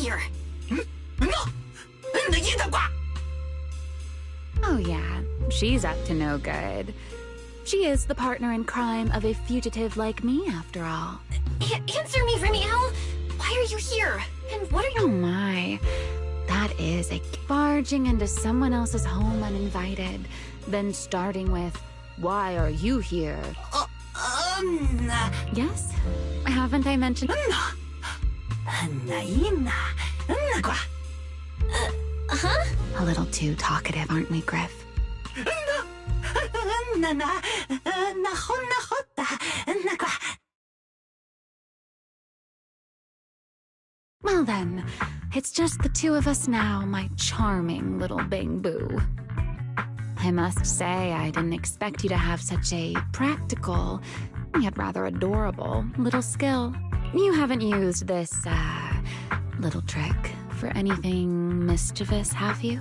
here? Oh yeah, she's up to no good. She is the partner in crime of a fugitive like me, after all. Answer me, Remiel! Why are you here? And what are Oh you— my, that is a barging into someone else's home uninvited, then starting with, "Why are you here?" Yes? Haven't I mentioned— Huh? A little too talkative, aren't we, Griff? Well then, it's just the two of us now, my charming little Bang-Boo. I must say, I didn't expect you to have such a practical, yet rather adorable, little skill. You haven't used this, little trick for anything mischievous, have you?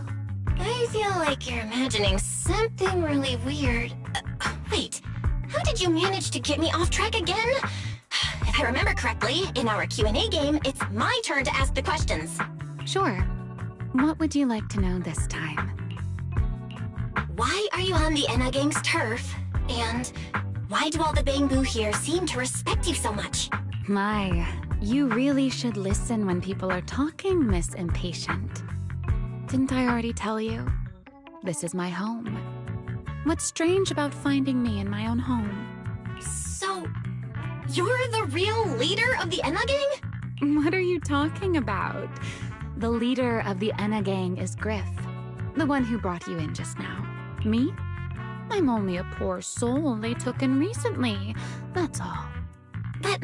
I feel like you're imagining something really weird. Wait, how did you manage to get me off track again? If I remember correctly, in our Q&A game, it's my turn to ask the questions. Sure. What would you like to know this time? Why are you on the Enna Gang's turf? And why do all the Bang-Boo here seem to respect you so much? My, you really should listen when people are talking, Miss Impatient. Didn't I already tell you? This is my home. What's strange about finding me in my own home? So, you're the real leader of the Enna Gang? What are you talking about? The leader of the Enna Gang is Griff, the one who brought you in just now. Me? I'm only a poor soul they took in recently, that's all. But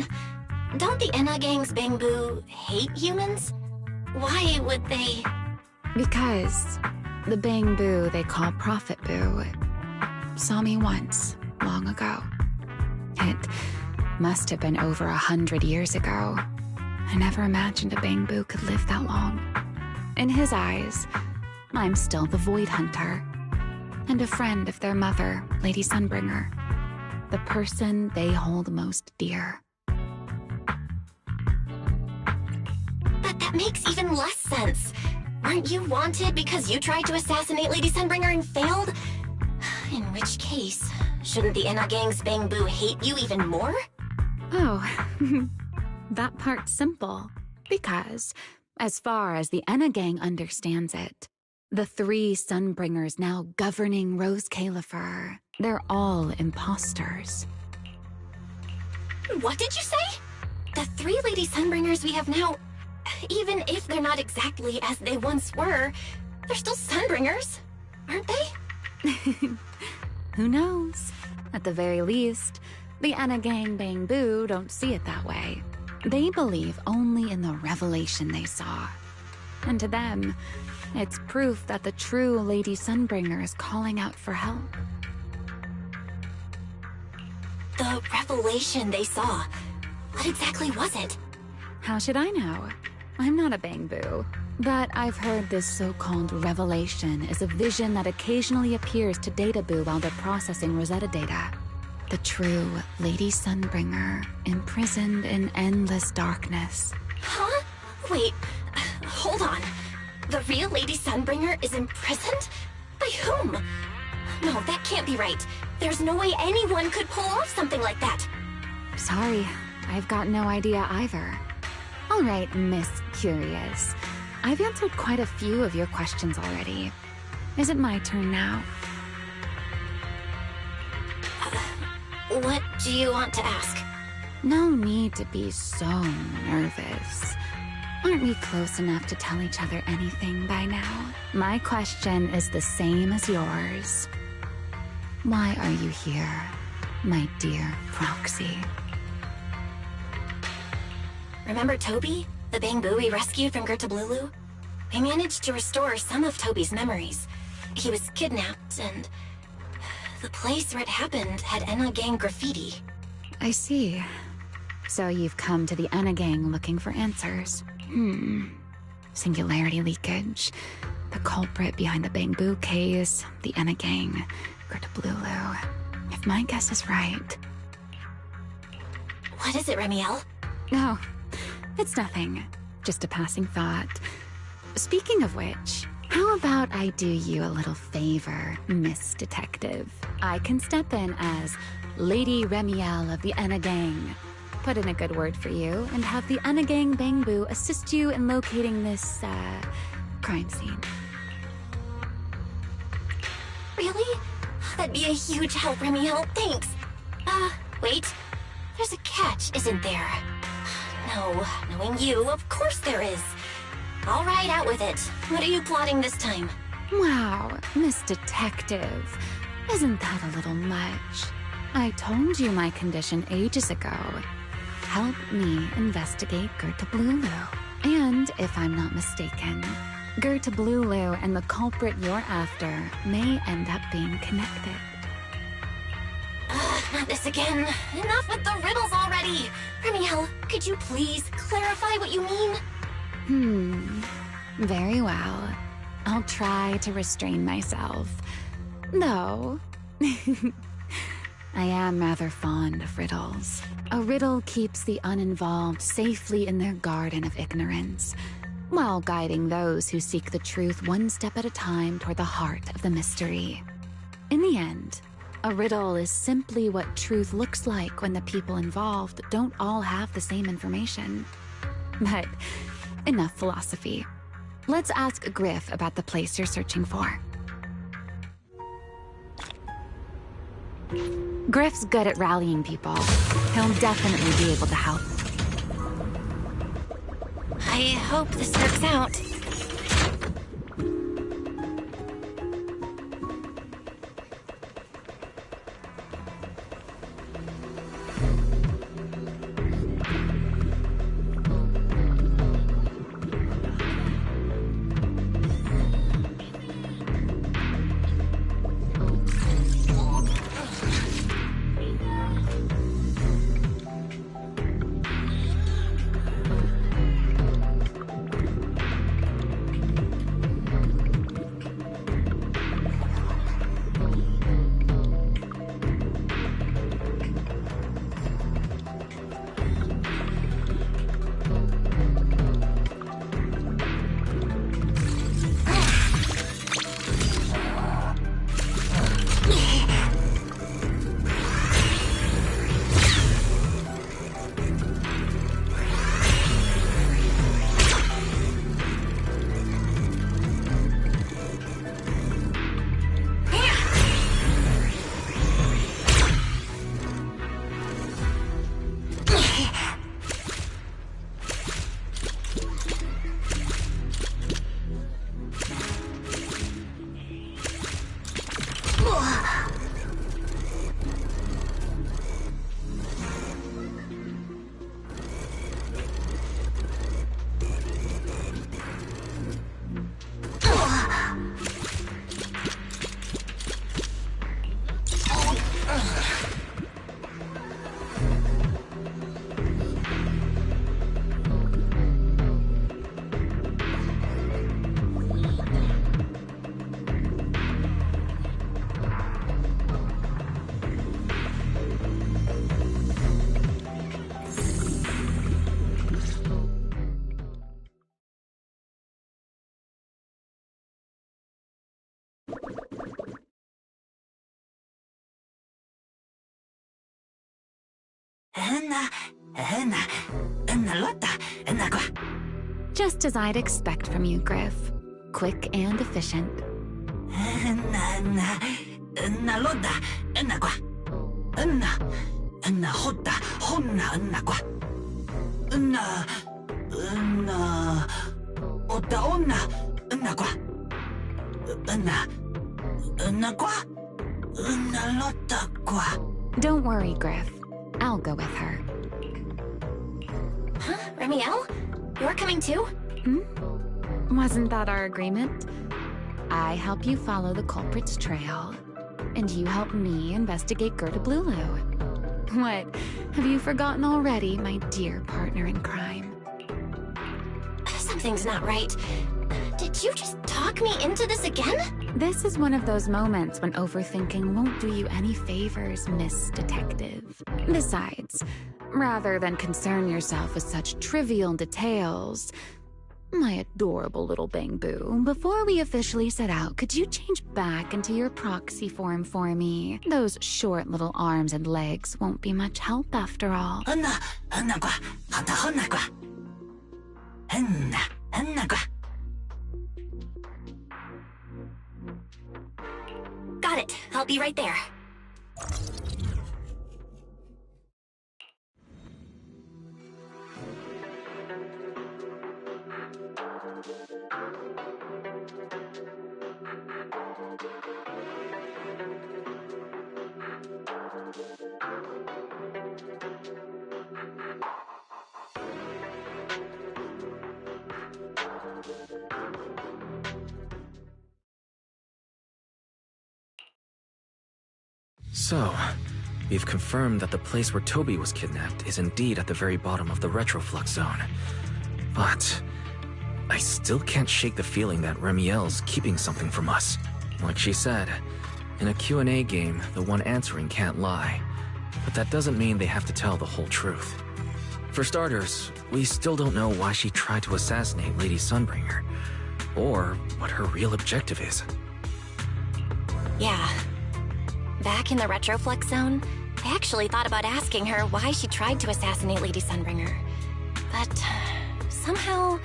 don't the Enna Gang's Bang-Boo hate humans? Why would they? Because the Bang-Boo they call Prophet Boo saw me once, long ago. It must have been over 100 years ago. I never imagined a Bang-Boo could live that long. In his eyes, I'm still the Void Hunter, and a friend of their mother, Lady Sunbringer, the person they hold most dear. But that makes even less sense. Weren't you wanted because you tried to assassinate Lady Sunbringer and failed? In which case, shouldn't the Enna Gang's Bang-Boo hate you even more? Oh, that part's simple. Because, as far as the Enna Gang understands it, the three Sunbringers now governing Rose Califer, they're all imposters. What did you say? The three Lady Sunbringers we have now, even if they're not exactly as they once were, they're still Sunbringers, aren't they? Who knows? At the very least, the Enna Gang Bang-Boo don't see it that way. They believe only in the revelation they saw. And to them, it's proof that the true Lady Sunbringer is calling out for help. The revelation they saw. What exactly was it? How should I know? I'm not a Bang-Boo. But I've heard this so-called revelation is a vision that occasionally appears to Data-Boo while they're processing Rosetta data. The true Lady Sunbringer, imprisoned in endless darkness. Huh? Wait, hold on. The real Lady Sunbringer is imprisoned? By whom? No, that can't be right. There's no way anyone could pull off something like that. Sorry, I've got no idea either. All right, Miss Curious. I've answered quite a few of your questions already. Is it my turn now? What do you want to ask? No need to be so nervous. Aren't we close enough to tell each other anything by now? My question is the same as yours. Why are you here, my dear Proxy? Remember Toby? The Bang-Boo we rescued from Gertablulu? We managed to restore some of Toby's memories. He was kidnapped, and the place where it happened had Enna Gang graffiti. I see. So you've come to the Enna Gang looking for answers. Singularity leakage, the culprit behind the Bang-Boo case, the Enna Gang, Gertablulu. If my guess is right... What is it, Remiel? No, it's nothing. just a passing thought. Speaking of which, how about I do you a little favor, Miss Detective? I can step in as Lady Remiel of the Enna Gang. Put in a good word for you, and have the Enna Gang Bangboo assist you in locating this, crime scene. Really? That'd be a huge help, Remiel. Thanks. Wait. There's a catch, isn't there? No, knowing you, of course there is. All right, out with it. What are you plotting this time? Wow, Miss Detective. Isn't that a little much? I told you my condition ages ago. Help me investigate Gerta Blulu. And if I'm not mistaken, Gerta Blulu and the culprit you're after may end up being connected. Not this again. Enough with the riddles already. Remiel, could you please clarify what you mean? Very well. I'll try to restrain myself. Though, I am rather fond of riddles. A riddle keeps the uninvolved safely in their garden of ignorance, while guiding those who seek the truth one step at a time toward the heart of the mystery. In the end, a riddle is simply what truth looks like when the people involved don't all have the same information. But enough philosophy. Let's ask Griff about the place you're searching for. Griff's good at rallying people. He'll definitely be able to help. I hope this works out. Just as I'd expect from you, Griff. Quick and efficient. Don't worry, Griff. I'll go with her. Huh? Remiel? You're coming too? Wasn't that our agreement? I help you follow the culprit's trail, and you help me investigate Gerta Blulu. What? Have you forgotten already, my dear partner in crime? Something's not right. Did you just talk me into this again? This is one of those moments when overthinking won't do you any favors, Miss Detective. Besides, rather than concern yourself with such trivial details, My adorable little Bangbu, before we officially set out, could you change back into your proxy form for me? Those short little arms and legs won't be much help after all. Got it. I'll be right there. So, we've confirmed that the place where Toby was kidnapped is indeed at the very bottom of the Retroflux zone. But I still can't shake the feeling that Remiel's keeping something from us. Like she said, in a Q&A game, the one answering can't lie. But that doesn't mean they have to tell the whole truth. For starters, we still don't know why she tried to assassinate Lady Sunbringer, or what her real objective is. Yeah. Back in the Retroflux zone, I actually thought about asking her why she tried to assassinate Lady Sunbringer. But somehow,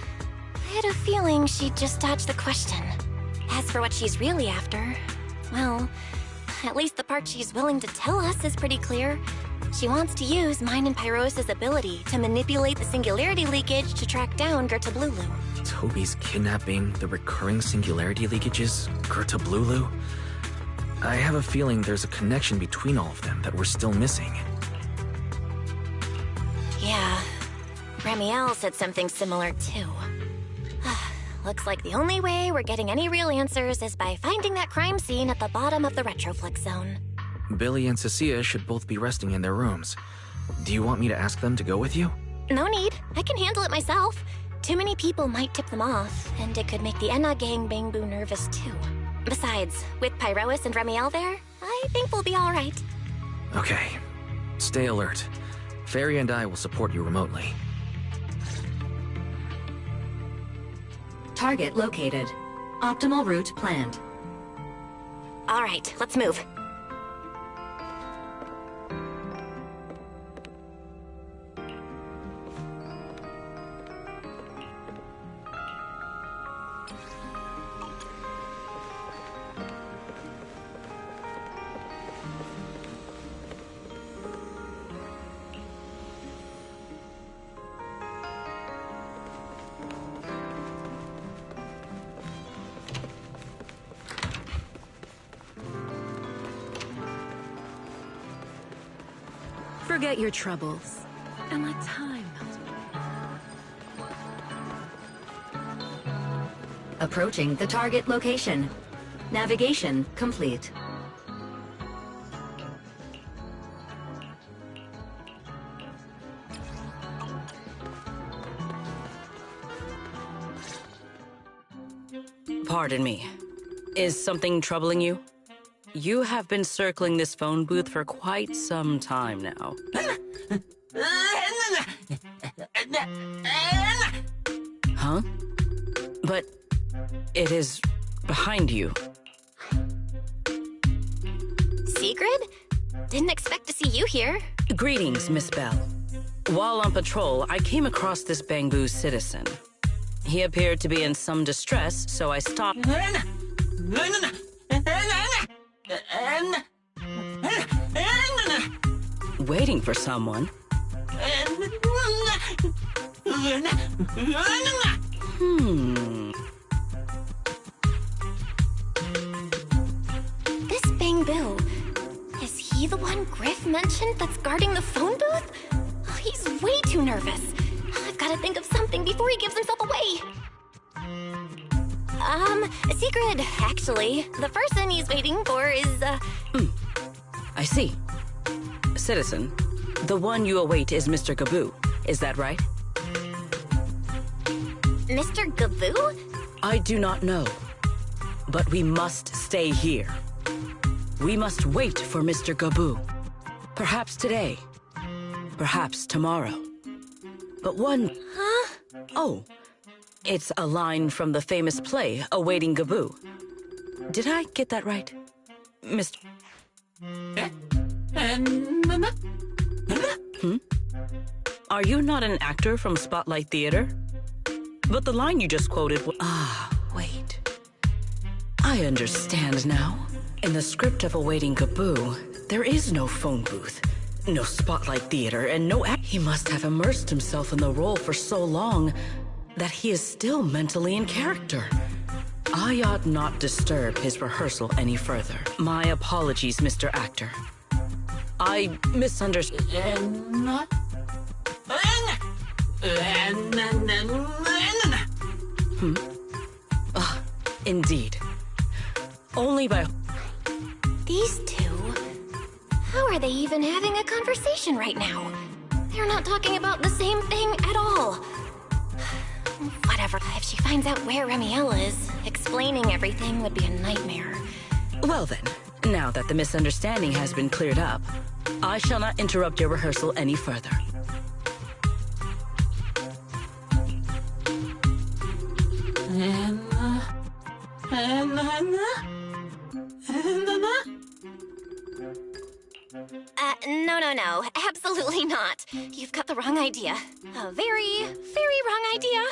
I had a feeling she'd just dodge the question. As for what she's really after, well, at least the part she's willing to tell us is pretty clear. She wants to use mine and Pyros' ability to manipulate the singularity leakage to track down Gerta Blulu. Toby's kidnapping, the recurring singularity leakages, Gerta Blulu? I have a feeling there's a connection between all of them that we're still missing. Yeah, Remiel said something similar too. Looks like the only way we're getting any real answers is by finding that crime scene at the bottom of the Retroflux zone. Billy and Cecilia should both be resting in their rooms. Do you want me to ask them to go with you? No need. I can handle it myself. Too many people might tip them off, and it could make the Enna gang Bangbu nervous too. Besides, with Pyrois and Remiel there, I think we'll be all right. Okay. Stay alert. Fairy and I will support you remotely. Target located. Optimal route planned. All right, let's move. Forget your troubles, and let time melt away. Approaching the target location. Navigation complete. Pardon me. Is something troubling you? You have been circling this phone booth for quite some time now. Huh? But it is behind you. Sigrid? Didn't expect to see you here. Greetings, Miss Bell. While on patrol, I came across this Bangbu citizen. He appeared to be in some distress, so I stopped... waiting for someone. This Bangbu, is he the one Griff mentioned that's guarding the phone booth? Oh, he's way too nervous. I've got to think of something before he gives himself away. Sigrid, actually. The person he's waiting for is, I see. Citizen, the one you await is Mr. Gaboo. Is that right? Mr. Gaboo? I do not know. But we must stay here. We must wait for Mr. Gaboo. Perhaps today. Perhaps tomorrow. But one... Huh? Oh, It's a line from the famous play, Awaiting Gaboo. Did I get that right, Mr.? Are you not an actor from Spotlight Theater? But the line you just quoted was... Ah, wait. I understand now. In the script of Awaiting Gaboo, there is no phone booth, no Spotlight Theater, and no act. He must have immersed himself in the role for so long that he is still mentally in character. I ought not disturb his rehearsal any further. My apologies, Mr. Actor. I misunderstood. Indeed. Only by... These two? How are they even having a conversation right now? They're not talking about the same thing at all. Whatever. If she finds out where Remiel is, explaining everything would be a nightmare. Well then, now that the misunderstanding has been cleared up, I shall not interrupt your rehearsal any further. No. Absolutely not. You've got the wrong idea. A very, very wrong idea.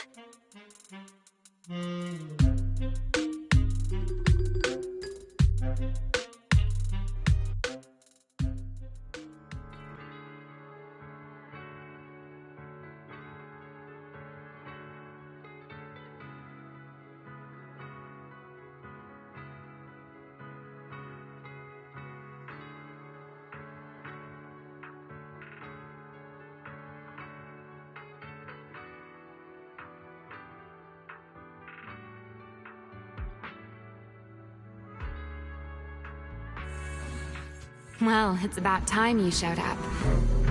Well, it's about time you showed up.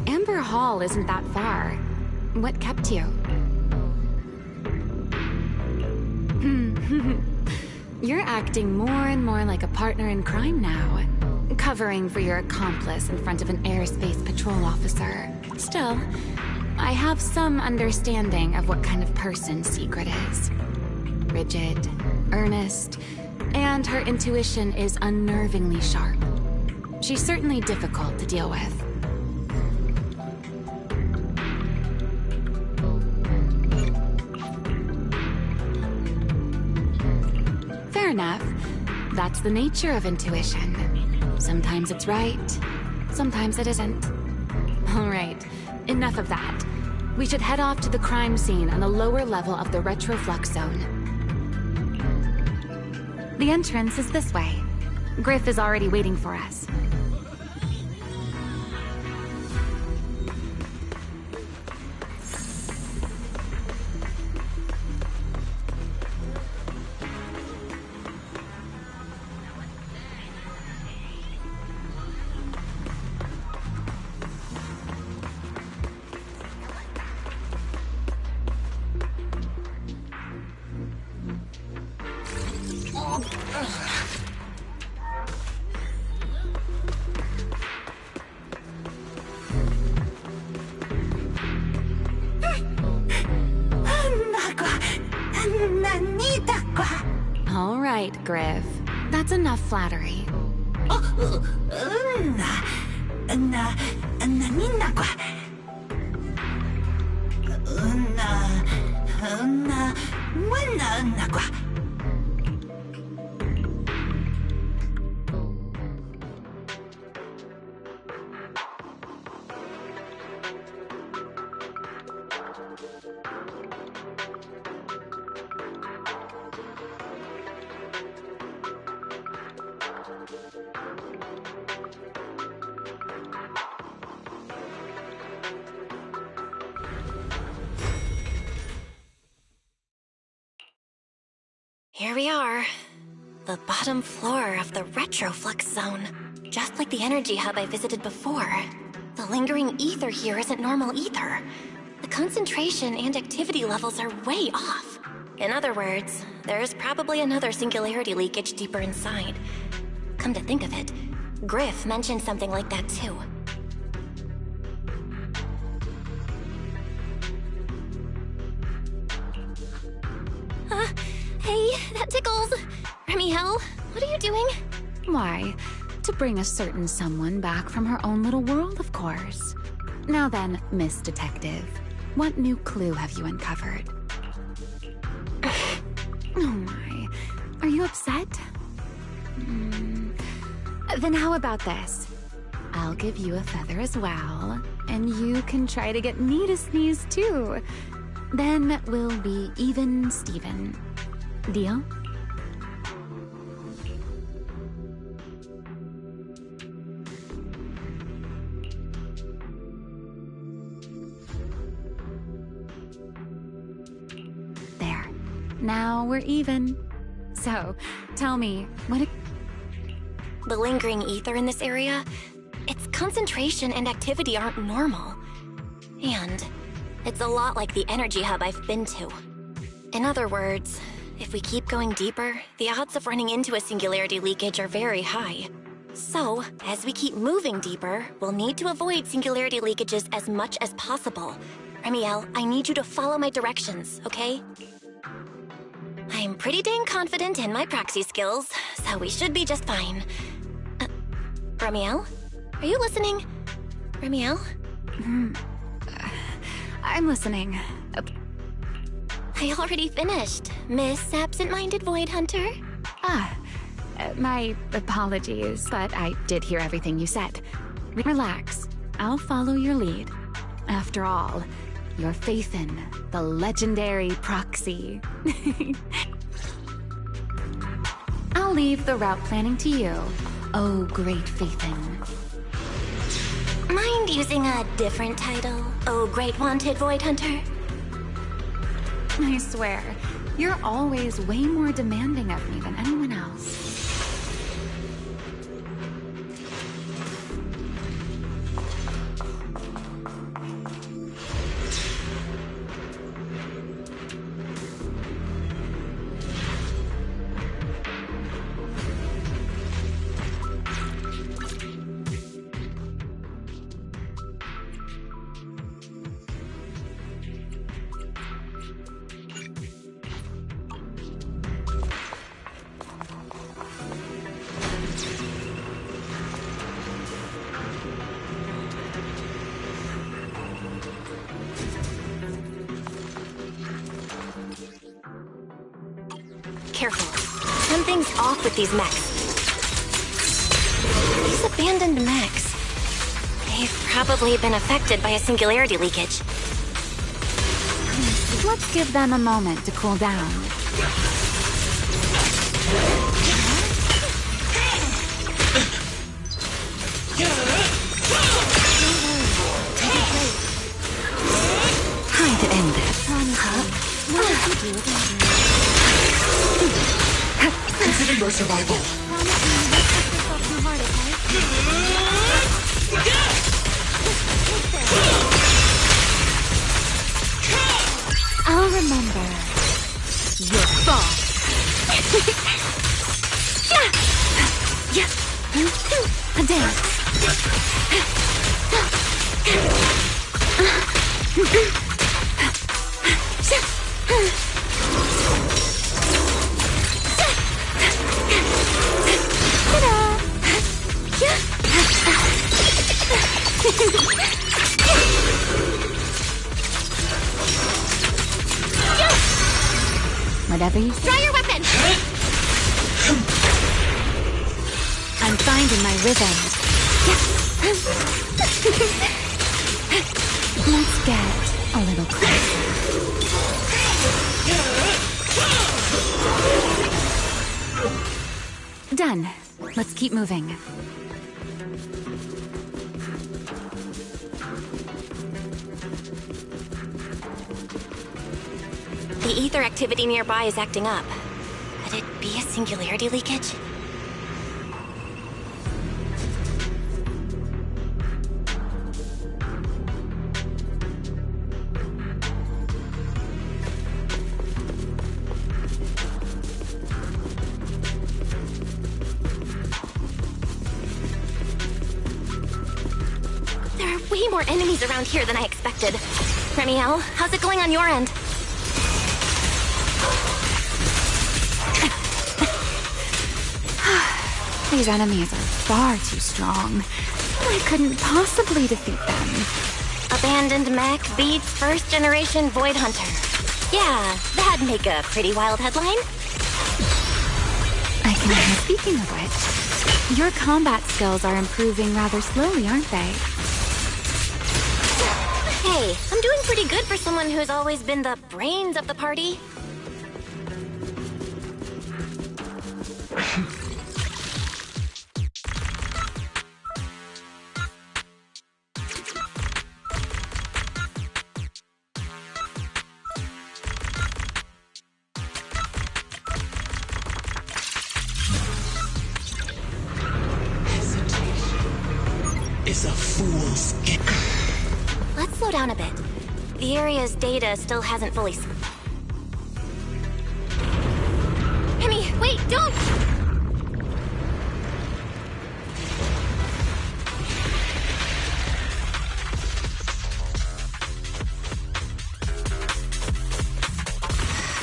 Amber Hall isn't that far. What kept you? You're acting more and more like a partner in crime now. Covering for your accomplice in front of an airspace patrol officer. Still, I have some understanding of what kind of person Secret is. Rigid, earnest, and her intuition is unnervingly sharp. She's certainly difficult to deal with. Fair enough. That's the nature of intuition. Sometimes it's right, sometimes it isn't. All right, enough of that. We should head off to the crime scene on the lower level of the Retroflux Zone. The entrance is this way. Griff is already waiting for us. All right, Griff. That's enough flattery. Here we are. The bottom floor of the Retroflux Zone. Just like the energy hub I visited before. The lingering ether here isn't normal either. The concentration and activity levels are way off. In other words, there's probably another singularity leakage deeper inside. Come to think of it, Griff mentioned something like that too. Hey, that tickles. Remiel, what are you doing? Why, to bring a certain someone back from her own little world, of course. Now then, Miss Detective, what new clue have you uncovered? Oh my, are you upset? Then how about this? I'll give you a feather as well, and you can try to get me to sneeze too. Then we'll be even Steven. Deal? There. Now we're even. So, tell me, what... The lingering ether in this area, its concentration and activity aren't normal. And it's a lot like the energy hub I've been to. In other words, if we keep going deeper, the odds of running into a singularity leakage are very high. So, as we keep moving deeper, we'll need to avoid singularity leakages as much as possible. Remiel, I need you to follow my directions, okay? I'm pretty dang confident in my proxy skills, so we should be just fine. Remiel? Are you listening? Remiel? I'm listening. I already finished, Miss Absent-Minded Void Hunter. My apologies, but I did hear everything you said. Relax. I'll follow your lead. After all, your faith in the legendary proxy. I'll leave the route planning to you, oh great Faithin. Mind using a different title, oh great wanted Void Hunter? I swear, you're always way more demanding of me than anyone else. Careful. Something's off with these mechs. These abandoned mechs. They've probably been affected by a singularity leakage. Let's give them a moment to cool down. Time to end this. Consider your survival. I'll remember your fall. A dance. Whatever you say. Draw your weapon! I'm finding my rhythm. Let's get a little closer. Done. Let's keep moving. The ether activity nearby is acting up. Could it be a singularity leakage? There are way more enemies around here than I expected. Remiel, how's it going on your end? These enemies are far too strong. I couldn't possibly defeat them. Abandoned mech beats first generation Void Hunter. Yeah, that'd make a pretty wild headline. I can hear. Speaking of which, your combat skills are improving rather slowly, aren't they? Hey, I'm doing pretty good for someone who's always been the brains of the party. Is a fool's game. Let's slow down a bit. The area's data still hasn't fully... Remy, wait, don't!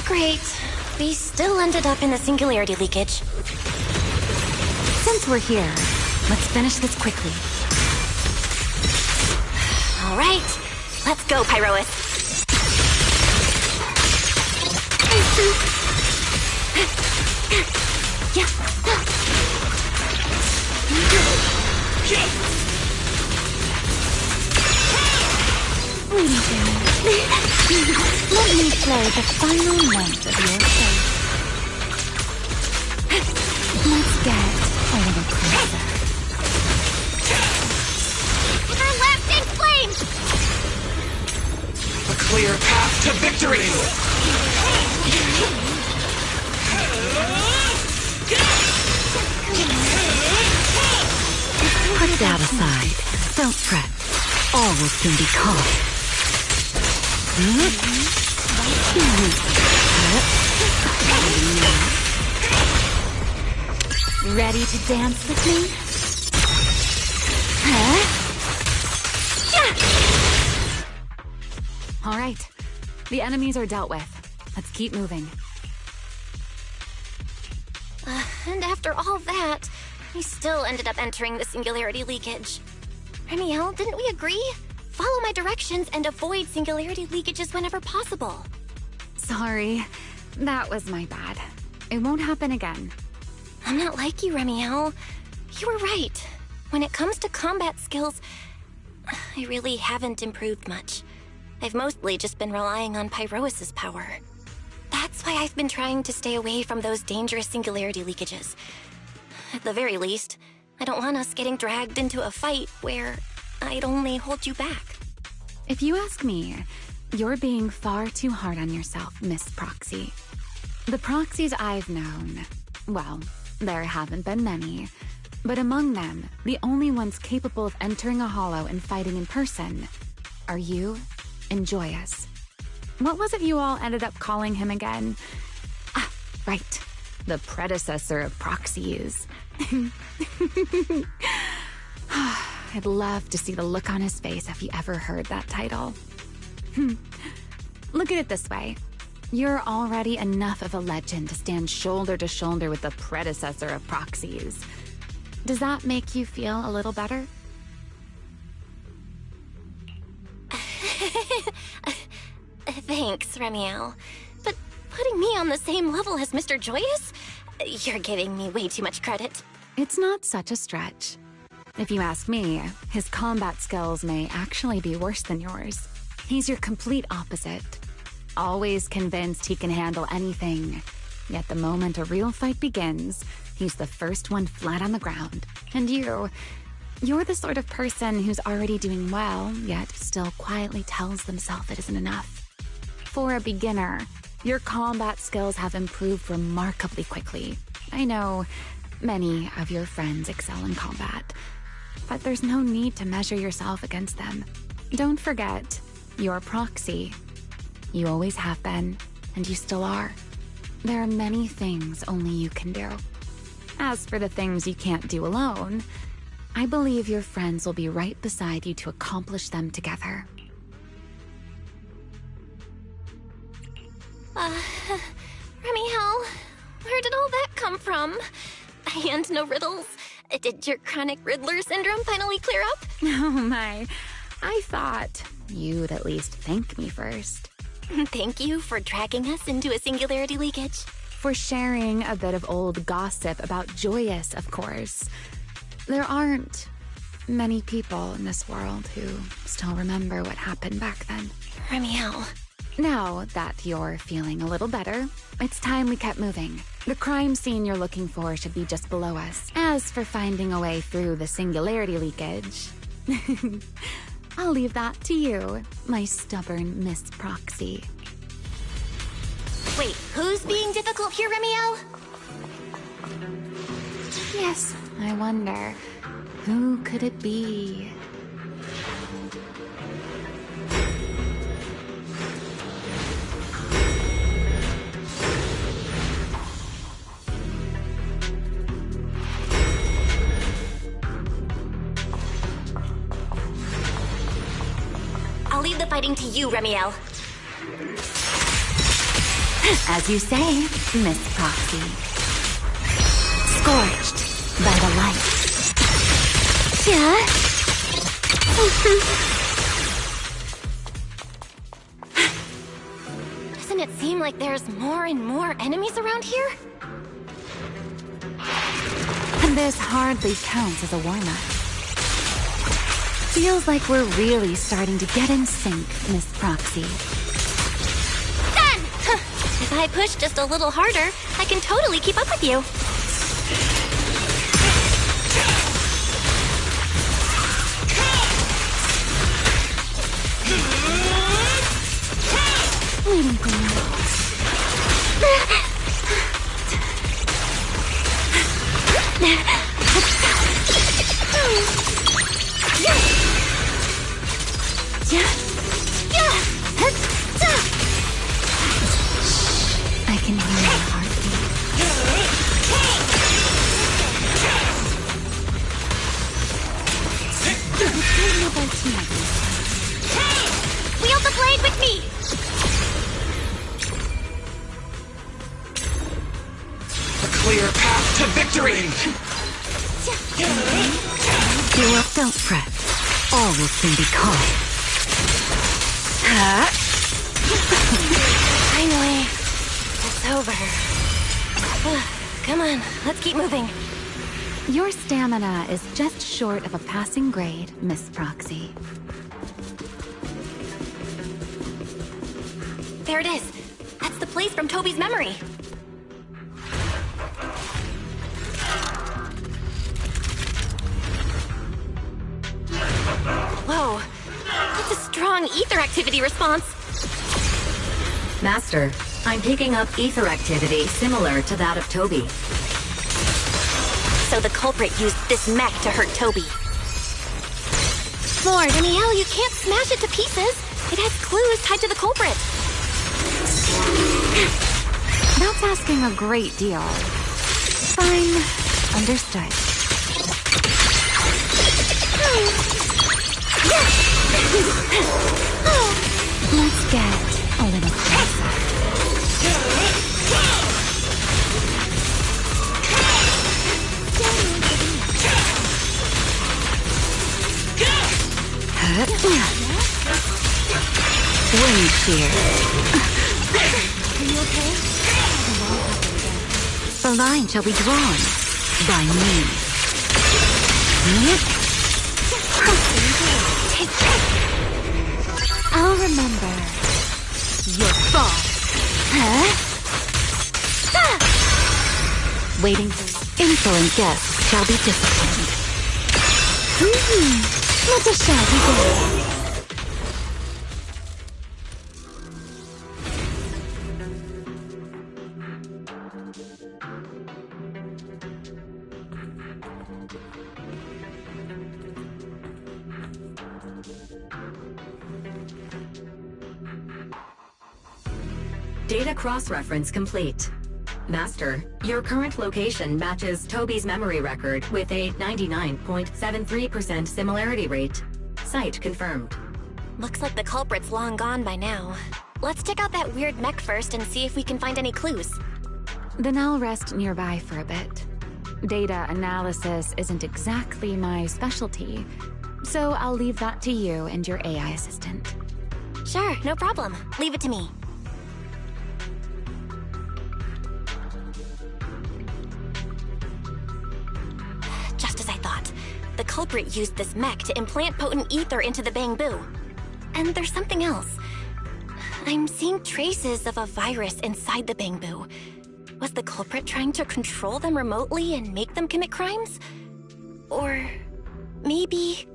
Great. We still ended up in the singularity leakage. Since we're here, let's finish this quickly. All right, let's go, Pyrois. Let me play the final note of your face. Let's get a little closer. Everlasting flames! A clear path to victory! Put that aside. Don't fret. All will soon be calm. Ready to dance with me? All right. The enemies are dealt with. Let's keep moving. And after all that, we still ended up entering the singularity leakage. Remiel, didn't we agree? Follow my directions and avoid singularity leakages whenever possible. Sorry. That was my bad. It won't happen again. I'm not like you, Remiel. You were right. When it comes to combat skills, I really haven't improved much. I've mostly just been relying on Pyrois's power. That's why I've been trying to stay away from those dangerous singularity leakages. At the very least, I don't want us getting dragged into a fight where I'd only hold you back. If you ask me, you're being far too hard on yourself, Miss Proxy. The Proxies I've known, well, there haven't been many, but among them, the only ones capable of entering a hollow and fighting in person are you and Joyous. What was it you all ended up calling him again? Ah, right. The predecessor of Proxies. I'd love to see the look on his face if he ever heard that title. Look at it this way. You're already enough of a legend to stand shoulder to shoulder with the predecessor of Proxies. Does that make you feel a little better? Thanks, Remiel. But putting me on the same level as Mr. Joyous? You're giving me way too much credit. It's not such a stretch. If you ask me, his combat skills may actually be worse than yours. He's your complete opposite. Always convinced he can handle anything. Yet the moment a real fight begins, he's the first one flat on the ground. And you're the sort of person who's already doing well, yet still quietly tells themselves it isn't enough. For a beginner, your combat skills have improved remarkably quickly. I know many of your friends excel in combat, but there's no need to measure yourself against them. Don't forget, you're Proxy. You always have been, and you still are. There are many things only you can do. As for the things you can't do alone, I believe your friends will be right beside you to accomplish them together. Remiel, where did all that come from? And no riddles? Did your chronic Riddler syndrome finally clear up? Oh my, I thought you'd at least thank me first. Thank you for dragging us into a singularity leakage. For sharing a bit of old gossip about Joyous, of course. There aren't many people in this world who still remember what happened back then. Remiel. Now that you're feeling a little better, it's time we kept moving. The crime scene you're looking for should be just below us. As for finding a way through the singularity leakage, I'll leave that to you, my stubborn Miss Proxy. Wait, who's being difficult here, Remiel? Yes, I wonder, who could it be? I'll leave the fighting to you, Remiel. As you say, Miss Proxy. Scorched by the light. Yeah? Doesn't it seem like there's more and more enemies around here? And this hardly counts as a warm-up. Feels like we're really starting to get in sync, Miss Proxy. Done! If I push just a little harder, I can totally keep up with you. Waiting for me. I can hear your heartbeat. Wield the blade with me! A clear path to victory! Don't fret. All will soon be calm. Finally, it's over. Come on, let's keep moving. Your stamina is just short of a passing grade, Miss Proxy. There it is. That's the place from Toby's memory. Whoa, that's a strong ether activity response. Master, I'm picking up ether activity similar to that of Toby. So the culprit used this mech to hurt Toby. Lord, Remiel, you can't smash it to pieces. It has clues tied to the culprit. That's asking a great deal. Fine. Understood. Let's get a little closer. Wind shear. Are you okay? The line shall be drawn by me. I'll remember your fall. Waiting for insolent guests shall be disciplined. Let the show begin. Data cross-reference complete. Master, your current location matches Toby's memory record with a 99.73% similarity rate. Site confirmed. Looks like the culprit's long gone by now. Let's check out that weird mech first and see if we can find any clues. Then I'll rest nearby for a bit. Data analysis isn't exactly my specialty, so I'll leave that to you and your AI assistant. Sure, no problem. Leave it to me. Just as I thought. The culprit used this mech to implant potent ether into the Bangbu. And there's something else. I'm seeing traces of a virus inside the Bangbu. Was the culprit trying to control them remotely and make them commit crimes? Or maybe...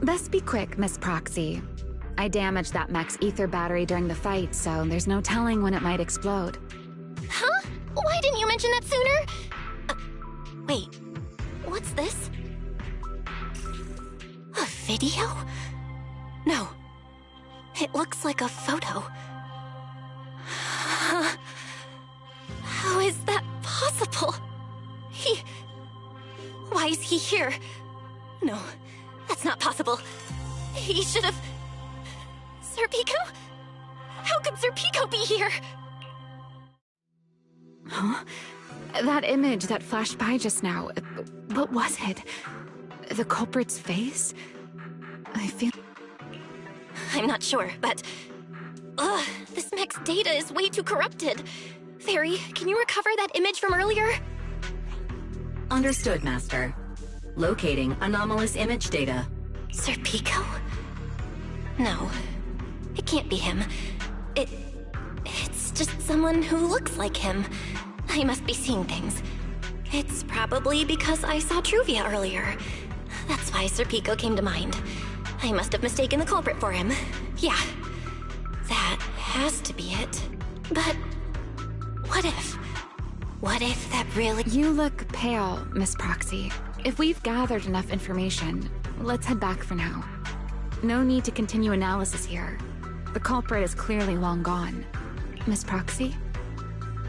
Best be quick, Miss Proxy. I damaged that mech's ether battery during the fight, so there's no telling when it might explode. Huh? Why didn't you mention that sooner? Wait, what's this? A video? No. It looks like a photo. How is that possible? Why is he here? No, that's not possible. He should have... Serpico? How could Serpico be here? Huh? That image that flashed by just now, what was it? The culprit's face? I feel... I'm not sure, but... this mech's data is way too corrupted. Fairy, can you recover that image from earlier? Understood, Master. Locating anomalous image data. Serpico? No. It can't be him. It's just someone who looks like him. I must be seeing things. It's probably because I saw Truvia earlier. That's why Serpico came to mind. I must have mistaken the culprit for him. Yeah. That has to be it. But what if? What if that really... You look pale, Miss Proxy. If we've gathered enough information, let's head back for now. No need to continue analysis here. The culprit is clearly long gone. Miss Proxy?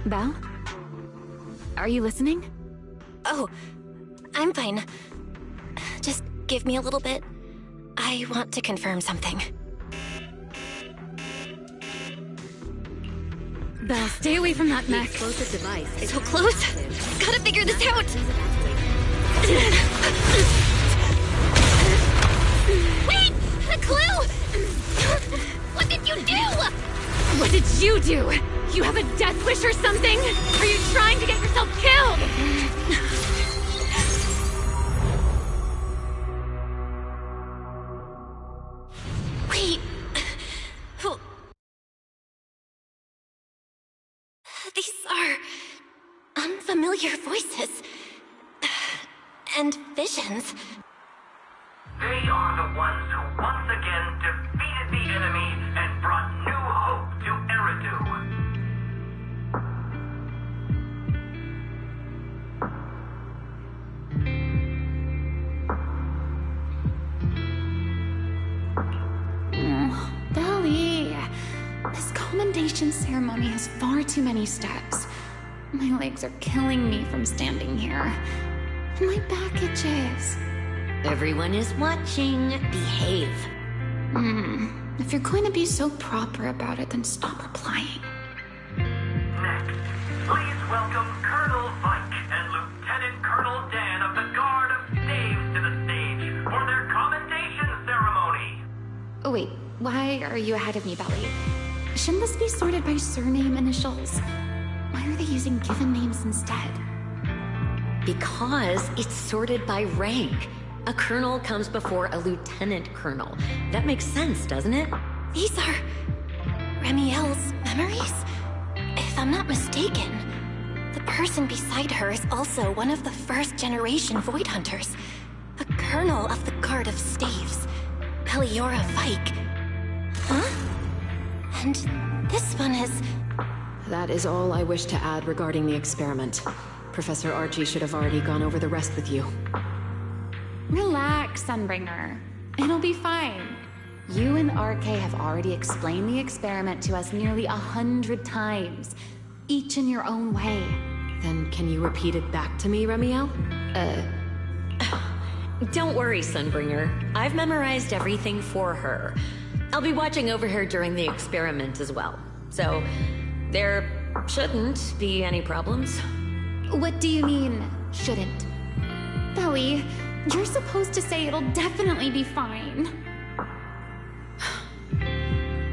Belle? Are you listening? Oh, I'm fine. Just give me a little bit. I want to confirm something. Belle, stay away from that mech. Explosive device is So close. Gotta figure this out. Wait! A clue! What did you do? What did you do? You have a death wish or something? Are you trying to get yourself killed? Wait. These are unfamiliar voices. And visions. They are the ones who once again defeated the enemy and brought new hope to Eridu. Belly, this commendation ceremony has far too many steps. My legs are killing me from standing here. And my back itches. Everyone is watching. Behave. If you're going to be so proper about it, then stop replying. Next, please welcome Colonel Vike and Lieutenant Colonel Dan of the Guard of Staves to the stage for their commendation ceremony. Oh wait, why are you ahead of me, Belly? Shouldn't this be sorted by surname initials? Why are they using given names instead? Because it's sorted by rank. A colonel comes before a lieutenant colonel. That makes sense, doesn't it? These are Remiel's memories? If I'm not mistaken, the person beside her is also one of the first-generation Void Hunters. A colonel of the Guard of Staves, Peliora Vike. Huh? And this one is... That is all I wish to add regarding the experiment. Professor Archie should have already gone over the rest with you. Relax, Sunbringer. It'll be fine. You and RK have already explained the experiment to us nearly 100 times, each in your own way. Then can you repeat it back to me, Remiel? Don't worry, Sunbringer. I've memorized everything for her. I'll be watching over her during the experiment as well. So, there shouldn't be any problems. What do you mean, shouldn't? Belly, you're supposed to say it'll definitely be fine.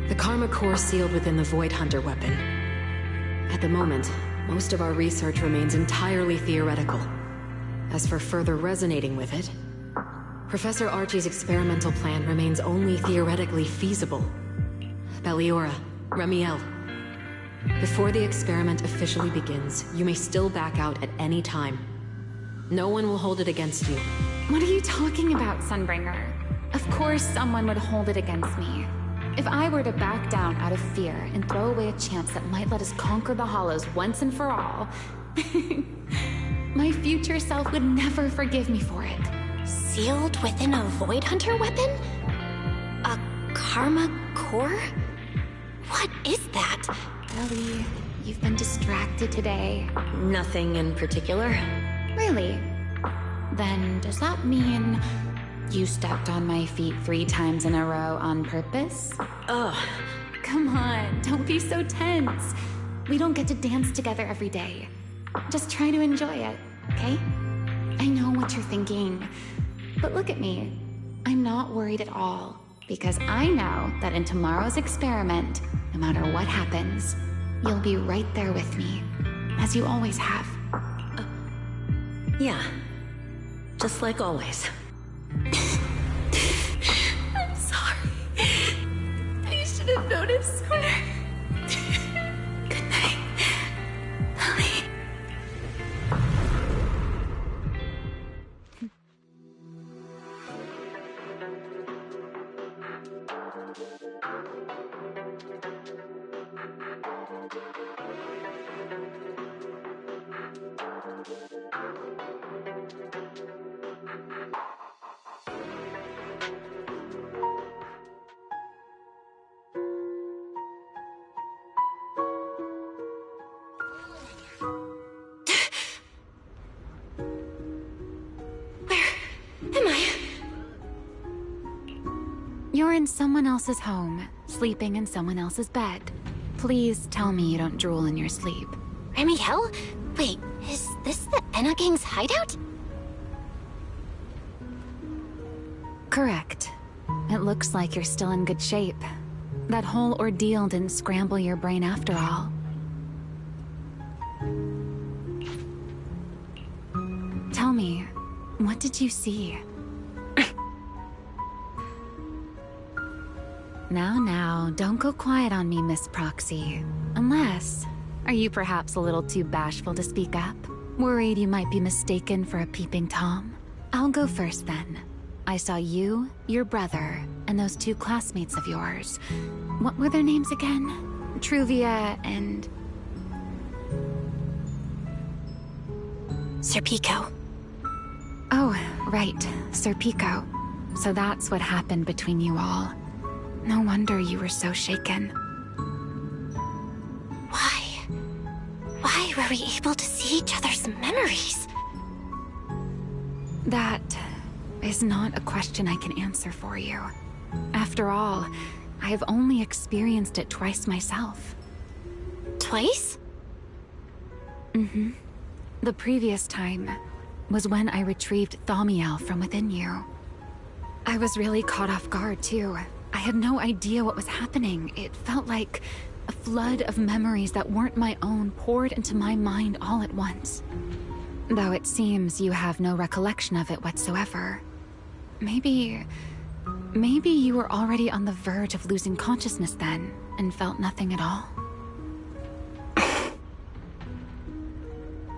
The Karma Core sealed within the Void Hunter weapon. At the moment, most of our research remains entirely theoretical. As for further resonating with it, Professor Archie's experimental plan remains only theoretically feasible. Belliora, Remiel. Before the experiment officially begins, you may still back out at any time. No one will hold it against you. What are you talking about, Sunbringer? Of course someone would hold it against me. If I were to back down out of fear and throw away a chance that might let us conquer the Hollows once and for all, my future self would never forgive me for it. Sealed within a Void Hunter weapon? A Karma Core? What is that? Ellie, you've been distracted today. Nothing in particular. Really? Then does that mean you stepped on my feet 3 times in a row on purpose? Ugh. Come on, don't be so tense. We don't get to dance together every day. Just try to enjoy it, okay? I know what you're thinking, but look at me. I'm not worried at all, because I know that in tomorrow's experiment, no matter what happens, you'll be right there with me, as you always have. Yeah. Just like always. I'm sorry. I should have noticed sooner. Good night, Ellie. You're in someone else's home, sleeping in someone else's bed. Please tell me you don't drool in your sleep. Remiel? Wait, is this the Enna Gang's hideout? Correct. It looks like you're still in good shape. That whole ordeal didn't scramble your brain after all. Tell me, what did you see? Now, don't go quiet on me, Miss Proxy. Unless, are you perhaps a little too bashful to speak up? Worried you might be mistaken for a peeping Tom? I'll go first then. I saw you, your brother, and those 2 classmates of yours. What were their names again? Truvia and... Sir Pico. Oh, right, Sir Pico. So that's what happened between you all. No wonder you were so shaken. Why were we able to see each other's memories? That is not a question I can answer for you. After all, I have only experienced it twice myself. Twice? Mm-hmm. The previous time was when I retrieved Thaumiel from within you. I was really caught off guard, too. I had no idea what was happening. It felt like a flood of memories that weren't my own poured into my mind all at once. Though it seems you have no recollection of it whatsoever. Maybe you were already on the verge of losing consciousness then, and felt nothing at all.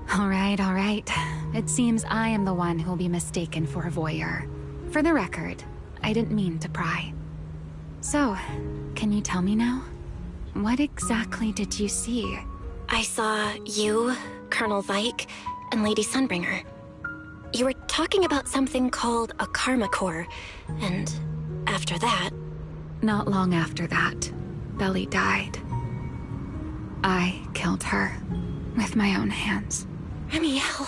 All right. It seems I am the one who'll be mistaken for a voyeur. For the record, I didn't mean to pry. So, can you tell me now? What exactly did you see? I saw you, Colonel Vike, and Lady Sunbringer. You were talking about something called a Karma Core, and after that... Not long after that, Belly died. I killed her, with my own hands. Remiel...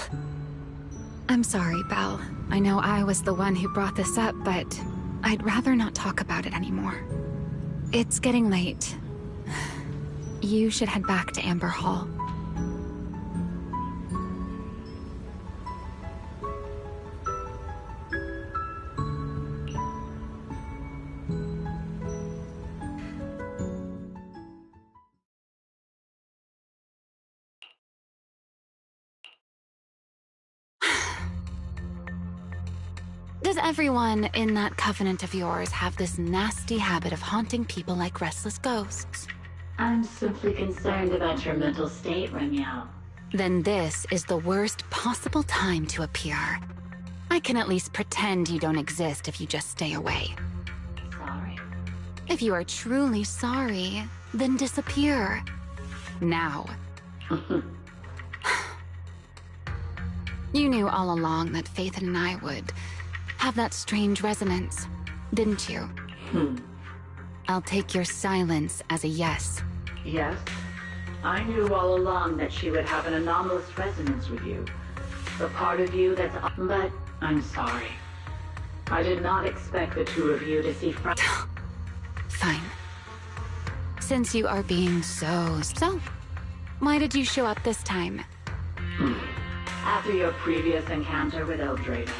I'm sorry, Belle. I know I was the one who brought this up, but I'd rather not talk about it anymore. It's getting late. You should head back to Amber Hall. Does everyone in that covenant of yours have this nasty habit of haunting people like restless ghosts? I'm simply concerned about your mental state, Remiel. Then this is the worst possible time to appear. I can at least pretend you don't exist if you just stay away. Sorry. If you are truly sorry, then disappear. Now. You knew all along that Faith and I would have that strange resonance, didn't you? I'll take your silence as a yes. Yes? I knew all along that she would have an anomalous resonance with you. The part of you that's... But I'm sorry. I did not expect the two of you to see... Fine. Since you are being so... why did you show up this time? After your previous encounter with Eldrada,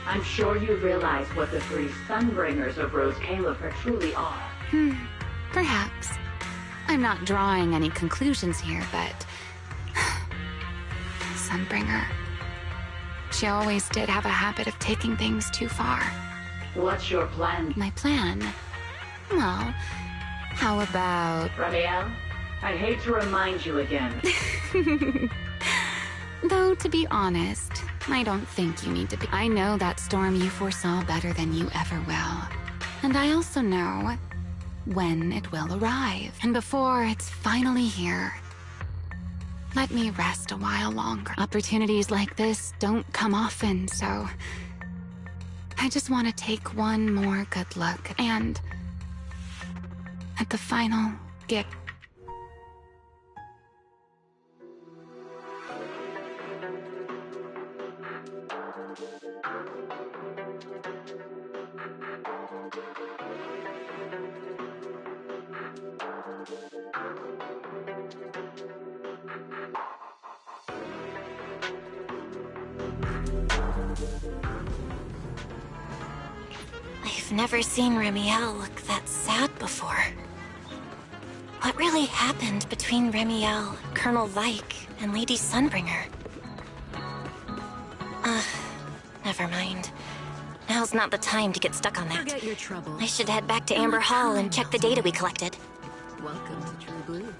I'm sure you realize what the three Sunbringers of Rose Califer truly are. Perhaps. I'm not drawing any conclusions here, but... Sunbringer. She always did have a habit of taking things too far. What's your plan? My plan? Well, how about... Remiel, I hate to remind you again. Though, to be honest, I don't think you need to be. I know that storm you foresaw better than you ever will. And I also know when it will arrive. And before it's finally here, let me rest a while longer. Opportunities like this don't come often, so I just want to take one more good look and at the final gift. I've never seen Remiel look that sad before. What really happened between Remiel, Colonel Vike, and Lady Sunbringer? Never mind. Now's not the time to get stuck on that. Forget your trouble. I should head back to Amber Hall and check the data we collected. Welcome to True Blue.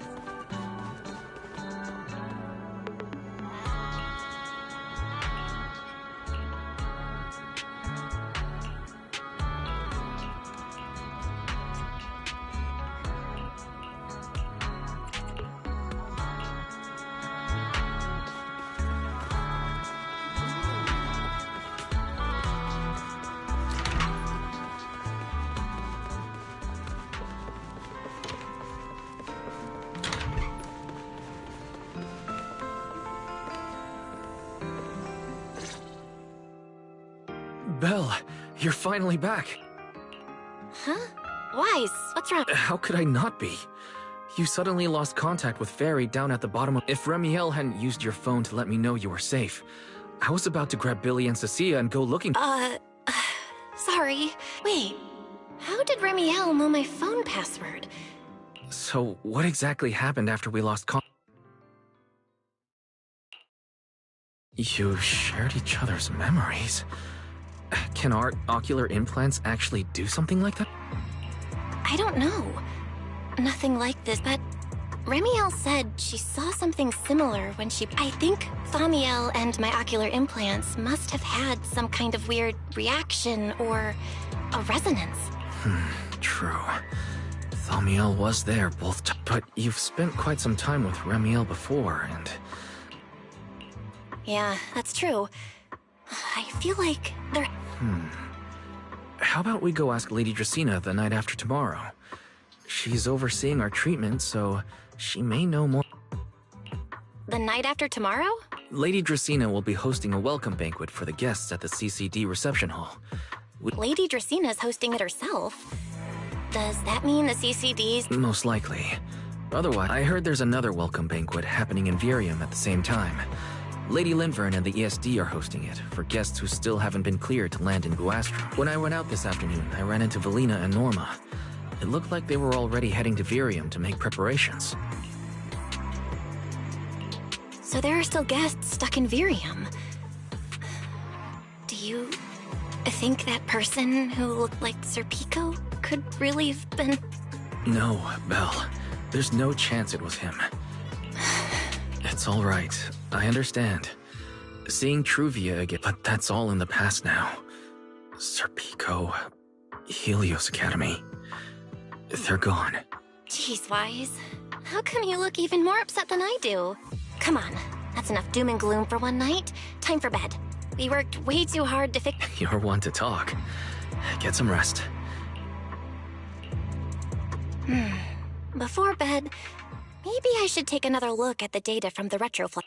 Belle, you're finally back. Huh? Wise, what's wrong? How could I not be? You suddenly lost contact with Fairy down at the bottom of... If Remiel hadn't used your phone to let me know you were safe, I was about to grab Billy and Cecilia and go looking... Sorry. Wait, how did Remiel know my phone password? So, what exactly happened after we lost contact? You shared each other's memories. Can our ocular implants actually do something like that? I don't know. Nothing like this, but Remiel said she saw something similar when she... I think Thaumiel and my ocular implants must have had some kind of weird reaction or a resonance. True. Thaumiel was there both times. But you've spent quite some time with Remiel before, and... Yeah, that's true. I feel like they're... How about we go ask Lady Dracaena the night after tomorrow? She's overseeing our treatment, so she may know more. The night after tomorrow? Lady Dracaena will be hosting a welcome banquet for the guests at the CCD reception hall. Lady Dracaena's hosting it herself. Does that mean the CCD's... Most likely. Otherwise, I heard there's another welcome banquet happening in Virium at the same time. Lady Linvern and the ESD are hosting it, for guests who still haven't been cleared to land in Guastro. When I went out this afternoon, I ran into Valina and Norma. It looked like they were already heading to Virium to make preparations. So there are still guests stuck in Virium. Do you think that person who looked like Sir Pico could really have been... No, Belle. There's no chance it was him. It's all right. I understand. Seeing Truvia again, but that's all in the past now. Sir Pico, Helios Academy. They're gone. Jeez, Wise. How come you look even more upset than I do? Come on, that's enough doom and gloom for one night. Time for bed. We worked way too hard to fix... You're one to talk. Get some rest. Before bed, maybe I should take another look at the data from the retroflux.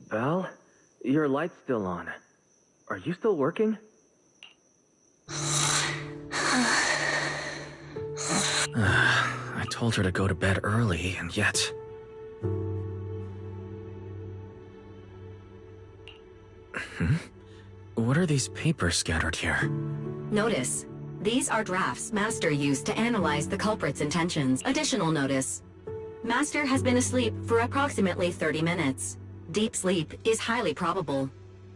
Belle? Your light's still on. Are you still working? I told her to go to bed early, and yet... What are these papers scattered here? Notice. These are drafts Master used to analyze the culprit's intentions. Additional notice. Master has been asleep for approximately 30 minutes. Deep sleep is highly probable.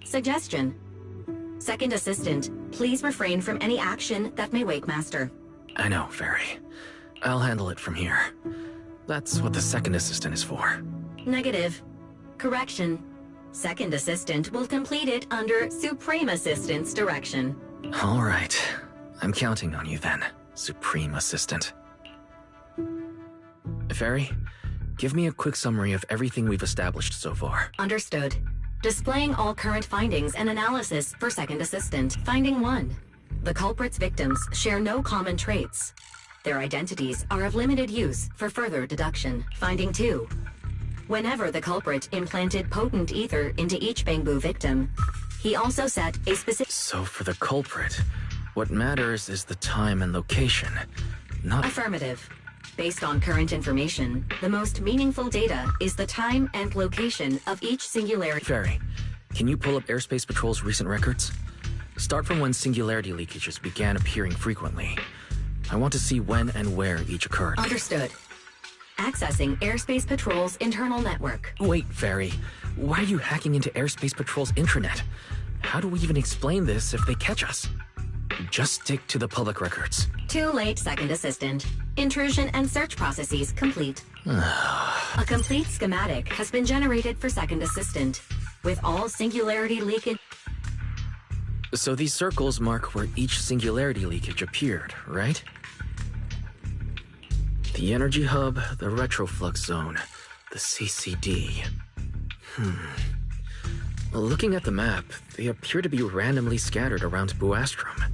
Suggestion. Second Assistant, please refrain from any action that may wake Master. I know, Fairy. I'll handle it from here. That's what the Second Assistant is for. Negative. Correction. Second Assistant will complete it under Supreme Assistant's direction. All right. I'm counting on you then, Supreme Assistant. Fairy, give me a quick summary of everything we've established so far. Understood. Displaying all current findings and analysis for Second Assistant. Finding 1. The culprit's victims share no common traits. Their identities are of limited use for further deduction. Finding 2. Whenever the culprit implanted potent ether into each Bangbu victim, he also set a specific... So for the culprit, what matters is the time and location, not... Affirmative. Based on current information, the most meaningful data is the time and location of each singularity. Fairy, can you pull up Airspace Patrol's recent records? Start from when singularity leakages began appearing frequently. I want to see when and where each occurred. Understood. Accessing Airspace Patrol's internal network. Wait, Fairy. Why are you hacking into Airspace Patrol's intranet? How do we even explain this if they catch us? Just stick to the public records. Too late, Second Assistant. Intrusion and search processes complete. A complete schematic has been generated for Second Assistant, with all singularity leakage... So these circles mark where each singularity leakage appeared, right? The energy hub, the retroflux zone, the CCD. Looking at the map, they appear to be randomly scattered around Buastrom.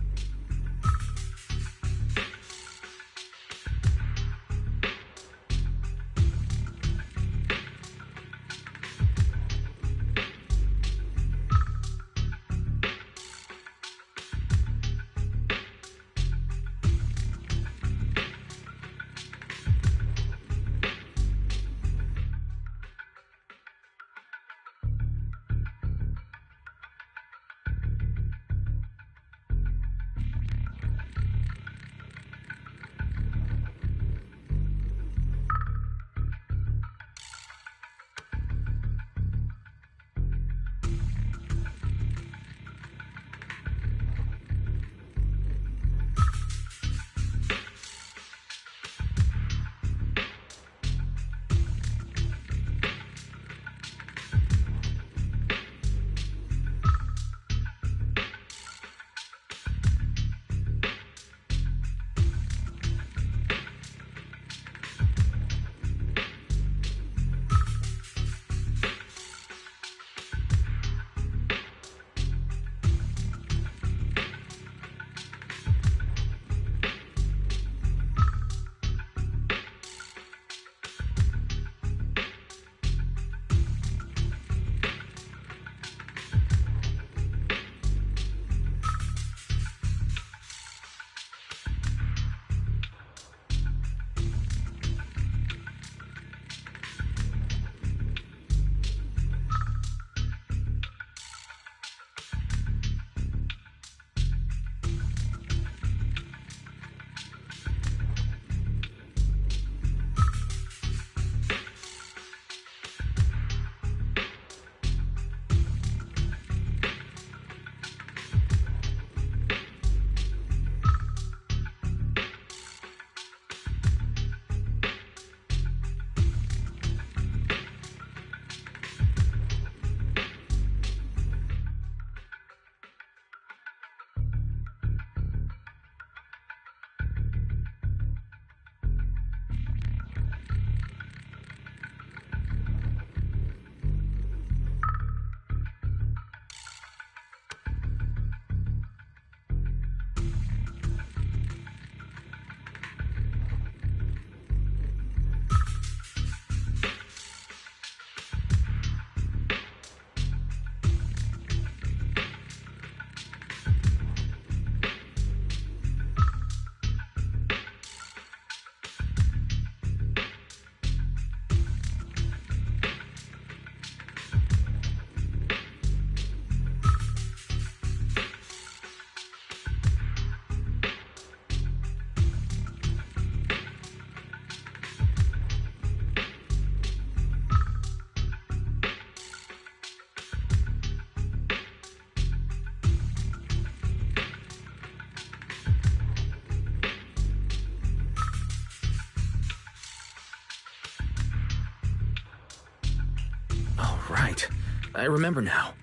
Right. I remember now.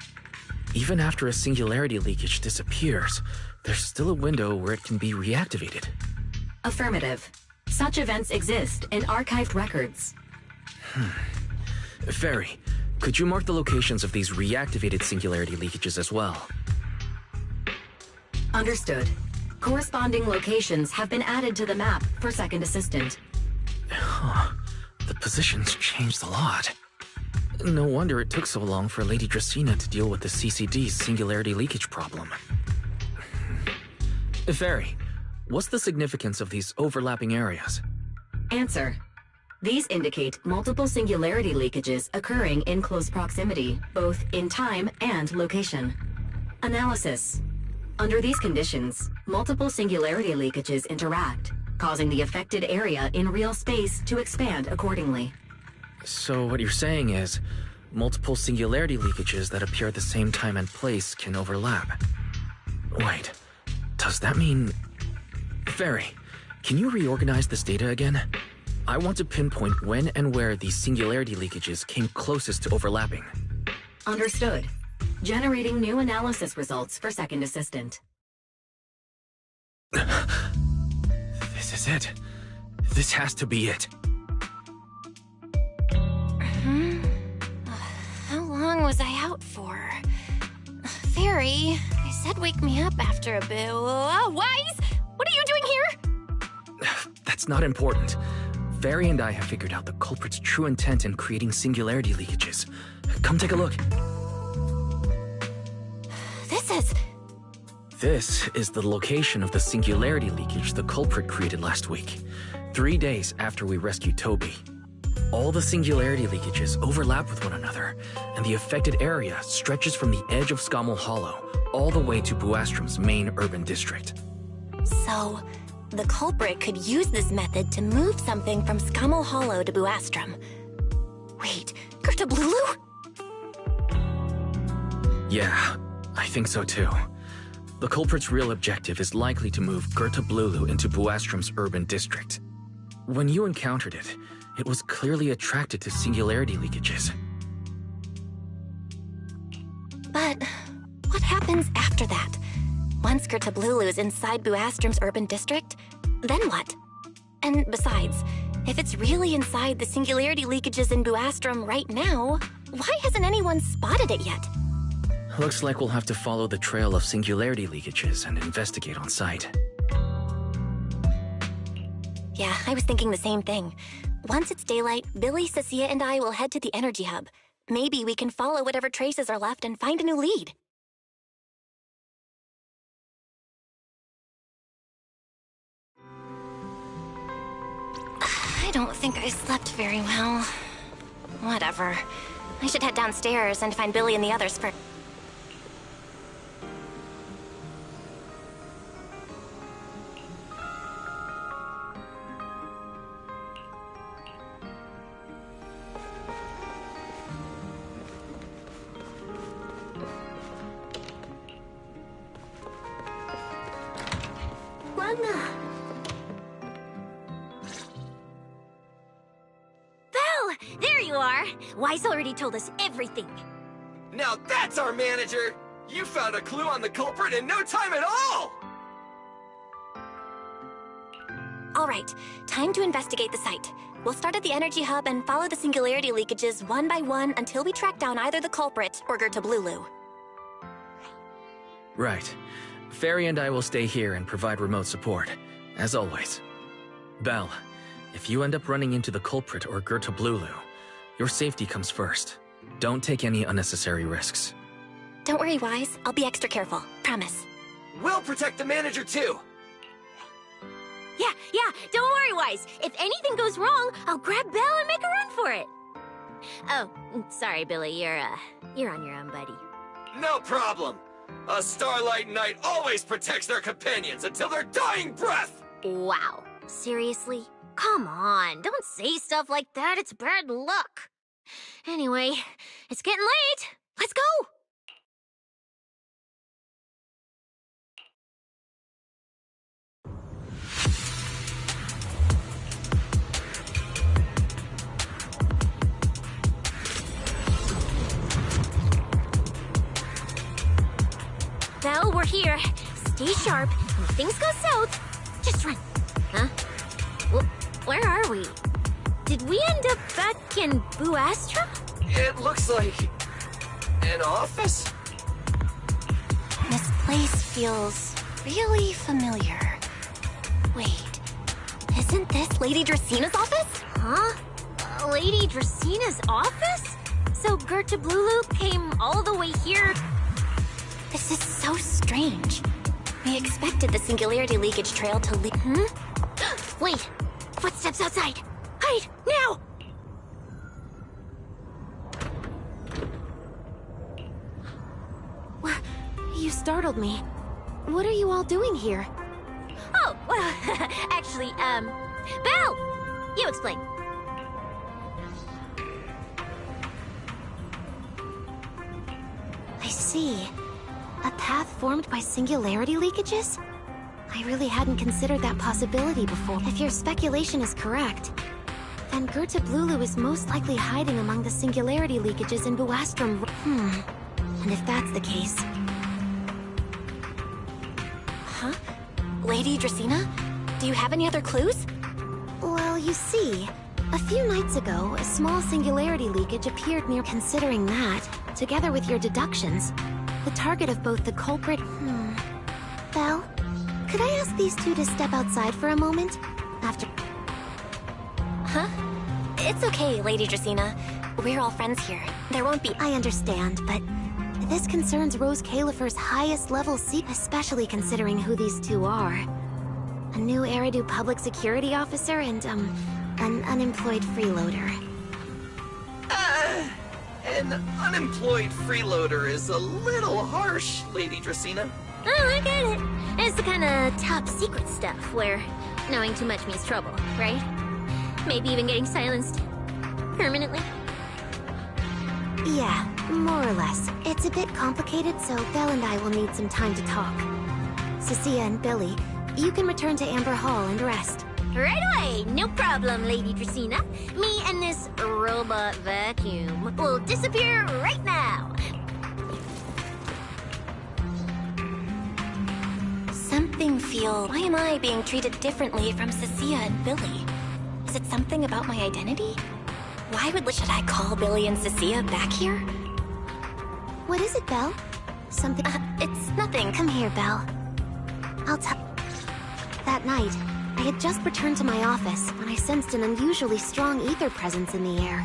Even after a singularity leakage disappears, there's still a window where it can be reactivated. Affirmative. Such events exist in archived records. Fairy, could you mark the locations of these reactivated singularity leakages as well? Understood. Corresponding locations have been added to the map for Second Assistant. The positions changed a lot. No wonder it took so long for Lady Dracaena to deal with the CCD's singularity leakage problem. Fairy, what's the significance of these overlapping areas? Answer. These indicate multiple singularity leakages occurring in close proximity, both in time and location. Analysis. Under these conditions, multiple singularity leakages interact, causing the affected area in real space to expand accordingly. So what you're saying is, multiple singularity leakages that appear at the same time and place can overlap. Wait, does that mean... Fairy, can you reorganize this data again? I want to pinpoint when and where these singularity leakages came closest to overlapping. Understood. Generating new analysis results for Second Assistant. This is it. This has to be it. How long was I out for? Fairy, I said wake me up after a bit. Wise? What are you doing here? That's not important. Fairy and I have figured out the culprit's true intent in creating singularity leakages. Come take a look. This is the location of the singularity leakage the culprit created last week, 3 days after we rescued Toby. All the singularity leakages overlap with one another, and the affected area stretches from the edge of Scommel Hollow all the way to Buastrom's main urban district. So, the culprit could use this method to move something from Scommel Hollow to Buastrom. Wait, Gertablulu? Yeah, I think so too. The culprit's real objective is likely to move Gertablulu into Buastrom's urban district. When you encountered it, it was clearly attracted to singularity leakages. But what happens after that? Once Gertablulu is inside Buastrom's urban district, then what? And besides, if it's really inside the singularity leakages in Buastrom right now, why hasn't anyone spotted it yet? Looks like we'll have to follow the trail of singularity leakages and investigate on site. Yeah, I was thinking the same thing. Once it's daylight, Billy, Cecilia, and I will head to the energy hub. Maybe we can follow whatever traces are left and find a new lead. I don't think I slept very well. Whatever. I should head downstairs and find Billy and the others first. Belle! There you are! Wise already told us everything. Now that's our manager! You found a clue on the culprit in no time at all! All right, time to investigate the site. We'll start at the energy hub and follow the singularity leakages one by one until we track down either the culprit or Gertablulu. Right. Fairy and I will stay here and provide remote support, as always. Belle, if you end up running into the culprit or Gertablulu, your safety comes first. Don't take any unnecessary risks. Don't worry, Wise. I'll be extra careful. Promise. We'll protect the manager too! Yeah, don't worry, Wise. If anything goes wrong, I'll grab Belle and make a run for it. Oh, sorry, Billy. You're on your own, buddy. No problem! A Starlight Knight always protects their companions until their dying breath! Wow. Seriously? Come on, don't say stuff like that. It's bad luck. Anyway, it's getting late. Let's go! Belle, we're here. Stay sharp. When things go south, just run. Huh? Where are we? Did we end up back in Buastra? It looks like an office. This place feels really familiar. Wait, isn't this Lady Dracena's office? Huh? Lady Dracena's office? So Gerta Blulu came all the way here? This is so strange. We expected the Singularity Leakage Trail to lead. Wait! Footsteps outside! Hide! Now! You startled me. What are you all doing here? Oh, well, actually, Belle! You explain. I see. A path formed by singularity leakages? I really hadn't considered that possibility before. If your speculation is correct, then Gerta Blulu is most likely hiding among the singularity leakages in Buastrum. And if that's the case... Huh? Lady Dracena? Do you have any other clues? Well, you see, a few nights ago, a small singularity leakage appeared near. Considering that, together with your deductions, the target of both the culprit... Belle, could I ask these two to step outside for a moment? After... Huh? It's okay, Lady Dracena. We're all friends here. There won't be... I understand, but this concerns Rose Califer's highest level seat, especially considering who these two are. A new Eridu public security officer and, an unemployed freeloader. An unemployed freeloader is a little harsh, Lady Dracena. Oh, I get it. It's the kind of top secret stuff where knowing too much means trouble, right? Maybe even getting silenced permanently. Yeah, more or less. It's a bit complicated, so Belle and I will need some time to talk. Cecilia and Billy, you can return to Amber Hall and rest. Right away! No problem, Lady Dracena. Me and this robot vacuum will disappear right now. Something feels... Why am I being treated differently from Cecilia and Billy? Is it something about my identity? Why should I call Billy and Cecilia back here? What is it, Belle? Something... it's nothing. Come here, Belle. I'll tell... That night, I had just returned to my office when I sensed an unusually strong ether presence in the air.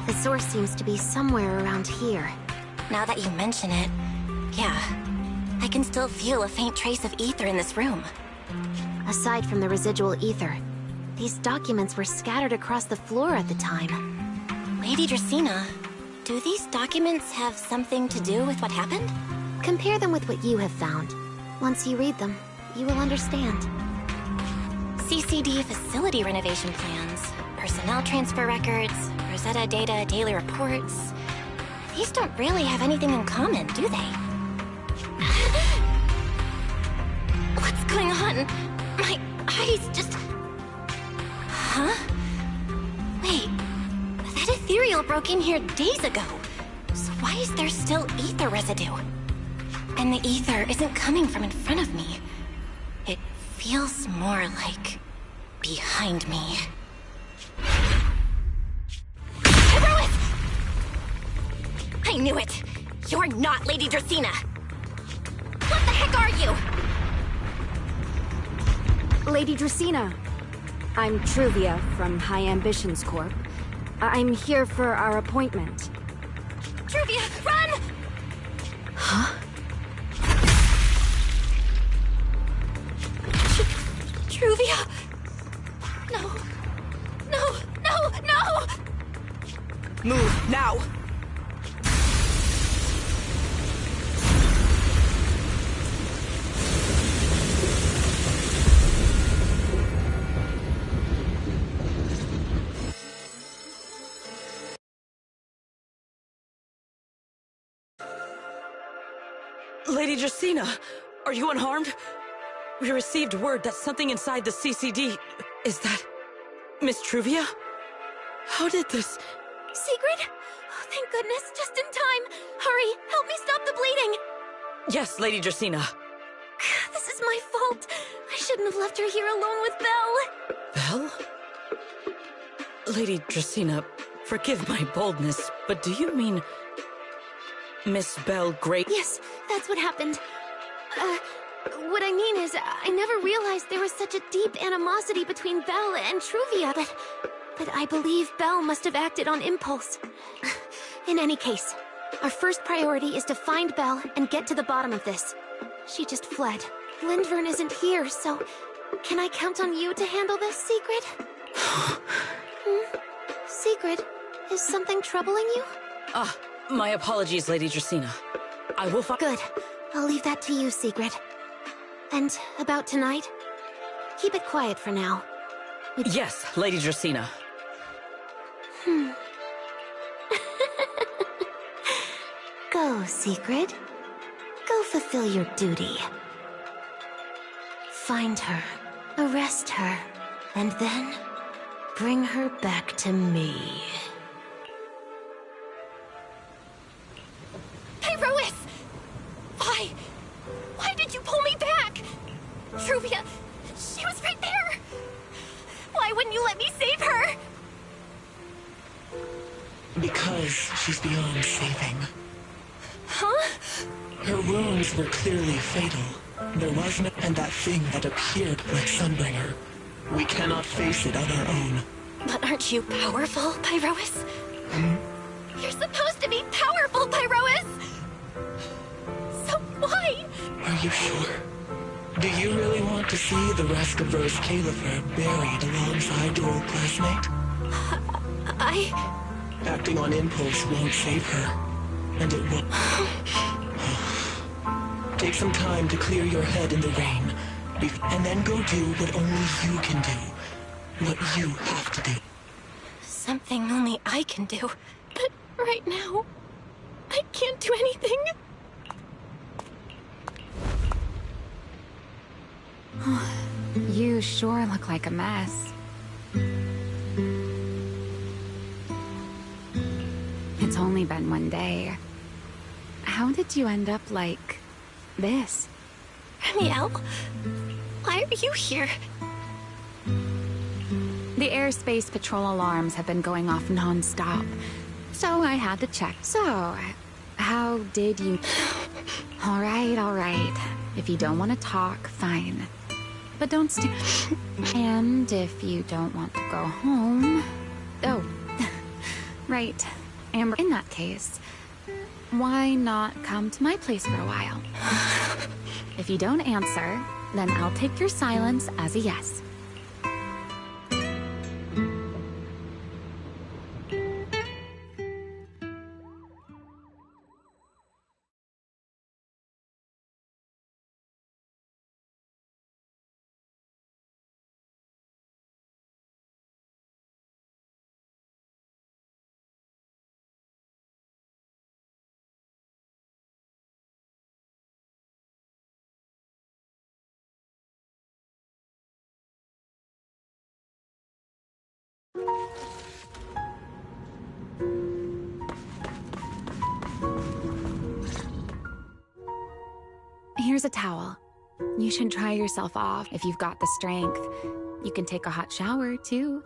The source seems to be somewhere around here. Now that you mention it, yeah. I can still feel a faint trace of ether in this room. Aside from the residual ether, these documents were scattered across the floor at the time. Lady Dracena, do these documents have something to do with what happened? Compare them with what you have found. Once you read them, you will understand. CCD facility renovation plans, personnel transfer records, Rosetta data daily reports. These don't really have anything in common, do they? What's going on? My eyes just... Huh? Wait, that ethereal broke in here days ago. So why is there still ether residue? And the ether isn't coming from in front of me. It feels more like behind me. Herois! I knew it! You're not Lady Dracena! What the heck are you? Lady Dracena. I'm Truvia from High Ambitions Corp. I'm here for our appointment. Truvia, run! Huh? Truvia! No. No, no, no! Move, now! Lady Dracena, are you unharmed? We received word that something inside the CCD... Is that... Miss Truvia? How did this... Sigrid? Oh, thank goodness, just in time. Hurry, help me stop the bleeding. Yes, Lady Dracaena. This is my fault. I shouldn't have left her here alone with Belle. Belle? Lady Dracaena, forgive my boldness, but do you mean Miss Belle Grey? Yes, that's what happened. What I mean is, I never realized there was such a deep animosity between Belle and Truvia, but I believe Belle must have acted on impulse. In any case, our first priority is to find Belle and get to the bottom of this. She just fled. Lindvern isn't here, so can I count on you to handle this, Secret? Secret, is something troubling you? My apologies, Lady Dracaena. I will Good. I'll leave that to you, Secret. And about tonight? Keep it quiet for now. Yes, Lady Dracaena. Go, Secret. Go fulfill your duty. Find her, arrest her, and then bring her back to me. Pyrois! Why did you pull me back? Truvia, she was right there! Why wouldn't you let me save her? Because she's beyond saving. Huh? Her wounds were clearly fatal. There was no... And that thing that appeared like Sunbringer. We cannot face it on our own. But aren't you powerful, Pyrois? You're supposed to be powerful, Pyrois! So why? Are you sure? Do you really want to see the rest of Rose Califer buried alongside your old classmate? Acting on impulse won't save her. And it won't. Take some time to clear your head in the rain. And then go do what only you can do. What you have to do. Something only I can do. But right now, I can't do anything. You sure look like a mess. It's only been one day. How did you end up like this? Remiel? Why are you here? The airspace patrol alarms have been going off non-stop, so I had to check. So, how did you... All right. If you don't want to talk, fine. But don't And if you don't want to go home... Oh, right. Amber, in that case, why not come to my place for a while? If you don't answer, then I'll take your silence as a yes. Here's a towel. You should dry yourself off if you've got the strength. You can take a hot shower, too.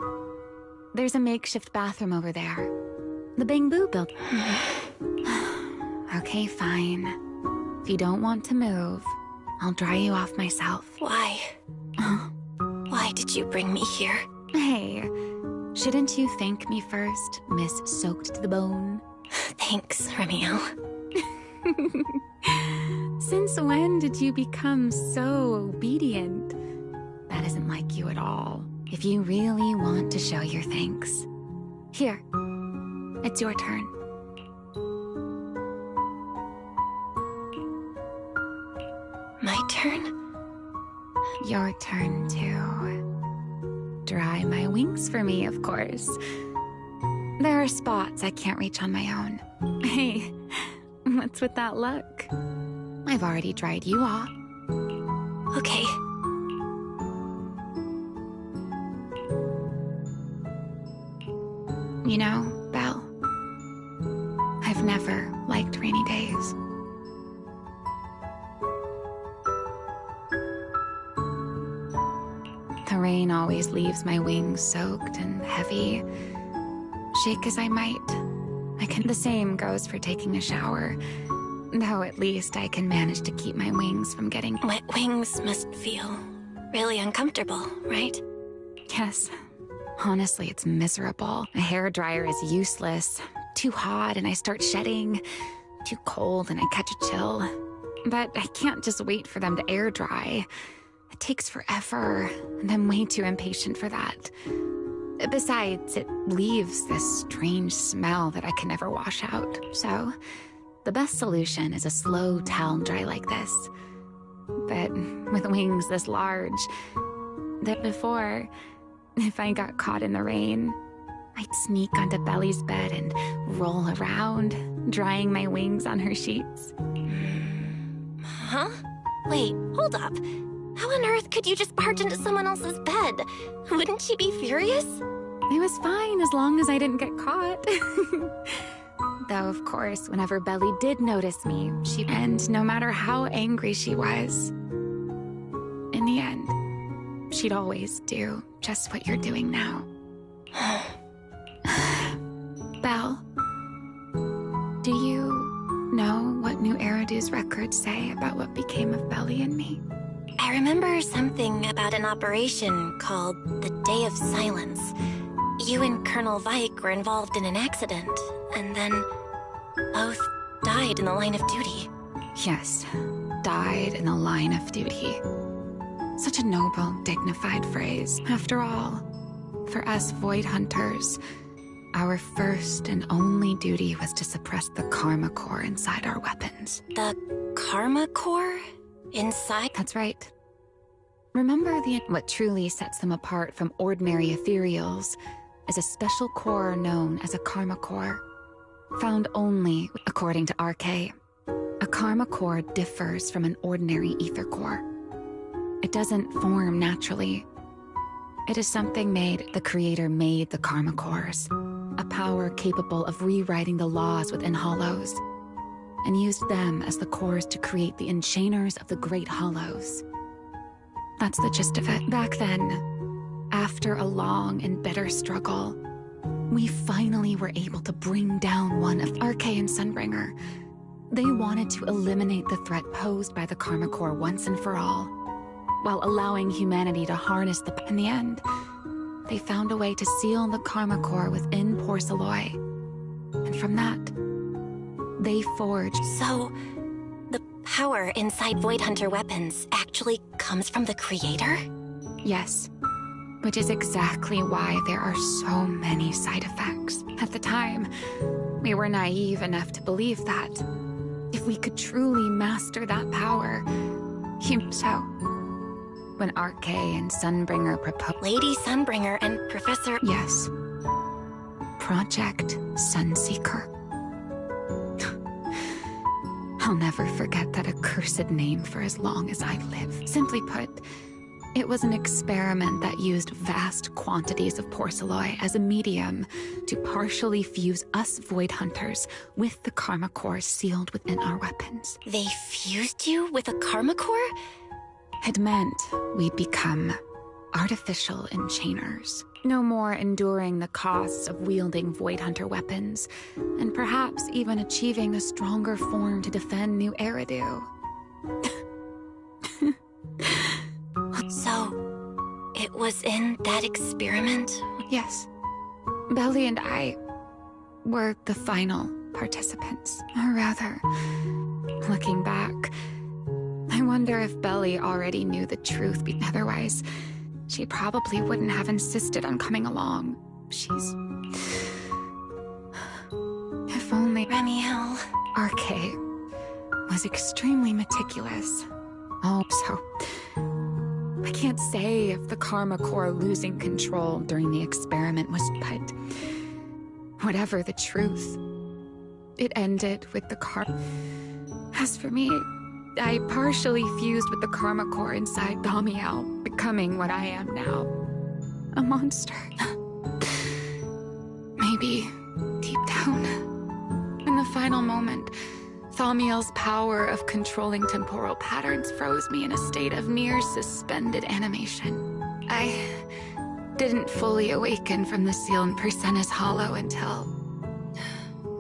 There's a makeshift bathroom over there. The Bangboo built. Okay, fine. If you don't want to move, I'll dry you off myself. Why? Why did you bring me here? Hey, shouldn't you thank me first, Miss Soaked to the Bone? Thanks, Remiel. Since when did you become so obedient? That isn't like you at all. If you really want to show your thanks. Here, it's your turn. My turn? Your turn, too. Dry my wings for me, of course. There are spots I can't reach on my own. Hey, what's with that look? I've already dried you off. Okay. You know, Belle, I've never liked rainy days. rain always leaves my wings soaked and heavy. Shake as I might, the same goes for taking a shower. Though at least I can manage to keep my wings from getting... Wet wings must feel really uncomfortable, right? Yes. Honestly, it's miserable. A hairdryer is useless. Too hot and I start shedding. Too cold and I catch a chill. But I can't just wait for them to air dry. It takes forever, and I'm way too impatient for that. Besides, it leaves this strange smell that I can never wash out. So, the best solution is a slow towel dry like this. But with wings this large, that before, if I got caught in the rain, I'd sneak onto Belly's bed and roll around, drying my wings on her sheets. Huh? Wait, hold up. How on earth could you just barge into someone else's bed? Wouldn't she be furious? It was fine as long as I didn't get caught. Though, of course, whenever Belly did notice me, and no matter how angry she was, in the end, she'd always do just what you're doing now. Belle, do you know what New Eridu's records say about what became of Belly and me? I remember something about an operation called the Day of Silence. You and Colonel Vike were involved in an accident, and then both died in the line of duty. Yes, died in the line of duty. Such a noble, dignified phrase. After all, for us Void Hunters, our first and only duty was to suppress the Karma Core inside our weapons. The Karma Core? Inside? That's right. Remember what truly sets them apart from ordinary ethereals is a special core known as a Karma Core, found only according to RK. A Karma Core differs from an ordinary ether core. It doesn't form naturally. It is something the Creator made the Karma Cores, a power capable of rewriting the laws within Hollows, and used them as the cores to create the Enchainers of the Great Hollows. That's the gist of it. Back then, after a long and bitter struggle, we finally were able to bring down one of RK and Sunbringer. They wanted to eliminate the threat posed by the Karma Core once and for all, while allowing humanity to harness in the end, they found a way to seal the Karma Core within Porceloy. And from that, they forged... So, the power inside Void Hunter weapons actually comes from the Creator? Yes. Which is exactly why there are so many side effects. At the time, we were naive enough to believe that if we could truly master that power, when RK and Sunbringer proposed... Lady Sunbringer and Professor... Yes. Project Sunseeker. I'll never forget that accursed name for as long as I live. Simply put, it was an experiment that used vast quantities of Porceloy as a medium to partially fuse us Void Hunters with the Karma Core sealed within our weapons. They fused you with a Karma Core? It meant we'd become artificial enchainers, no more enduring the costs of wielding Void Hunter weapons, and perhaps even achieving a stronger form to defend New Eridu. So, it was in that experiment? Yes. Belly and I were the final participants. Or rather, looking back, I wonder if Belly already knew the truth, otherwise, she probably wouldn't have insisted on coming along. She's... If only... Remiel... RK was extremely meticulous. Oh, so... I can't say if the Karma Core losing control during the experiment was... But... whatever the truth, it ended with the As for me... I partially fused with the Karma Core inside Thaumiel, becoming what I am now. A monster. Maybe, deep down, in the final moment, Thaumiel's power of controlling temporal patterns froze me in a state of near suspended animation. I didn't fully awaken from the seal in Persena's Hollow until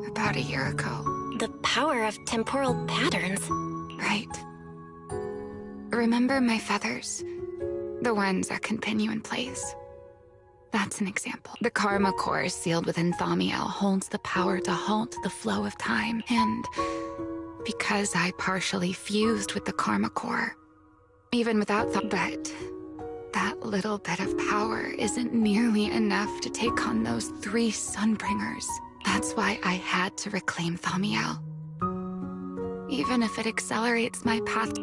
about a year ago. The power of temporal patterns. Right. Remember my feathers? The ones that can pin you in place. That's an example. The Karma Core sealed within Thaumiel holds the power to halt the flow of time, and because I partially fused with the Karma Core, even without but that little bit of power isn't nearly enough to take on those 3 Sunbringers. That's why I had to reclaim Thaumiel. Even if it accelerates my path.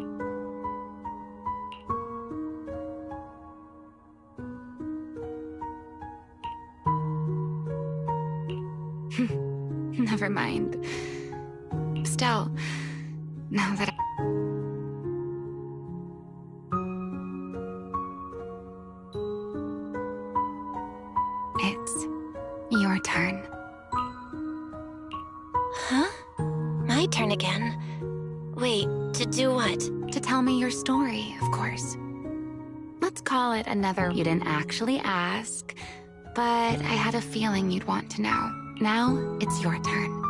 Never mind. Still, now that it's your turn. Huh? My turn again? Wait, to do what? To tell me your story, of course. Let's call it another you didn't actually ask, but I had a feeling you'd want to know. Now, it's your turn.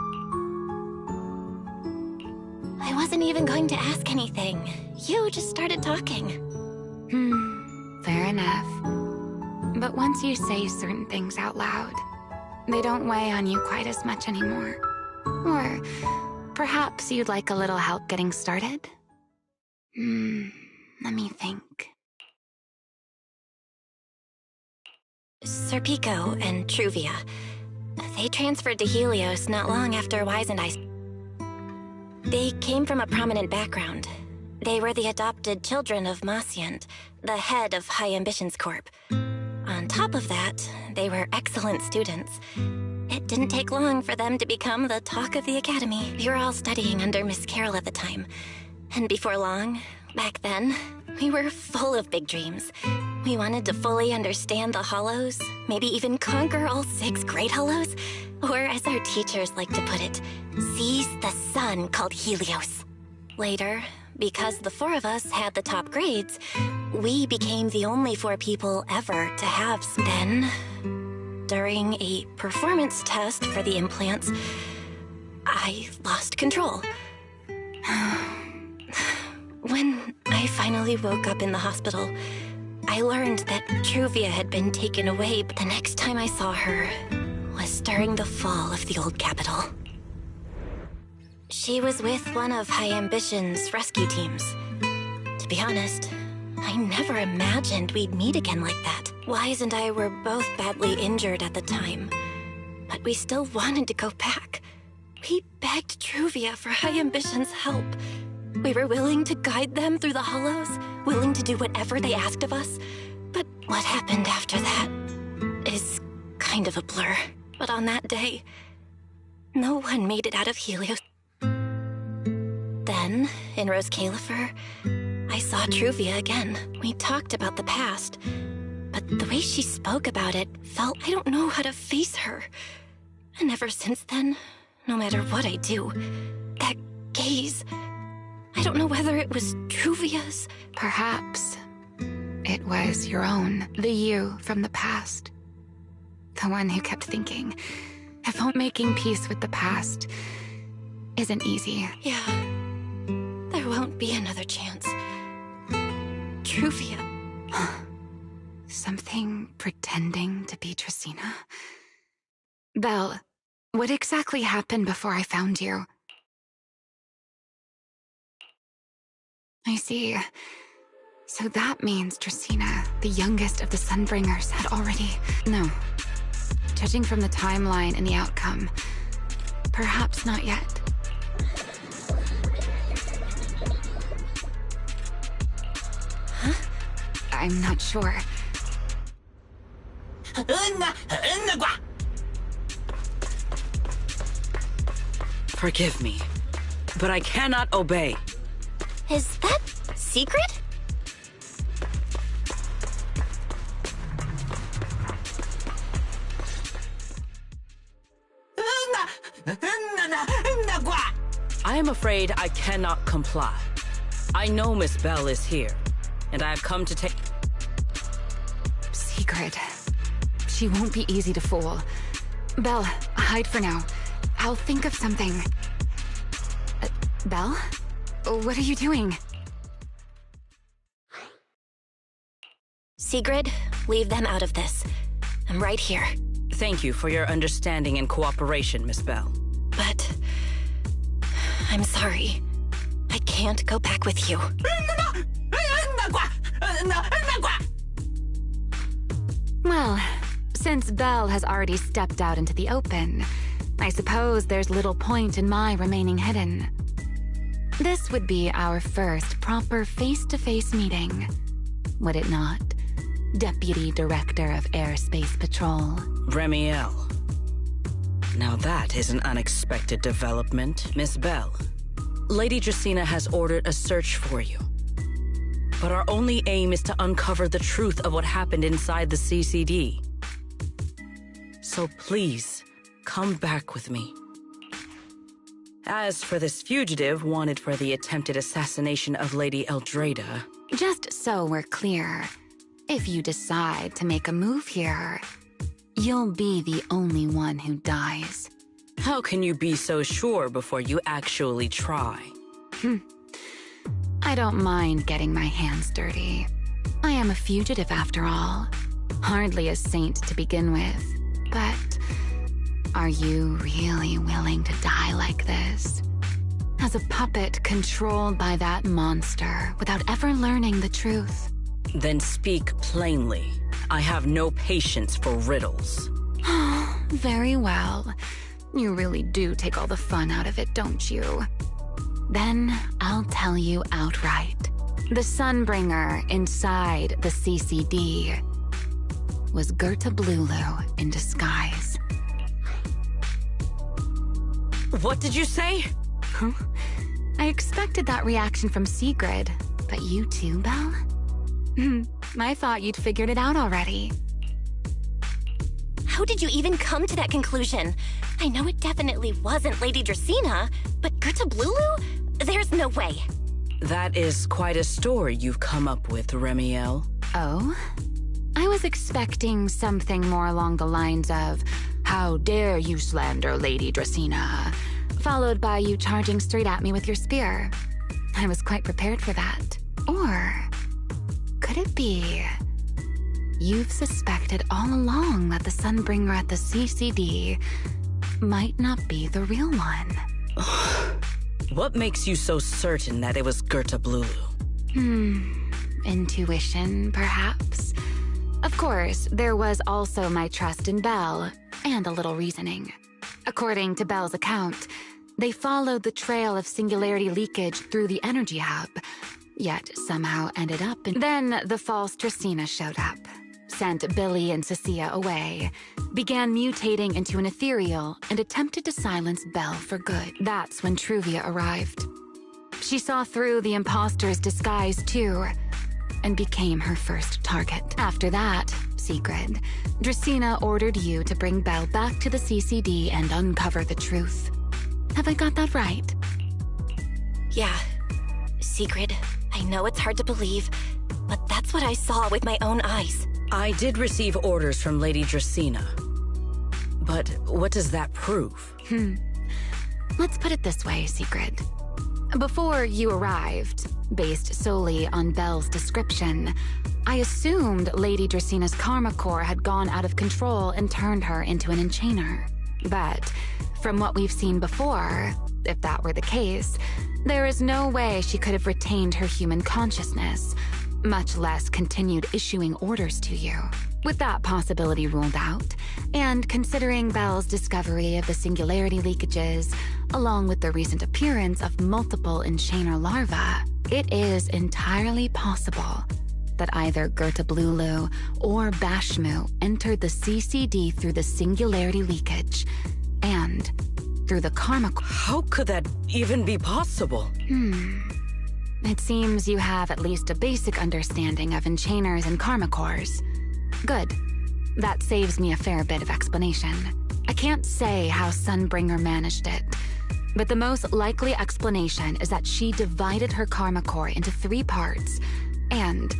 I wasn't even going to ask anything. You just started talking. Fair enough. But once you say certain things out loud, they don't weigh on you quite as much anymore. Or perhaps you'd like a little help getting started? Let me think. Serpico and Truvia. They transferred to Helios not long after Wise and I... They came from a prominent background. They were the adopted children of Masyant, the head of High Ambitions Corp. On top of that, they were excellent students. It didn't take long for them to become the talk of the academy. We were all studying under Miss Carroll at the time. And before long, back then, we were full of big dreams. We wanted to fully understand the Hollows, maybe even conquer all 6 Great Hollows, or as our teachers like to put it, seize the sun called Helios. Later, because the 4 of us had the top grades, we became the only 4 people ever to have. Then, during a performance test for the implants, I lost control. When I finally woke up in the hospital, I learned that Truvia had been taken away, but the next time I saw her was during the fall of the old capital. She was with one of High Ambition's rescue teams. To be honest, I never imagined we'd meet again like that. Wise and I were both badly injured at the time, but we still wanted to go back. We begged Truvia for High Ambition's help. We were willing to guide them through the Hollows, willing to do whatever they asked of us. But what happened after that is kind of a blur. But on that day, no one made it out of Helios. Then, in Rose Califer, I saw Truvia again. We talked about the past, but the way she spoke about it felt I don't know how to face her. And ever since then, no matter what I do, that gaze... I don't know whether it was Truvia's. Perhaps it was your own, the you from the past. The one who kept thinking, if making peace with the past isn't easy. Yeah, there won't be another chance. Truvia. Something pretending to be Tresina? Belle, what exactly happened before I found you? I see. So that means Tresina, the youngest of the Sunbringers, had already... No. Judging from the timeline and the outcome, perhaps not yet. Huh? I'm not sure. Forgive me, but I cannot obey. Is that secret? I am afraid I cannot comply. I know Miss Belle is here, and I have come to take... Secret. She won't be easy to fool. Belle, hide for now. I'll think of something. Belle? What are you doing? Sigrid, leave them out of this. I'm right here. Thank you for your understanding and cooperation, Miss Belle. But... I'm sorry. I can't go back with you. Well, since Belle has already stepped out into the open, I suppose there's little point in my remaining hidden. This would be our first proper face-to-face meeting, would it not? Deputy Director of Airspace Patrol. Remiel. Now that is an unexpected development, Miss Belle. Lady Dracaena has ordered a search for you. But our only aim is to uncover the truth of what happened inside the CCD. So please, come back with me. As for this fugitive wanted for the attempted assassination of Lady Eldrada... Just so we're clear, if you decide to make a move here, you'll be the only one who dies. How can you be so sure before you actually try? I don't mind getting my hands dirty. I am a fugitive after all. Hardly a saint to begin with. But are you really willing to die like this? As a puppet controlled by that monster without ever learning the truth? Then speak plainly. I have no patience for riddles. Very well. You really do take all the fun out of it, don't you? Then I'll tell you outright. The Sunbringer inside the CCD was Gerta Blulu in disguise. What did you say? Huh? I expected that reaction from Sigrid, but you too, Belle? I thought you'd figured it out already. How did you even come to that conclusion? I know it definitely wasn't Lady Dracaena, but Gerta Blulu? There's no way. That is quite a story you've come up with, Remiel. Oh? I was expecting something more along the lines of, "How dare you slander Lady Dracaena?" followed by you charging straight at me with your spear. I was quite prepared for that. Or could it be you've suspected all along that the Sunbringer at the CCD might not be the real one? What makes you so certain that it was Gerta Blulu? Intuition, perhaps? Of course, there was also my trust in Belle, and a little reasoning. According to Belle's account, they followed the trail of singularity leakage through the energy hub, yet somehow ended up in... Then the false Dracaena showed up, sent Billy and Cecilia away, began mutating into an ethereal, and attempted to silence Belle for good. That's when Truvia arrived. She saw through the imposter's disguise too, and became her first target. After that, Sigrid, Dracaena ordered you to bring Belle back to the CCD and uncover the truth. Have I got that right? Yeah. Sigrid, I know it's hard to believe, but that's what I saw with my own eyes. I did receive orders from Lady Dracaena. But what does that prove? Let's put it this way, Sigrid. Before you arrived, based solely on Belle's description, I assumed Lady Dracena's karma core had gone out of control and turned her into an enchainer. But from what we've seen before, if that were the case, there is no way she could have retained her human consciousness, much less continued issuing orders to you. With that possibility ruled out, and considering Belle's discovery of the singularity leakages, along with the recent appearance of multiple enchainer larvae, it is entirely possible that either Gerta Blulu or Bashmu entered the CCD through the singularity leakage, and through the karma... How could that even be possible? It seems you have at least a basic understanding of enchainers and karma cores. Good. That saves me a fair bit of explanation. I can't say how Sunbringer managed it, but the most likely explanation is that she divided her karma core into 3 parts, and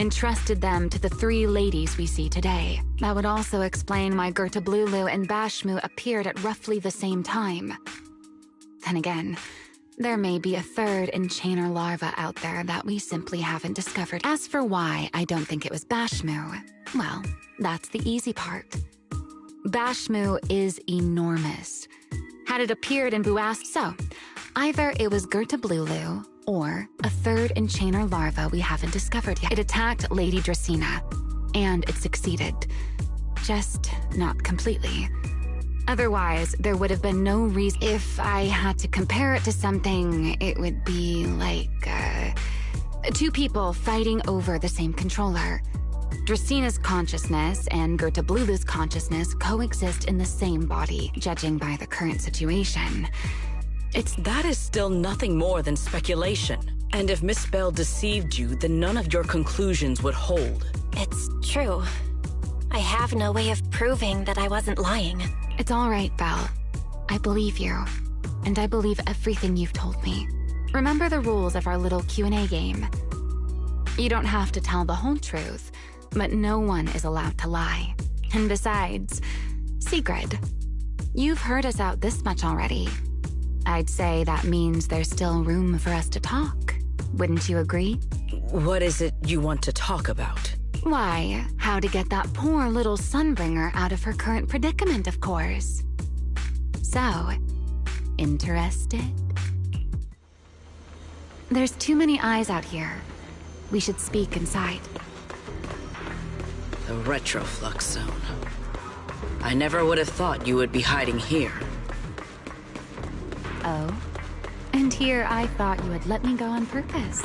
entrusted them to the 3 ladies we see today. That would also explain why Gertablulu and Bashmu appeared at roughly the same time. Then again, there may be a 3rd Enchainer larva out there that we simply haven't discovered. As for why I don't think it was Bashmu, well, that's the easy part. Bashmu is enormous. Had it appeared in Buast, so either it was Gertablulu or a 3rd Enchainer larva we haven't discovered yet. It attacked Lady Dracena, and it succeeded. Just not completely. Otherwise, there would have been no reason. If I had to compare it to something, it would be like, 2 people fighting over the same controller. Dracena's consciousness and Gertablulu's consciousness coexist in the same body, judging by the current situation. That is still nothing more than speculation. And if Miss Bell deceived you, then none of your conclusions would hold. It's true. I have no way of proving that I wasn't lying. It's all right, Belle. I believe you. And I believe everything you've told me. Remember the rules of our little Q&A game. You don't have to tell the whole truth, but no one is allowed to lie. And besides, Sigrid, you've heard us out this much already. I'd say that means there's still room for us to talk. Wouldn't you agree? What is it you want to talk about? Why, how to get that poor little Sunbringer out of her current predicament, of course. So, interested? There's too many eyes out here. We should speak inside. The Retroflux Zone. I never would have thought you would be hiding here. Oh? And here I thought you had let me go on purpose.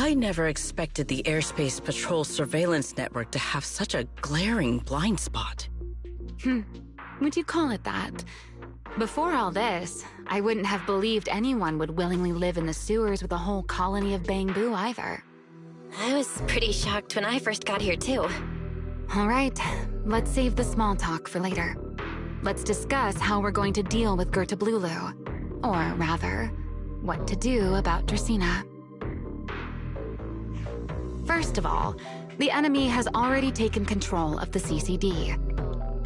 I never expected the Airspace Patrol surveillance network to have such a glaring blind spot. Would you call it that? Before all this, I wouldn't have believed anyone would willingly live in the sewers with a whole colony of Bangboo either. I was pretty shocked when I first got here, too. All right, let's save the small talk for later. Let's discuss how we're going to deal with Gertablulu. Or rather, what to do about Dracaena. First of all, the enemy has already taken control of the CCD.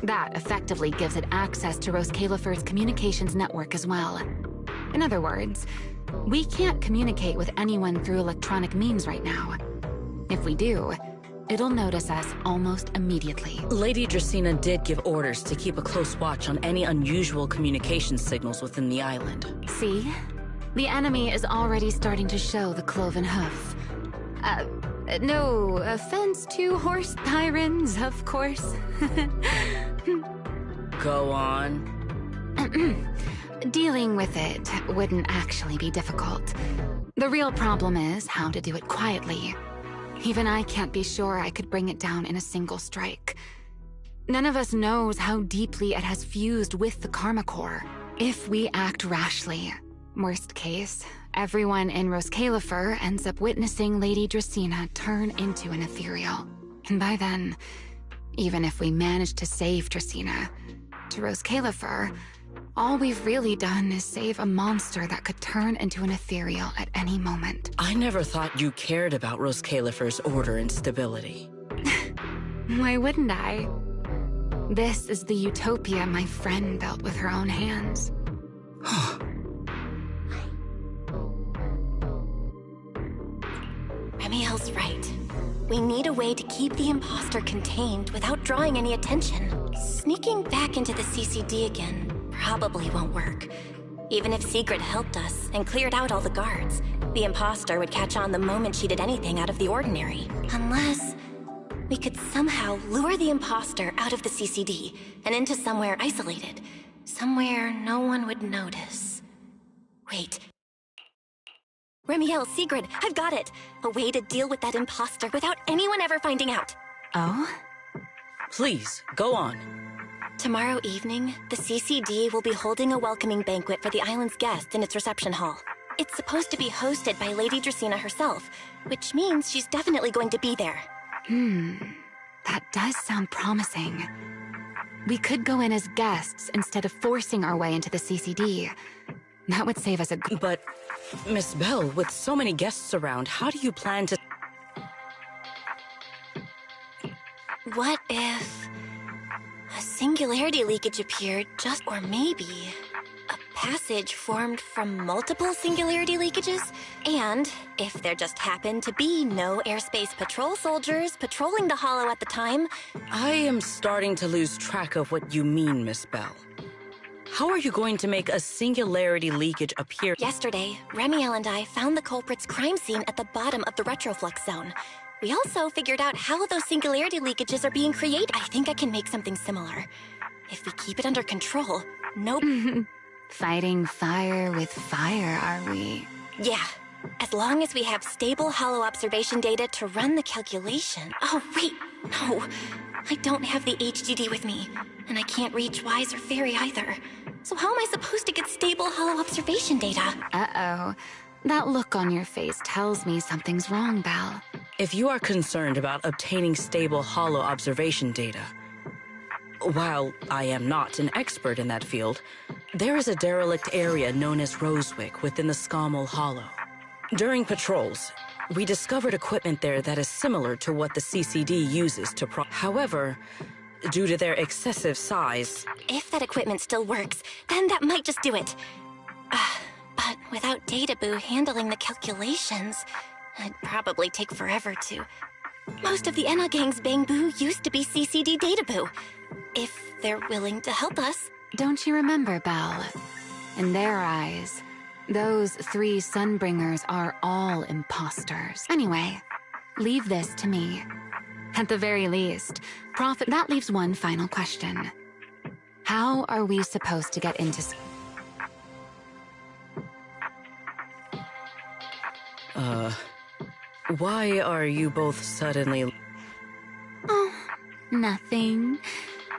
That effectively gives it access to Roskalifer's communications network as well. In other words, we can't communicate with anyone through electronic means right now. If we do, it'll notice us almost immediately. Lady Dracaena did give orders to keep a close watch on any unusual communication signals within the island. See? The enemy is already starting to show the cloven hoof. No offense to horse tyrants, of course. Go on. Dealing with it wouldn't actually be difficult. The real problem is how to do it quietly. Even I can't be sure I could bring it down in a single strike. None of us knows how deeply it has fused with the Karma Core. If we act rashly, worst case, everyone in Roskalifer ends up witnessing Lady Dracaena turn into an ethereal. And by then, even if we manage to save Dracaena, to Roskalifer, all we've really done is save a monster that could turn into an ethereal at any moment. I never thought you cared about Roskalifer's order and stability. Why wouldn't I? This is the utopia my friend built with her own hands. Remiel's right. We need a way to keep the imposter contained without drawing any attention. Sneaking back into the CCD again probably won't work. Even if Sigrid helped us and cleared out all the guards, the imposter would catch on the moment she did anything out of the ordinary. Unless we could somehow lure the imposter out of the CCD and into somewhere isolated. Somewhere no one would notice. Wait. Remiel, Sigrid, I've got it! A way to deal with that imposter without anyone ever finding out. Oh? Please, go on. Tomorrow evening, the CCD will be holding a welcoming banquet for the island's guests in its reception hall. It's supposed to be hosted by Lady Dracaena herself, which means she's definitely going to be there. That does sound promising. We could go in as guests instead of forcing our way into the CCD. That would save us a... But, Miss Bell, with so many guests around, how do you plan to... What if a singularity leakage appeared just... Or maybe a passage formed from multiple singularity leakages? And if there just happened to be no airspace patrol soldiers patrolling the Hollow at the time... I am starting to lose track of what you mean, Miss Bell. How are you going to make a singularity leakage appear? Yesterday, Remiel and I found the culprit's crime scene at the bottom of the retroflux zone. We also figured out how those singularity leakages are being created. I think I can make something similar. If we keep it under control, Fighting fire with fire, are we? Yeah. As long as we have stable hollow observation data to run the calculation. Oh, wait. No. I don't have the HDD with me. And I can't reach Wise or Fairy either. So how am I supposed to get stable hollow observation data? Uh-oh. That look on your face tells me something's wrong, Belle. If you are concerned about obtaining stable hollow observation data, while I am not an expert in that field, there is a derelict area known as Rosewick within the Scommel Hollow. During patrols, we discovered equipment there that is similar to what the CCD uses to However, due to their excessive size... If that equipment still works, then that might just do it. But without Databoo handling the calculations, it'd probably take forever to... Most of the Enna Gang's Bangboo used to be CCD Databoo. If they're willing to help us. Don't you remember, Belle? In their eyes, those 3 Sunbringers are all imposters. Anyway, leave this to me. At the very least, Prophet... That leaves one final question. How are we supposed to get into... Why are you both suddenly... Oh, nothing.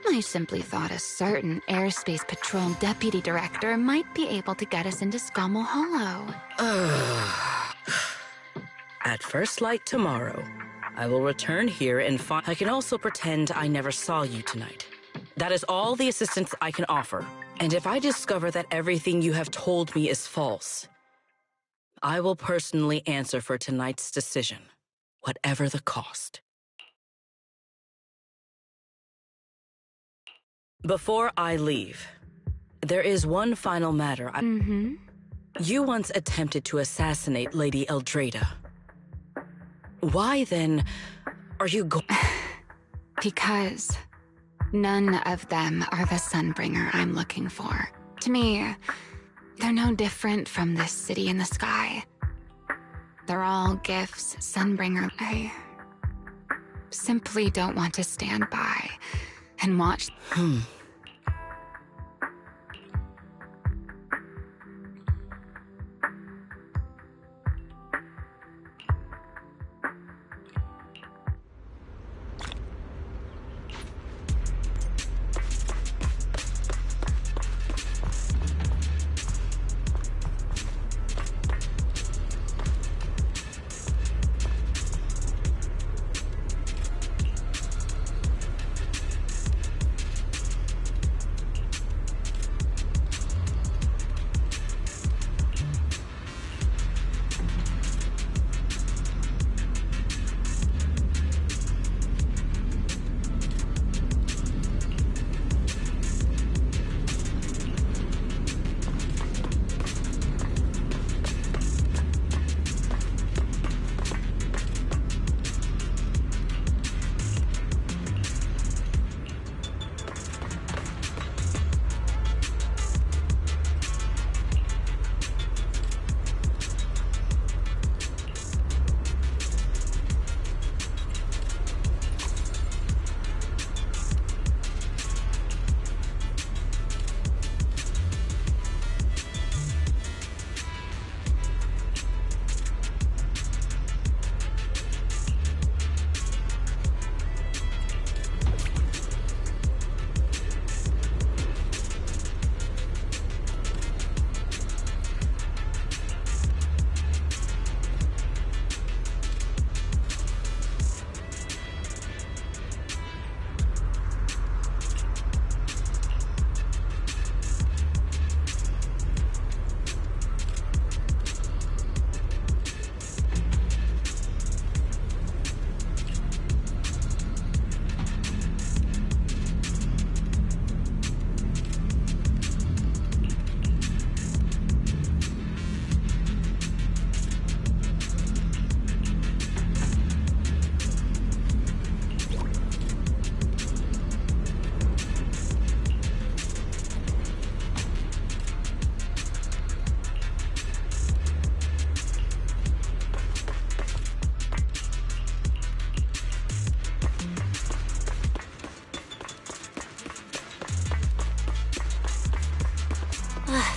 I simply thought a certain Airspace Patrol Deputy Director might be able to get us into Scommel Hollow. At first light tomorrow, I will return here and find... I can also pretend I never saw you tonight. That is all the assistance I can offer. And if I discover that everything you have told me is false, I will personally answer for tonight's decision, whatever the cost. Before I leave, there is one final matter. You once attempted to assassinate Lady Eldrada. Why then are you Because none of them are the Sunbringer I'm looking for. To me, they're no different from this city in the sky. They're all gifts Sunbringer. I simply don't want to stand by and watch.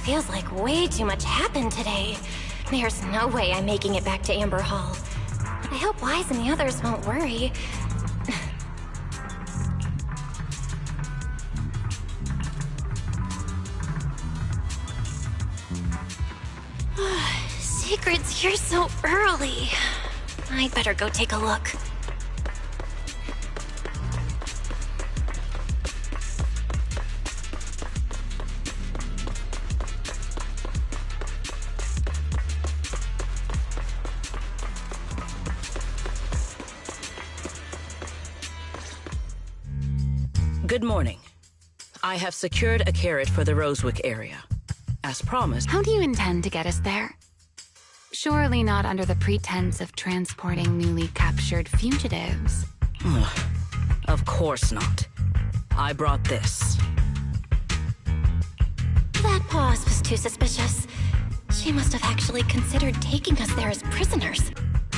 Feels like way too much happened today. There's no way I'm making it back to Amber Hall. I hope Wise and the others won't worry. Secret's here so early. I'd better go take a look. Good morning. I have secured a carrot for the Rosewick area. As promised... How do you intend to get us there? Surely not under the pretense of transporting newly captured fugitives. Of course not. I brought this. That pause was too suspicious. She must have actually considered taking us there as prisoners.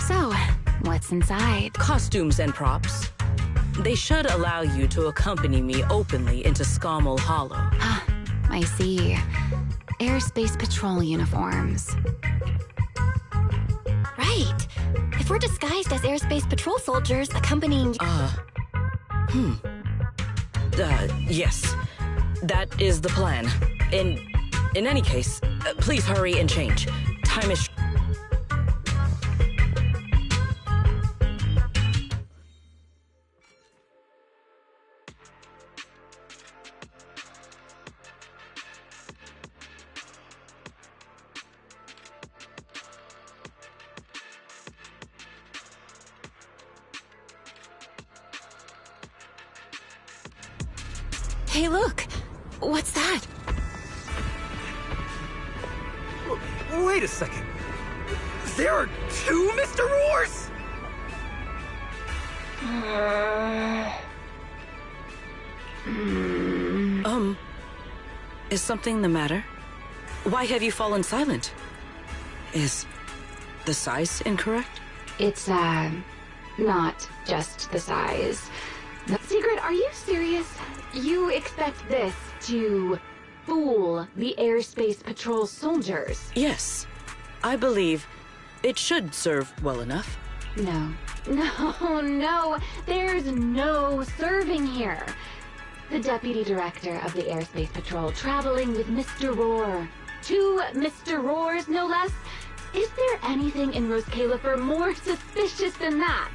So, what's inside? Costumes and props. They should allow you to accompany me openly into Scommel Hollow. Ah, I see. Airspace Patrol uniforms. Right. If if we're disguised as airspace patrol soldiers accompanying... Yes. That is the plan. In any case, please hurry and change. Time is... Hey, look! What's that? Wait a second. There are two Mr. Roars? Is something the matter? Why have you fallen silent? Is the size incorrect? It's, not just the size. Secret, are you serious? You expect this to fool the airspace patrol soldiers? Yes. I believe it should serve well enough. No. No. There's no serving here. The deputy director of the airspace patrol traveling with Mr. Roar. 2 Mr. Roars, no less. Is there anything in Rose Califer more suspicious than that?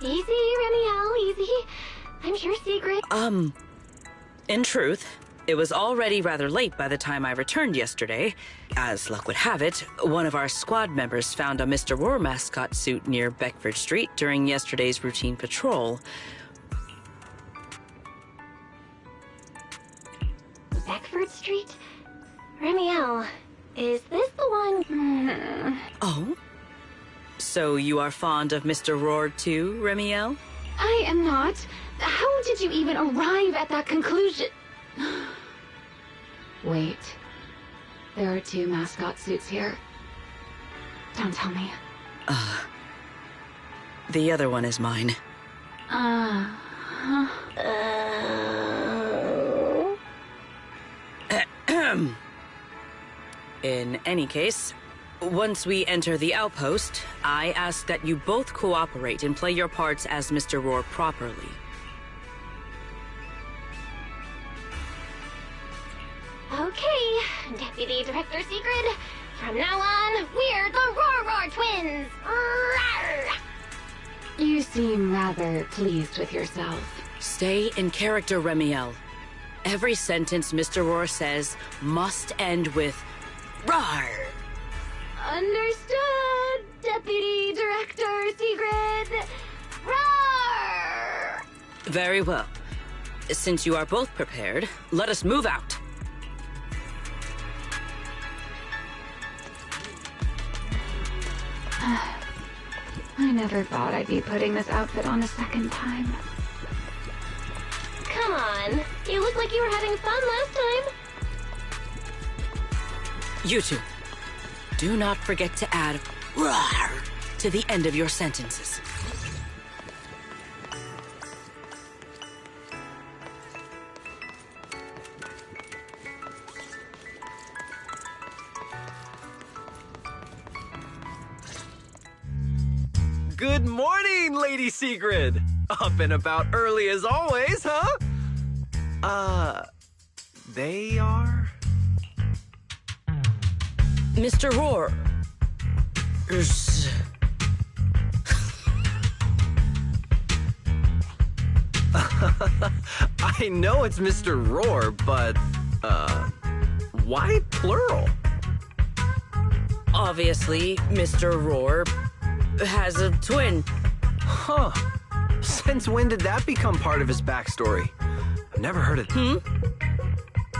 Easy, Remiel, easy. I'm sure Secret... In truth, it was already rather late by the time I returned yesterday. As luck would have it, one of our squad members found a Mr. Roar mascot suit near Beckford Street during yesterday's routine patrol. Beckford Street? Remiel, is this the one... Oh? So you are fond of Mr. Roar too, Remiel? I am not. How did you even arrive at that conclusion? Wait. There are 2 mascot suits here. Don't tell me. The other one is mine. In any case, once we enter the outpost, I ask that you both cooperate and play your parts as Mr. Roar properly. Deputy Director Sigrid. From now on, we're the Roar Twins! Rawr! You seem rather pleased with yourself. Stay in character, Remiel. Every sentence Mr. Roar says must end with "Rawr." Understood, Deputy Director Sigrid! Rawr! Very well. Since you are both prepared, let us move out. I never thought I'd be putting this outfit on a second time. Come on, you look like you were having fun last time. You two, do not forget to add "Rawr" to the end of your sentences. Good morning, Lady Sigrid! Up and about early as always, huh? They are? Mr. Roar. I know it's Mr. Roar, but, why plural? Obviously, Mr. Roar has a twin. Huh. Since when did that become part of his backstory? I've never heard of it.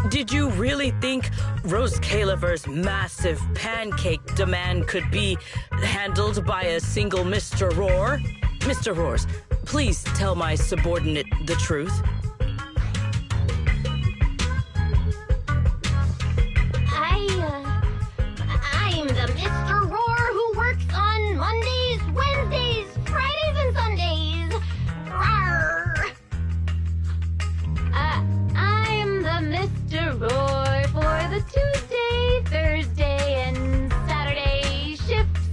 Did you really think Rose Califer's massive pancake demand could be handled by a single Mr. Roar? Mr. Roars, please tell my subordinate the truth. I'm the Mr. Roar who works on Mondays, Wednesdays, Fridays, and Sundays. Rawr! I'm the Mr. Roar for the Tuesday, Thursday, and Saturday shifts.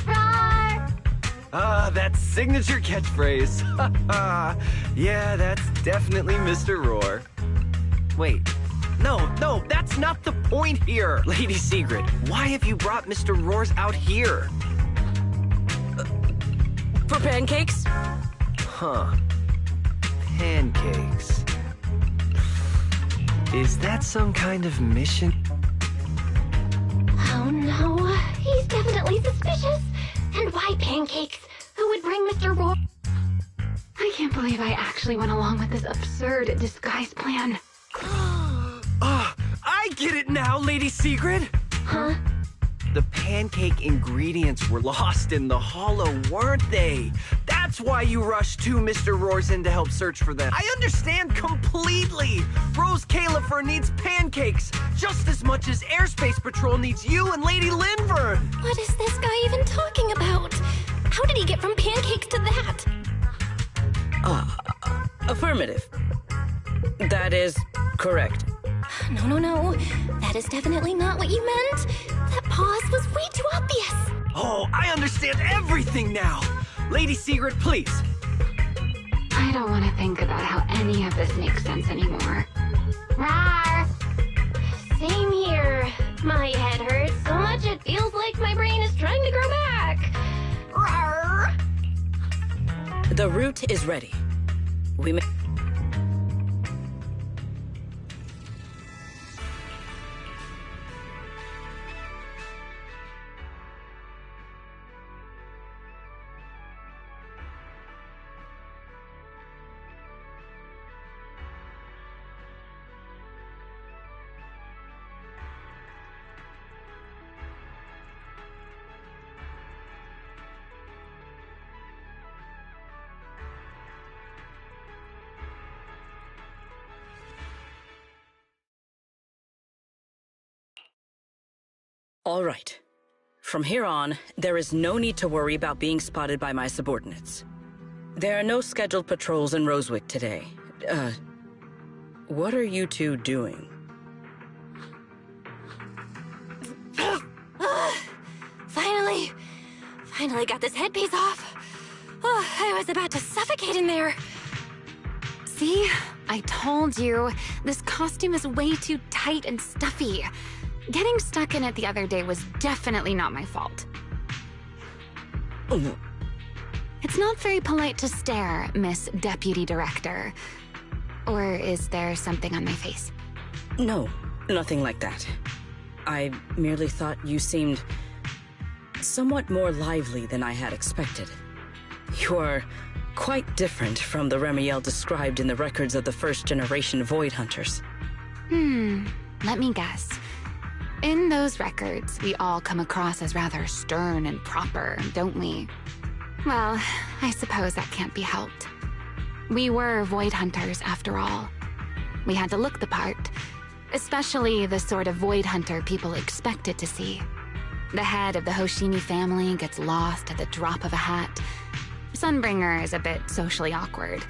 Rawr! That signature catchphrase. Yeah, that's definitely Mr. Roar. Wait. No, that's not the point here. Lady Sigrid, why have you brought Mr. Roars out here? For pancakes? Huh. Pancakes. Is that some kind of mission? Oh no, he's definitely suspicious. And why pancakes? Who would bring Mr. Roar? I can't believe I actually went along with this absurd disguise plan. I get it now, Lady Sigrid! Huh? The pancake ingredients were lost in the hollow, weren't they? That's why you rushed two Mr. Roars in to help search for them. I understand completely! Rose Califer needs pancakes just as much as Airspace Patrol needs you and Lady Linvern! What is this guy even talking about? How did he get from pancakes to that? Affirmative. That is correct. No. That is definitely not what you meant. That pause was way too obvious. Oh, I understand everything now! Lady Sigrid, please. I don't want to think about how any of this makes sense anymore. Rawr! Same here. My head hurts so much it feels like my brain is trying to grow back. Rawr! The route is ready. We may... All right. From here on, there is no need to worry about being spotted by my subordinates. There are no scheduled patrols in Rosewick today. What are you two doing? Finally got this headpiece off. Oh, I was about to suffocate in there. See? I told you. This costume is way too tight and stuffy. Getting stuck in it the other day was definitely not my fault. It's not very polite to stare, Miss Deputy Director. Or is there something on my face? No, nothing like that. I merely thought you seemed somewhat more lively than I had expected. You are quite different from the Remiel described in the records of the first-generation Void Hunters. Let me guess. In those records, we all come across as rather stern and proper, don't we? Well, I suppose that can't be helped. We were Void Hunters, after all. We had to look the part, especially the sort of Void Hunter people expected to see. The head of the Hoshimi family gets lost at the drop of a hat. Sunbringer is a bit socially awkward.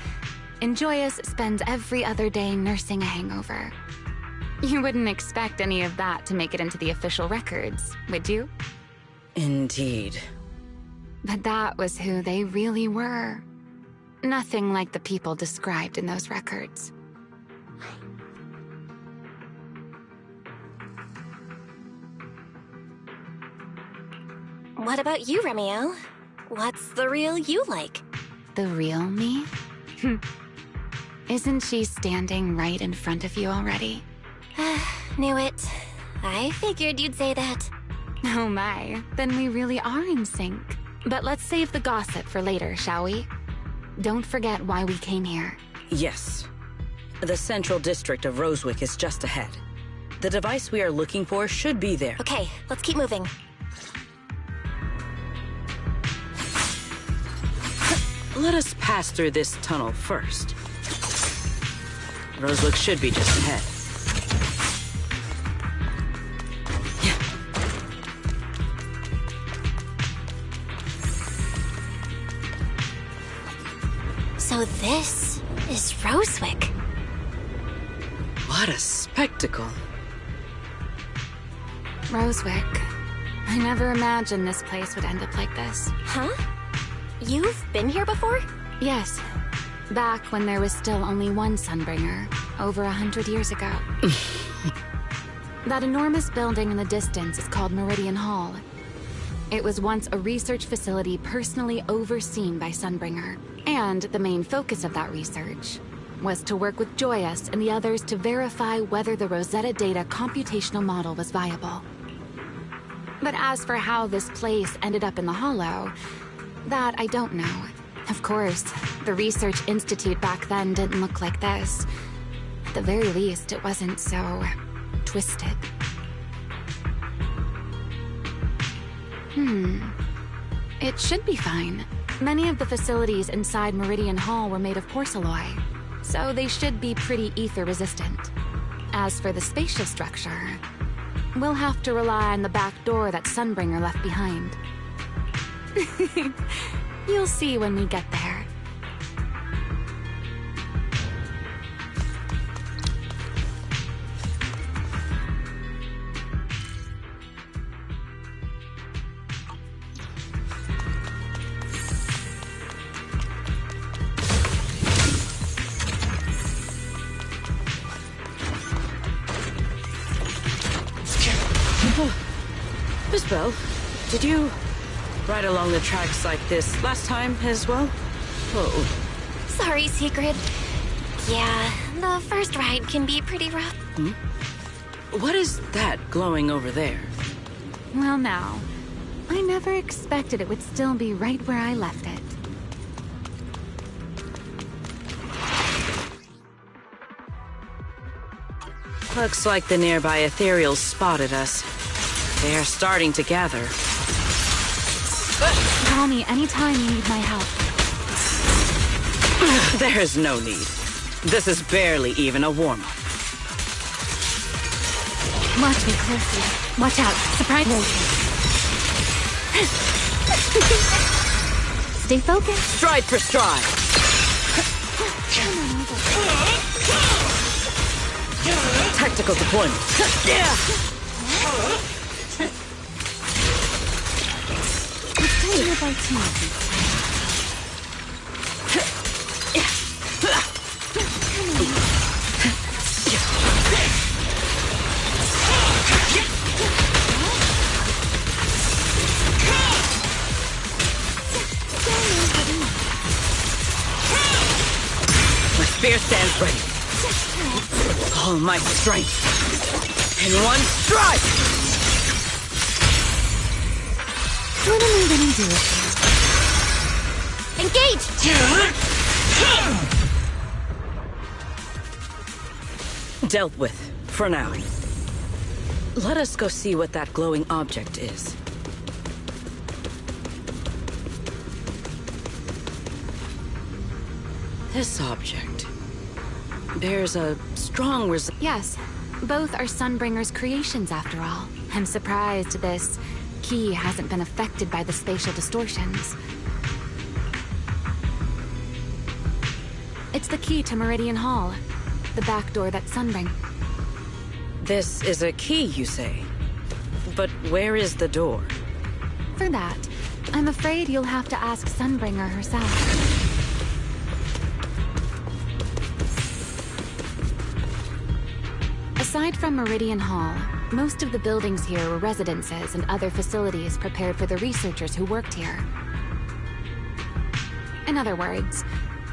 And Joyous spends every other day nursing a hangover. You wouldn't expect any of that to make it into the official records, would you? Indeed. But that was who they really were. Nothing like the people described in those records. What about you, Remiel? What's the real you like? The real me? Isn't she standing right in front of you already? Knew it. I figured you'd say that. Oh my, then we really are in sync. But let's save the gossip for later, shall we? Don't forget why we came here. Yes. The central district of Rosewick is just ahead. The device we are looking for should be there. Okay, let's keep moving. Let us pass through this tunnel first. Rosewick should be just ahead. So this is Rosewick. What a spectacle. Rosewick. I never imagined this place would end up like this. Huh? You've been here before? Yes. Back when there was still only one Sunbringer, over 100 years ago. That enormous building in the distance is called Meridian Hall. It was once a research facility personally overseen by Sunbringer. And the main focus of that research was to work with Joyous and the others to verify whether the Rosetta Data computational model was viable. But as for how this place ended up in the Hollow, that I don't know. Of course, the Research Institute back then didn't look like this. At the very least, it wasn't so twisted. It should be fine. Many of the facilities inside Meridian Hall were made of porcelain, so they should be pretty ether-resistant. As for the spatial structure, we'll have to rely on the back door that Sunbringer left behind. You'll see when we get there. Miss Bell, did you ride along the tracks like this last time as well? Oh. Sorry, Secret. Yeah, the first ride can be pretty rough. What is that glowing over there? Well now, I never expected it would still be right where I left it. Looks like the nearby ethereals spotted us. They are starting to gather. Call me anytime you need my help. There is no need. This is barely even a warm-up. Watch me closely. Watch out. Surprise me. Stay focused. Stride for stride. Tactical deployment. spear stands ready. All my strength in one strike! What am I gonna do with you? Engage! Dealt with, for now. Let us go see what that glowing object is. This object bears a strong Yes, both are Sunbringer's creations after all. I'm surprised this key hasn't been affected by the spatial distortions. It's the key to Meridian Hall, the back door that Sunbringer. This is a key, you say? But where is the door? For that, I'm afraid you'll have to ask Sunbringer herself. Aside from Meridian Hall, most of the buildings here were residences and other facilities prepared for the researchers who worked here. In other words,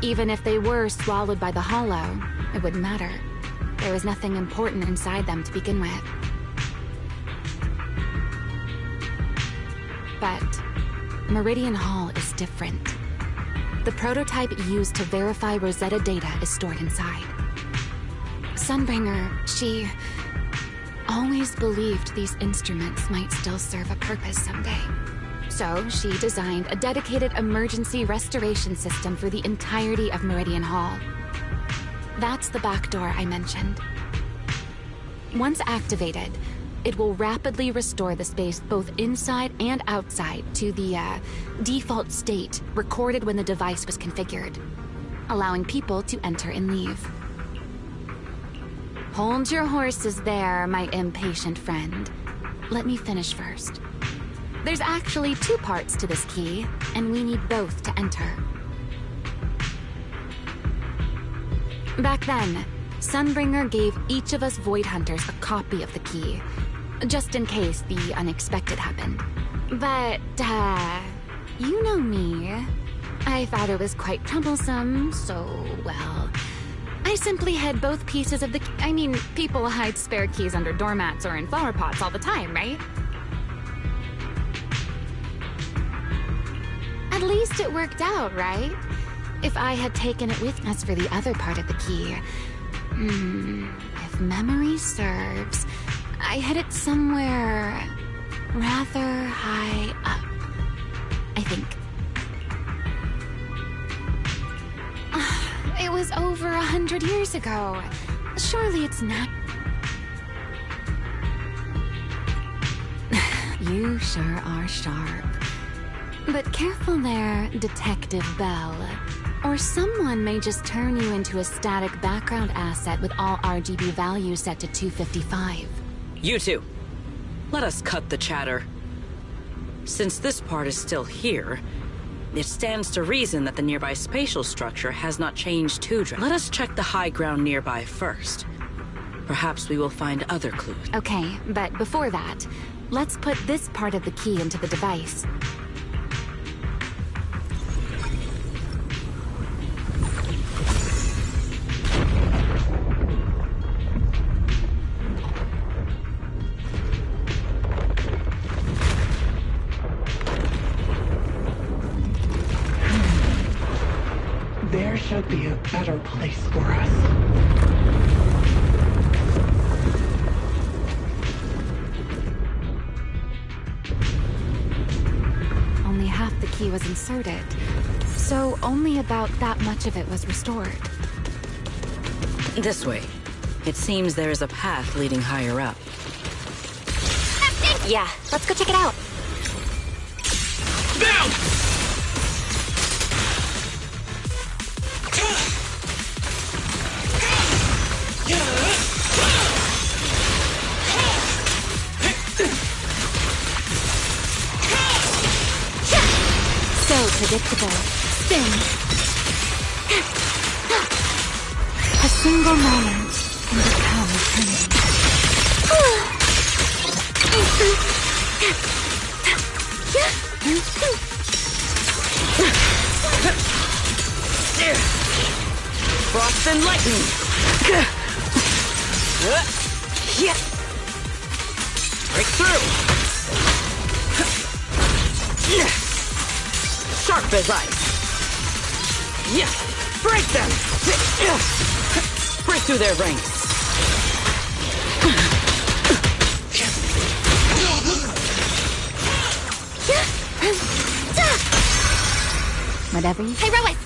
even if they were swallowed by the Hollow, it wouldn't matter. There was nothing important inside them to begin with. But Meridian Hall is different. The prototype used to verify Rosetta data is stored inside. Sunbringer, she always believed these instruments might still serve a purpose someday. So she designed a dedicated emergency restoration system for the entirety of Meridian Hall. That's the back door I mentioned. Once activated, it will rapidly restore the space both inside and outside to the default state recorded when the device was configured, allowing people to enter and leave. Hold your horses there, my impatient friend. Let me finish first. There's actually two parts to this key, and we need both to enter. Back then, Sunbringer gave each of us Void Hunters a copy of the key, just in case the unexpected happened. But, you know me. I thought it was quite troublesome, so, well, I simply hid both pieces of the key. I mean, people hide spare keys under doormats or in flower pots all the time, right? At least it worked out, right? If I had taken it with us for the other part of the key. If memory serves, I hid it somewhere rather high up, I think. It was over 100 years ago. Surely it's not... You sure are sharp. But careful there, Detective Bell. Or someone may just turn you into a static background asset with all RGB values set to 255. You two, let us cut the chatter. Since this part is still here, it stands to reason that the nearby spatial structure has not changed too drastically. Let us check the high ground nearby first. Perhaps we will find other clues. Okay, but before that, let's put this part of the key into the device. There should be a better place for us. Only half the key was inserted, so only about that much of it was restored. This way. It seems there is a path leading higher up. Yeah, let's go check it out. Down! So predictable. Spin. A single moment can become eternity. Frost and lightning! Break through! Sharp as ice! Break them! Break through their ranks! Whatever you... Hey, Rowan!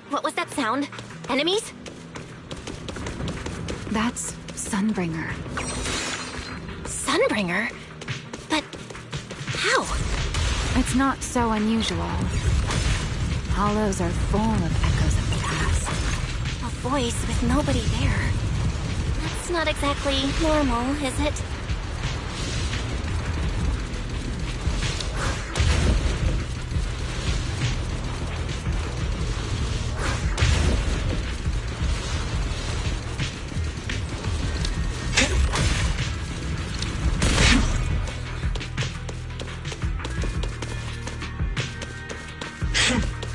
What was that sound? Enemies? That's Sunbringer. Sunbringer? But how? It's not so unusual. Hollows are full of echoes of the past. A voice with nobody there. That's not exactly normal, is it?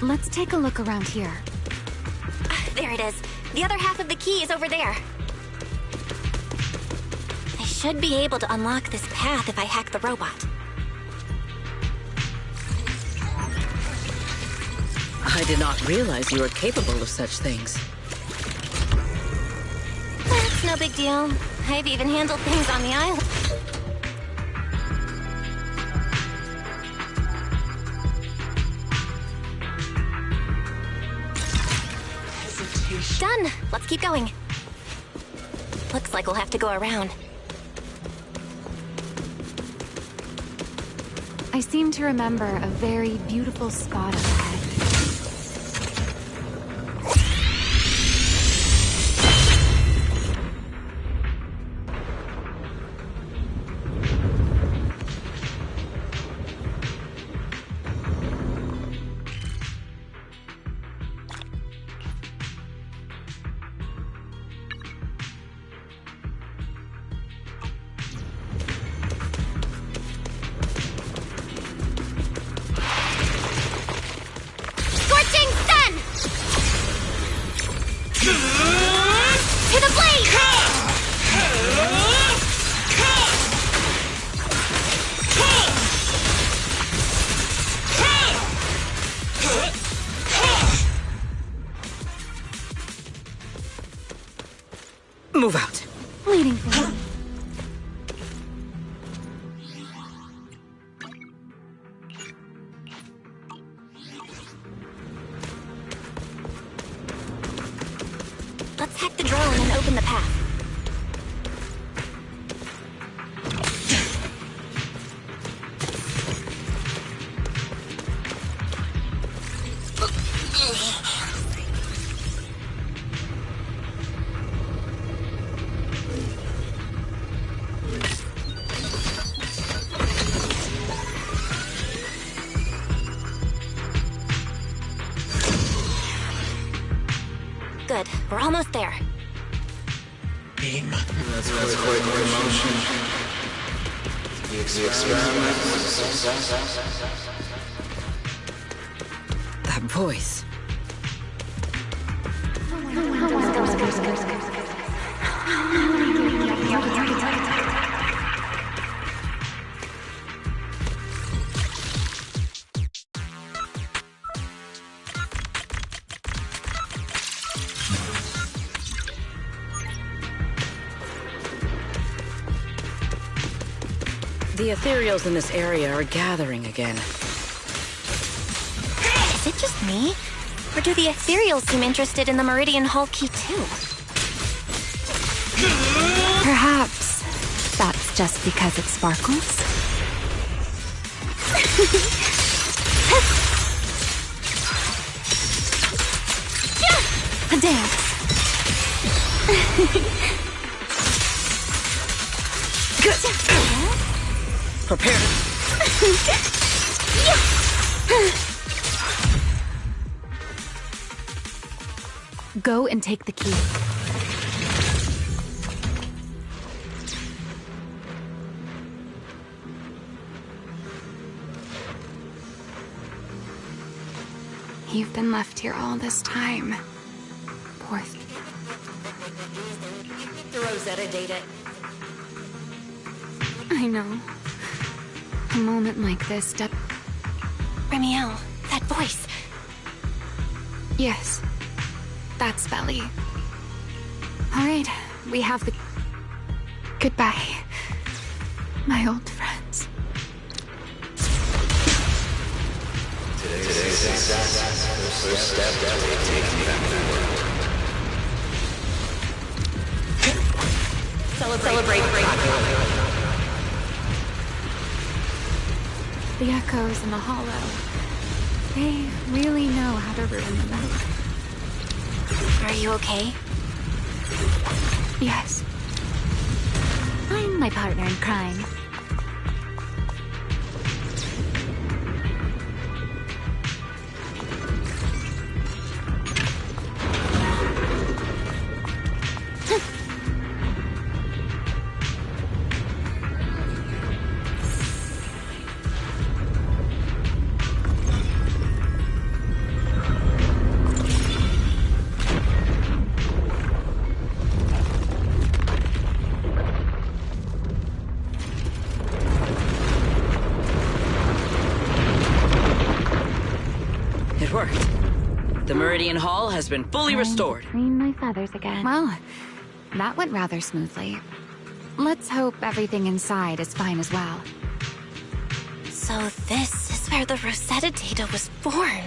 Let's take a look around here. There it is. The other half of the key is over there. I should be able to unlock this path if I hack the robot. I did not realize you were capable of such things. That's no big deal. I've even handled things on the island. Done. Let's keep going. Looks like we'll have to go around. I seem to remember a very beautiful spot up ahead. Move out. Waiting for me. Let's hack the drone and open the path. Good. We're almost there. Beam. That's quite the emotion. The experiment was a success. That voice. The ethereals in this area are gathering again. Is it just me? Or do the ethereals seem interested in the Meridian Hall key too? Perhaps that's just because it sparkles. A dance. Prepare. go and take the key. You've been left here all this time. Poor The Rosetta data. I know. A moment like this, Remiel, that voice. Yes. That's Belly. All right, we have the... Goodbye, my old friends. Today's first step toward taking back the world. Celebrate. The echoes in the hollow. They really know how to ruin the mood. Are you okay? Yes. I'm my partner in crime. It worked. The Meridian Hall has been fully restored. Clean my feathers again. Well, that went rather smoothly. Let's hope everything inside is fine as well. So this is where the Rosetta data was born.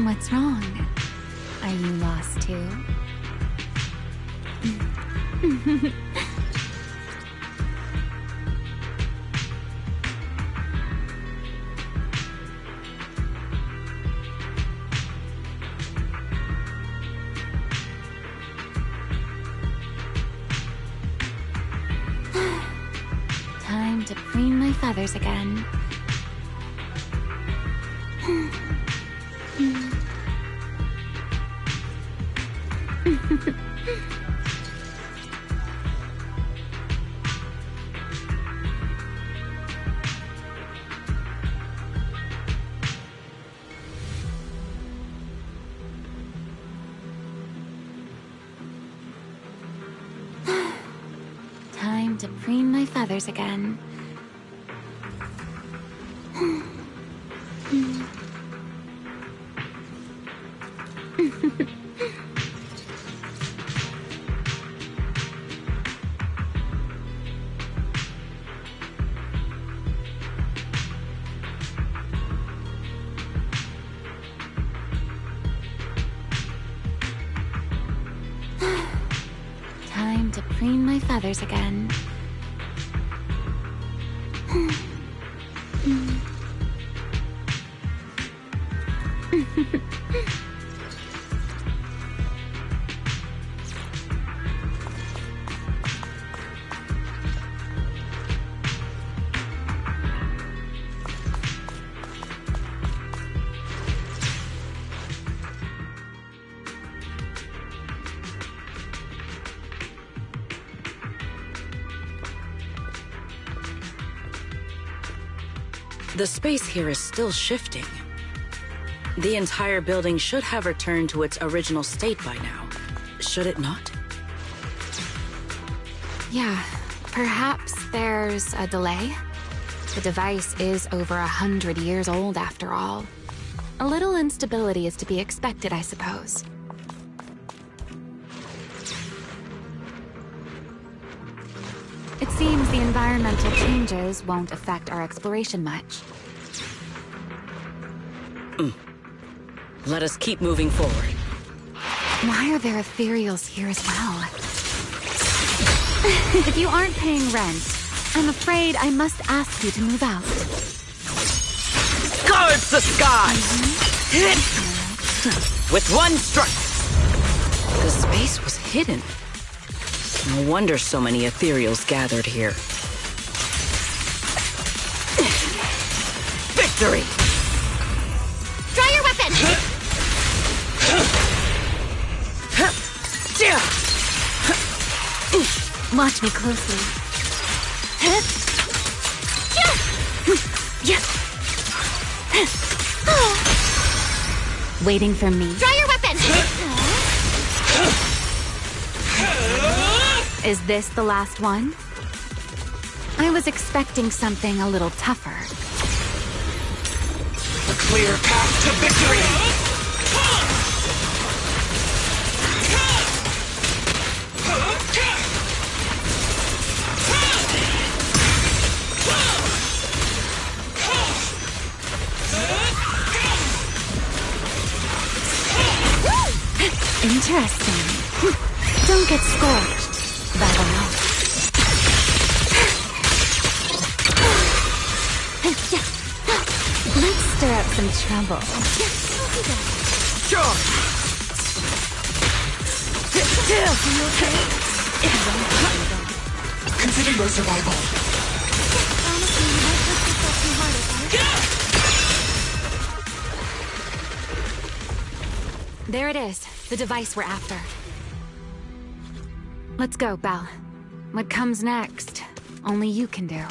What's wrong? Are you lost too? Time to preen my feathers again. Time to preen my feathers again. Time to preen my feathers again. The space here is still shifting. The entire building should have returned to its original state by now, should it not? Yeah, perhaps there's a delay. The device is over 100 years old after all. A little instability is to be expected, I suppose. It seems the environmental changes won't affect our exploration much. Let us keep moving forward. Why are there ethereals here as well? If you aren't paying rent, I'm afraid I must ask you to move out. guards the sky! With one strike! The space was hidden. No wonder so many ethereals gathered here. Victory! Draw your weapon! Watch me closely. Waiting for me. Draw your weapon! Is this the last one? I was expecting something a little tougher. A clear path to victory! Interesting. Don't get scorched. That'll help. Let's stir up some trouble. Consider your survival. There it is, the device we're after. Let's go, Belle. What comes next, only you can do.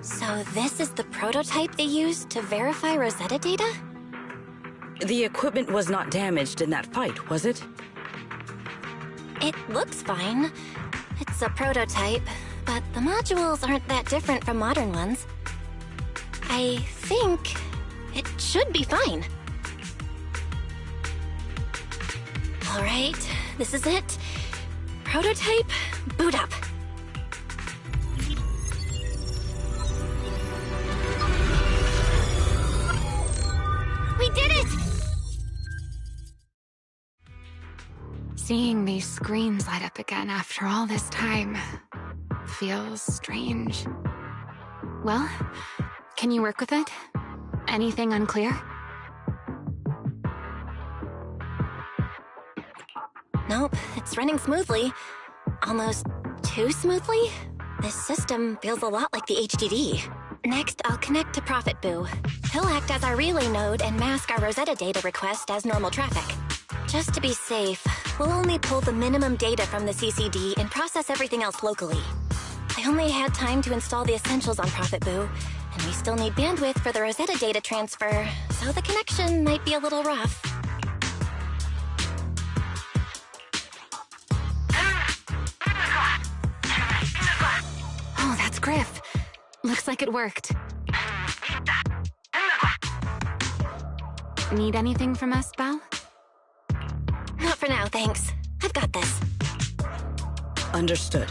So this is the prototype they used to verify Rosetta data? The equipment was not damaged in that fight, was it? It looks fine. It's a prototype, but the modules aren't that different from modern ones. I think it should be fine. All right, this is it. Prototype, boot up. We did it! Seeing these screens light up again after all this time feels strange. Well, can you work with it? Anything unclear? Nope, it's running smoothly. Almost too smoothly? This system feels a lot like the HDD. Next, I'll connect to Prophet Boo. He'll act as our relay node and mask our Rosetta data request as normal traffic. Just to be safe, we'll only pull the minimum data from the CCD and process everything else locally. I only had time to install the essentials on Prophet Boo, and we still need bandwidth for the Rosetta data transfer, so the connection might be a little rough. Oh, that's Griff. Looks like it worked. Need anything from us, Belle? Not for now, thanks. I've got this. Understood.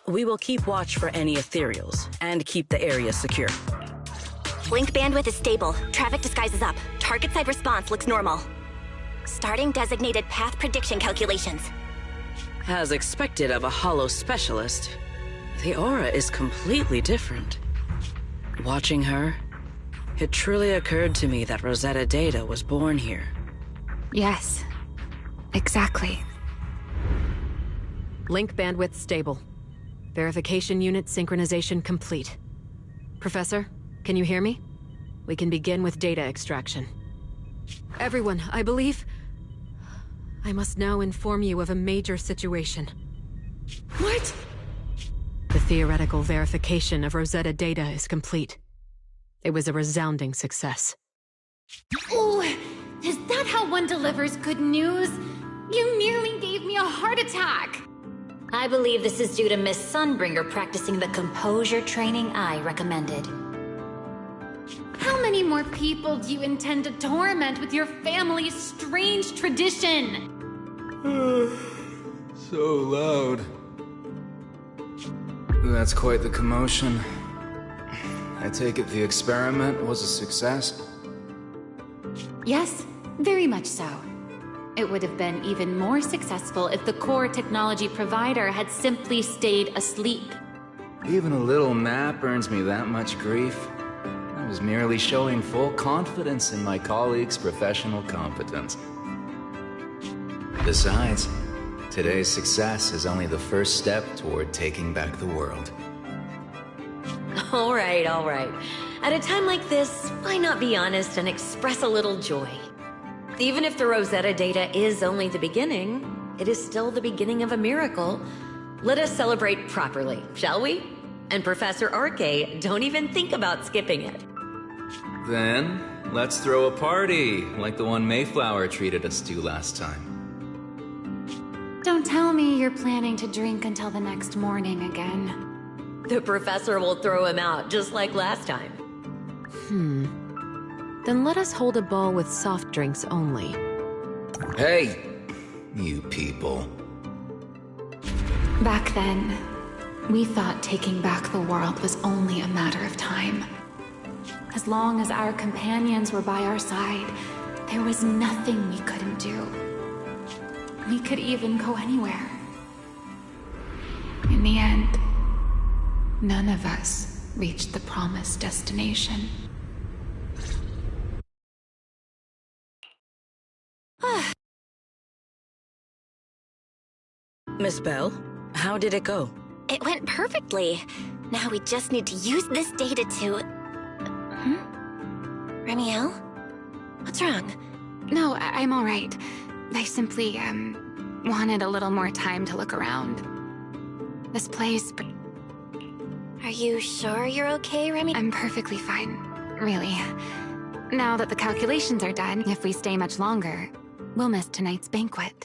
We will keep watch for any ethereals and keep the area secure. Link bandwidth is stable. Traffic disguise is up. Target side response looks normal. Starting designated path prediction calculations. As expected of a holo specialist, the aura is completely different. Watching her, it truly occurred to me that Rosetta data was born here. Yes, exactly. Link bandwidth stable. Verification unit synchronization complete. Professor, can you hear me? We can begin with data extraction. Everyone, I believe... I must now inform you of a major situation. What? The theoretical verification of Rosetta data is complete. It was a resounding success. Oh, is that how one delivers good news? You nearly gave me a heart attack! I believe this is due to Miss Sunbringer practicing the composure training I recommended. How many more people do you intend to torment with your family's strange tradition? So loud. That's quite the commotion. I take it the experiment was a success? Yes, very much so. It would have been even more successful if the core technology provider had simply stayed asleep. Even a little nap earns me that much grief. I was merely showing full confidence in my colleagues' professional competence. Besides, today's success is only the first step toward taking back the world. All right, all right. At a time like this, why not be honest and express a little joy? Even if the Rosetta data is only the beginning, it is still the beginning of a miracle. Let us celebrate properly, shall we? And Professor Arke, don't even think about skipping it. Then, let's throw a party, like the one Mayflower treated us to last time. Don't tell me you're planning to drink until the next morning again. The professor will throw him out, just like last time. Then let us hold a ball with soft drinks only. Hey, you people. Back then, we thought taking back the world was only a matter of time. As long as our companions were by our side, there was nothing we couldn't do. We could even go anywhere. In the end, none of us reached the promised destination. Miss Bell, how did it go? It went perfectly. Now we just need to use this data to... Remiel? What's wrong? No, I'm all right. I simply, wanted a little more time to look around. This place... Are you sure you're okay, Remy? I'm perfectly fine, really. Now that the calculations are done, if we stay much longer, we'll miss tonight's banquet.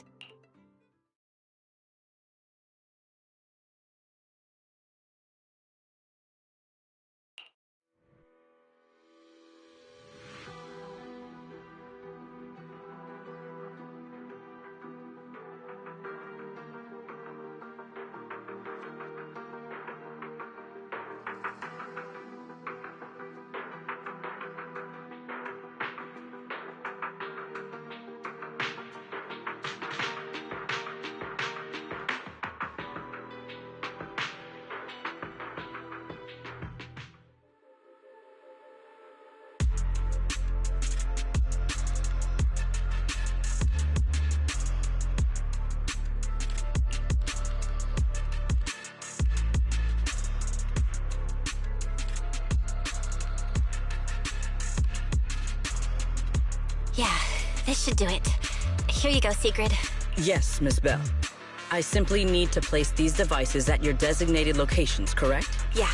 Yeah, this should do it. Here you go, Sigrid. Yes, Miss Bell. I simply need to place these devices at your designated locations, correct? Yeah.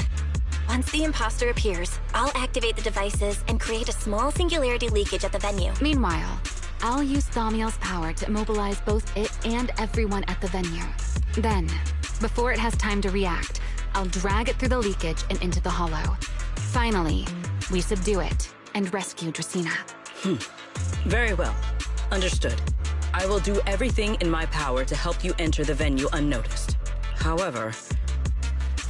Once the imposter appears, I'll activate the devices and create a small singularity leakage at the venue. Meanwhile, I'll use Thaumiel's power to immobilize both it and everyone at the venue. Then, before it has time to react, I'll drag it through the leakage and into the hollow. Finally, we subdue it and rescue Dracaena. Very well. Understood. I will do everything in my power to help you enter the venue unnoticed. However,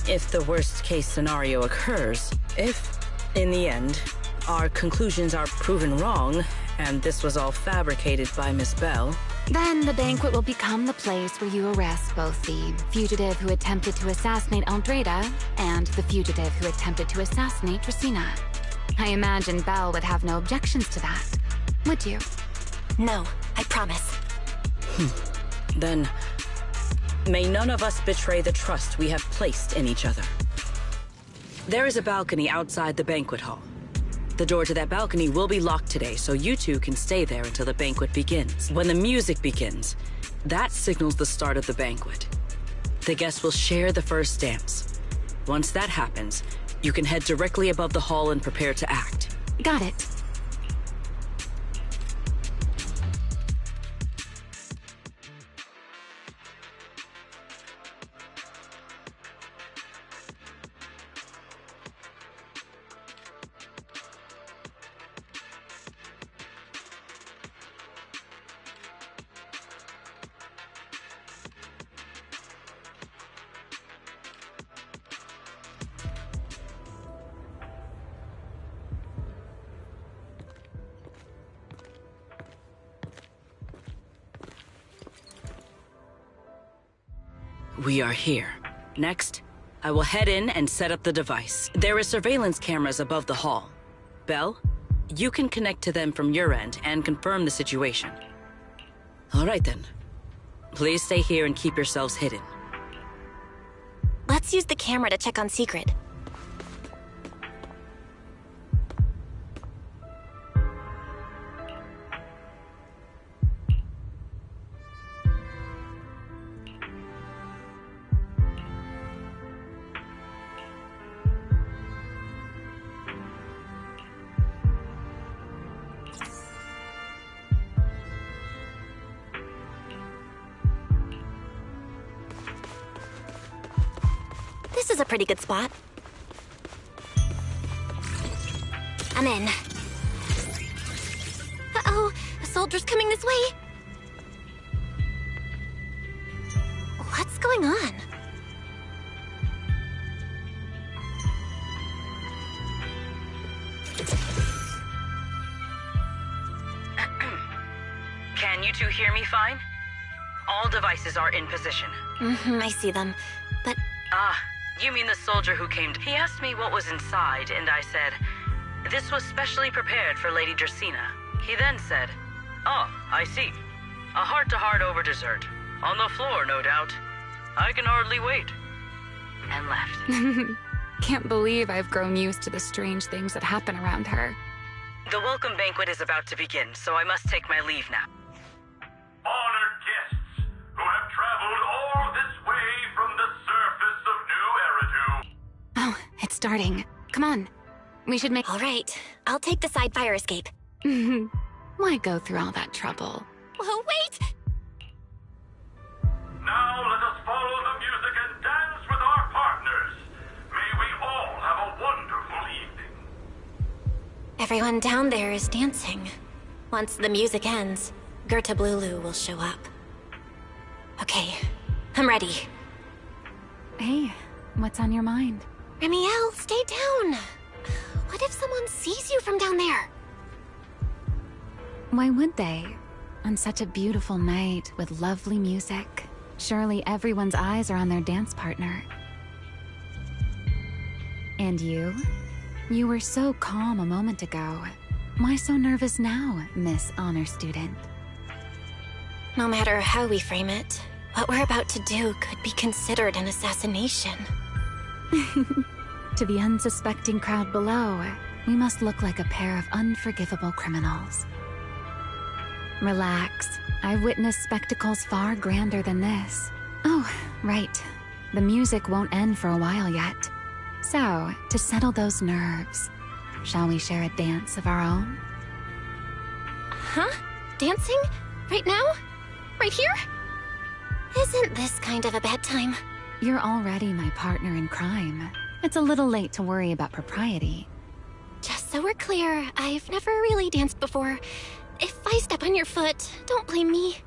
if the worst-case scenario occurs, if, in the end, our conclusions are proven wrong, and this was all fabricated by Miss Bell... Then the banquet will become the place where you arrest both the fugitive who attempted to assassinate Aldreda and the fugitive who attempted to assassinate Dracaena. I imagine Bell would have no objections to that. Would you? No, I promise. Then, may none of us betray the trust we have placed in each other. There is a balcony outside the banquet hall. The door to that balcony will be locked today, so you two can stay there until the banquet begins. When the music begins, that signals the start of the banquet. The guests will share the first dance. Once that happens, you can head directly above the hall and prepare to act. Got it. We are here. Next, I will head in and set up the device. There are surveillance cameras above the hall. Belle, you can connect to them from your end and confirm the situation. All right then. Please stay here and keep yourselves hidden. Let's use the camera to check on Secret. This is a pretty good spot. I'm in. Uh-oh, a soldier's coming this way. What's going on? Can you two hear me fine? All devices are in position. I see them, but... Ah, you mean the soldier who came... He asked me what was inside, and I said, this was specially prepared for Lady Dracaena. He then said, oh, I see. A heart-to-heart over dessert. On the floor, no doubt. I can hardly wait. And left. Can't believe I've grown used to the strange things that happen around her. The welcome banquet is about to begin, so I must take my leave now. Honored guests who have traveled all this way from the surface of New Eridu. Oh, it's starting. Come on. We should make... All right, I'll take the side fire escape. Why go through all that trouble? Oh, wait! Now let us follow the music and dance with our partners. May we all have a wonderful evening. Everyone down there is dancing. Once the music ends, Gerta Blulu will show up. Okay, I'm ready. Hey, what's on your mind? Remiel, stay down. What if someone sees you from down there? Why would they? On such a beautiful night with lovely music, surely everyone's eyes are on their dance partner. And you? You were so calm a moment ago. Why so nervous now, Miss Honor Student? No matter how we frame it, what we're about to do could be considered an assassination. To the unsuspecting crowd below, we must look like a pair of unforgivable criminals. Relax. I've witnessed spectacles far grander than this. Oh, right. The music won't end for a while yet. So, to settle those nerves, shall we share a dance of our own? Huh? Dancing? Right now? Right here? Isn't this kind of a bad time? You're already my partner in crime. It's a little late to worry about propriety. Just so we're clear, I've never really danced before. If I step on your foot, don't blame me.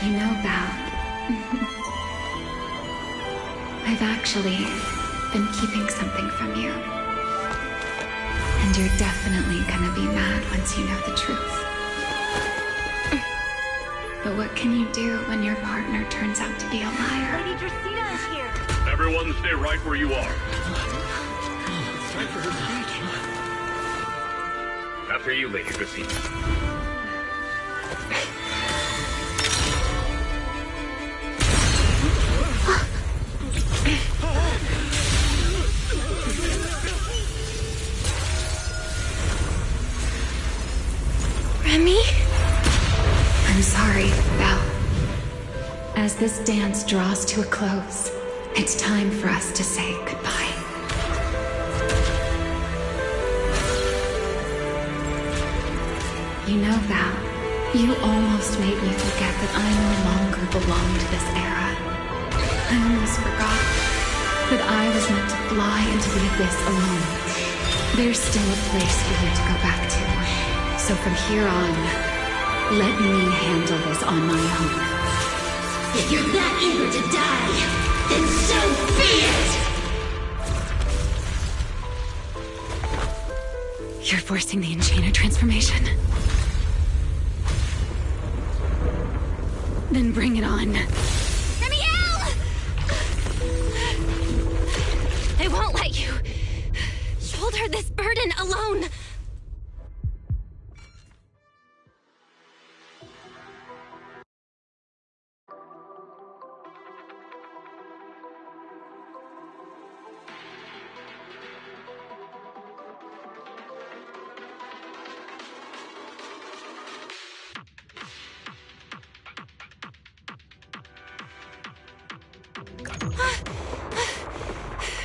You know, Val, I've actually been keeping something from you. And you're definitely gonna be mad once you know the truth. But what can you do when your partner turns out to be a liar? Lady Dracaena is here. Everyone stay right where you are. Time for her speech. After you, Lady Dracaena. Remy? I'm sorry, Val. As this dance draws to a close, it's time for us to say goodbye. You know, Val, you almost made me forget that I no longer belong to this era. I almost forgot that I was meant to fly into the abyss alone. There's still a place for you to go back to. So from here on, let me handle this on my own. If you're that eager to die, then so be it! You're forcing the Enchainer transformation. Then bring it on. Remiel! I won't let you shoulder this burden alone.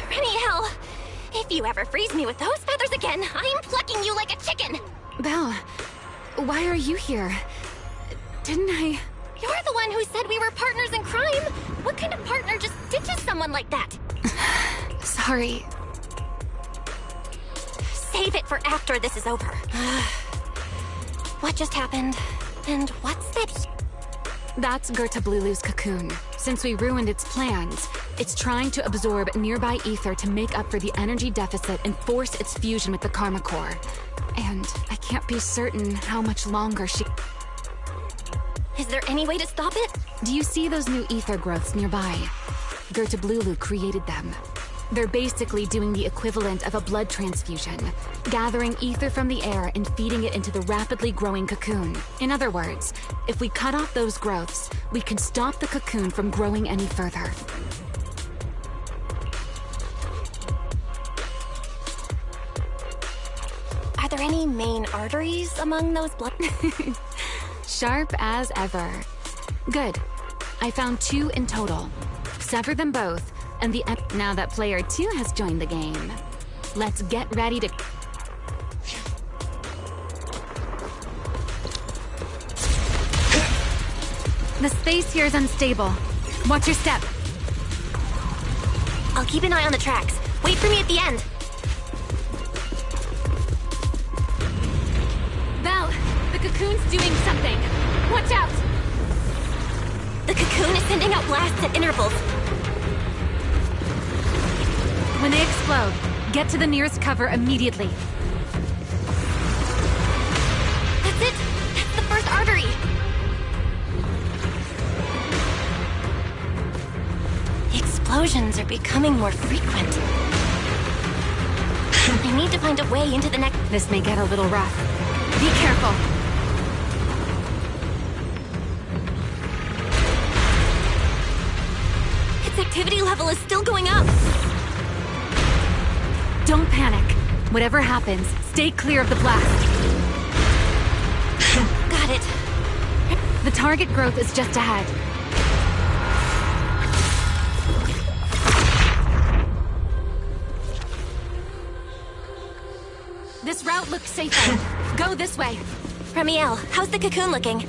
Remiel! If you ever freeze me with those feathers again, I'm plucking you like a chicken! Belle, why are you here? Didn't I... You're the one who said we were partners in crime! What kind of partner just ditches someone like that? Sorry. Save it for after this is over. What just happened? And what's that? That's Gertablulu's cocoon. Since we ruined its plans, it's trying to absorb nearby ether to make up for the energy deficit and force its fusion with the Karma Core. And I can't be certain how much longer she... Is there any way to stop it? Do you see those new ether growths nearby? Gertablulu created them. They're basically doing the equivalent of a blood transfusion, gathering ether from the air and feeding it into the rapidly growing cocoon. In other words, if we cut off those growths, we can stop the cocoon from growing any further. Are there any main arteries among those blood... Sharp as ever. Good. I found 2 in total. Sever them both, and now that player 2 has joined the game. Let's get ready to... The space here is unstable. Watch your step. I'll keep an eye on the tracks. Wait for me at the end. Val, the cocoon's doing something. Watch out! The cocoon is sending out blasts at intervals. When they explode, get to the nearest cover immediately. That's it! That's the first artery! The explosions are becoming more frequent. I need to find a way into the next... This may get a little rough. Be careful. Its activity level is still going up. Don't panic. Whatever happens, stay clear of the blast. Got it. The target growth is just ahead. This route looks safer. Go this way. Remiel, how's the cocoon looking?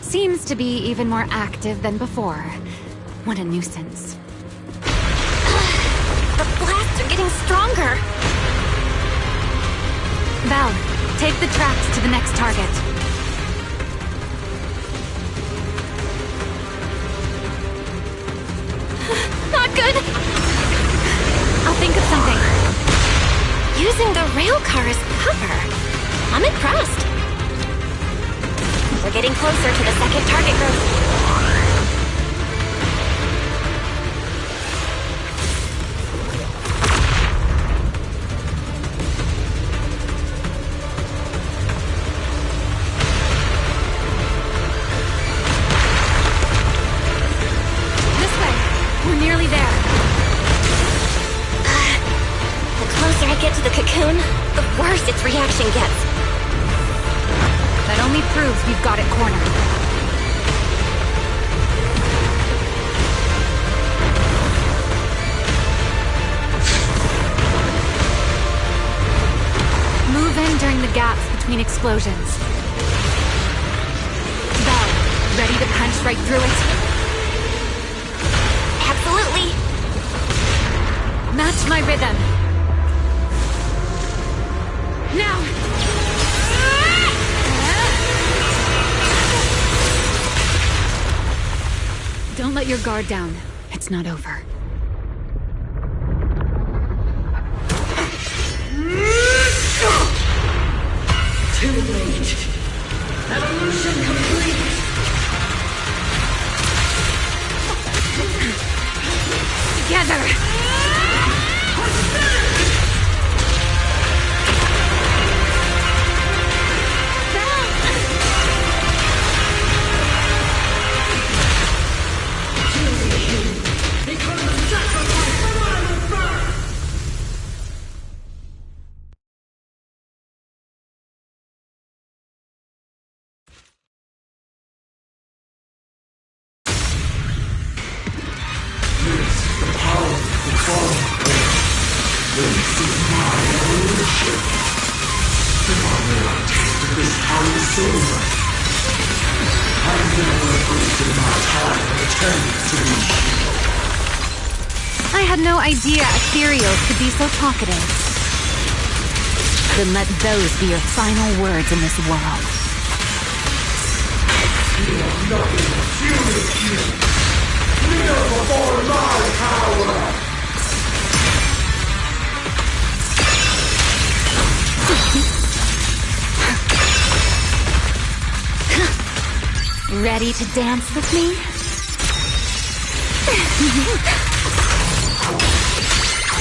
Seems to be even more active than before. What a nuisance. The blasts are getting stronger! Val, take the tracks to the next target. Not good! I'll think of something. Using the rail car as cover. I'm impressed. We're getting closer to the second target growth. Its reaction gets. That only proves we've got it cornered. Move in during the gaps between explosions. Val, ready to punch right through it? Absolutely. Match my rhythm. Now! let your guard down. It's not over. Too late. Evolution complete. Together! I had no idea ethereals could be so talkative. Then let those be your final words in this world. You are nothing but fury. Kneel before my power. Ready to dance with me?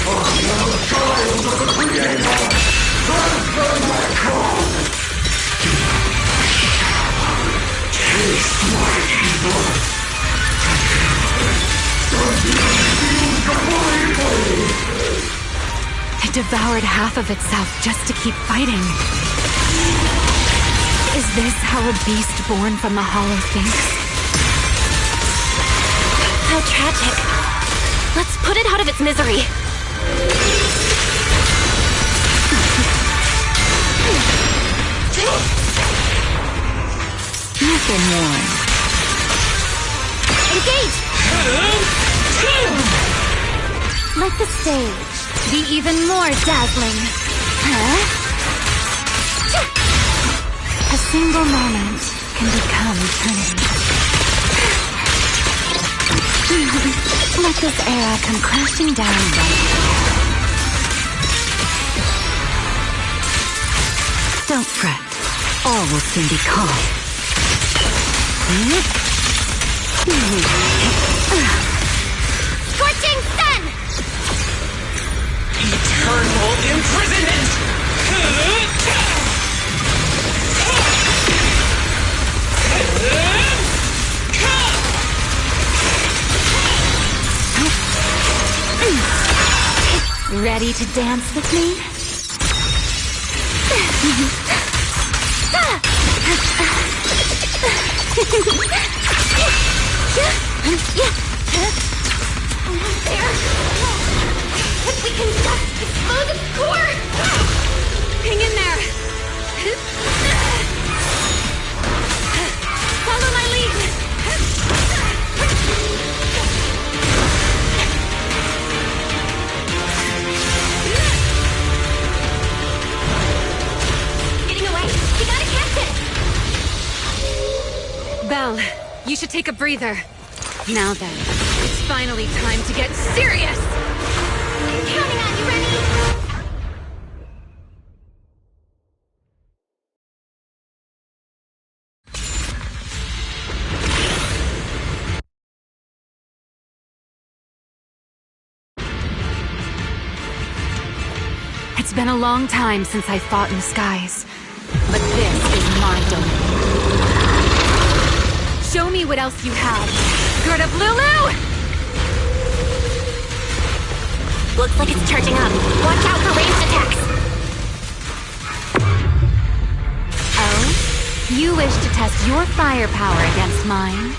I am a child of the Creator! Transfer my call! Taste my evil! It devoured half of itself just to keep fighting. Is this how a beast born from the Hollow thinks? How tragic. Let's put it out of its misery. You've been warned. Engage! Let the stage be even more dazzling. Huh? A single moment can become eternity. Let this era come crashing down right now. Don't fret. All will soon be calm. Scorching sun! Eternal imprisonment! Ready to dance with me? There! If we can just expose its core! Hang in there! Follow my lead! Getting away! You gotta catch it! Belle, you should take a breather. Now then, it's finally time to get serious! I'm counting on you, Remy! It's been a long time since I fought in the skies, but this is my domain. Show me what else you have, Skirt of Lulu! Looks like it's charging up. Watch out for ranged attacks! Oh? You wish to test your firepower against mine?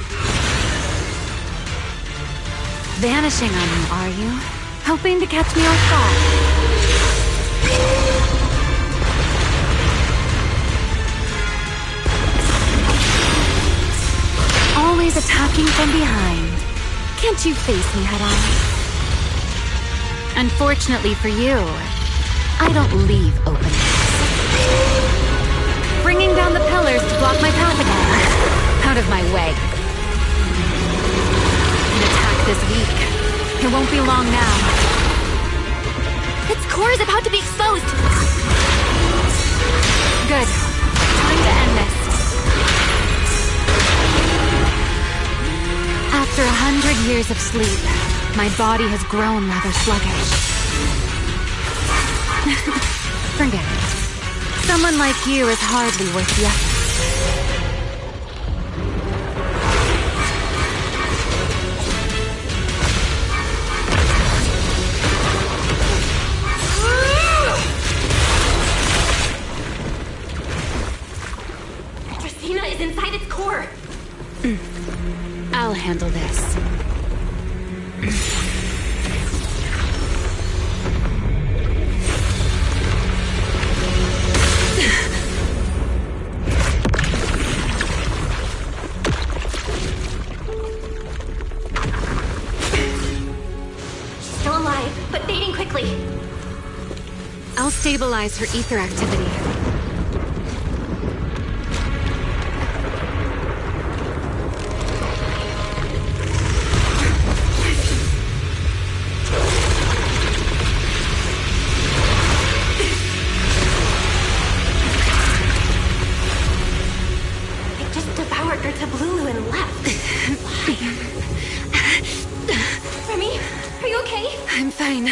Vanishing on me, are you? Hoping to catch me off guard? Always attacking from behind. Can't you face me head-on? Unfortunately for you, I don't leave openings. Bringing down the pillars to block my path again. Out of my way. is weak. It won't be long now. Its core is about to be exposed! Good. Time to end this. After 100 years of sleep, my body has grown rather sluggish. Forget it. Someone like you is hardly worth the effort. Dracaena is inside its core! I'll handle this. Still alive, but fading quickly. I'll stabilize her ether activity. It just devoured her Tablulu and left. Why? Remy, are you okay? I'm fine.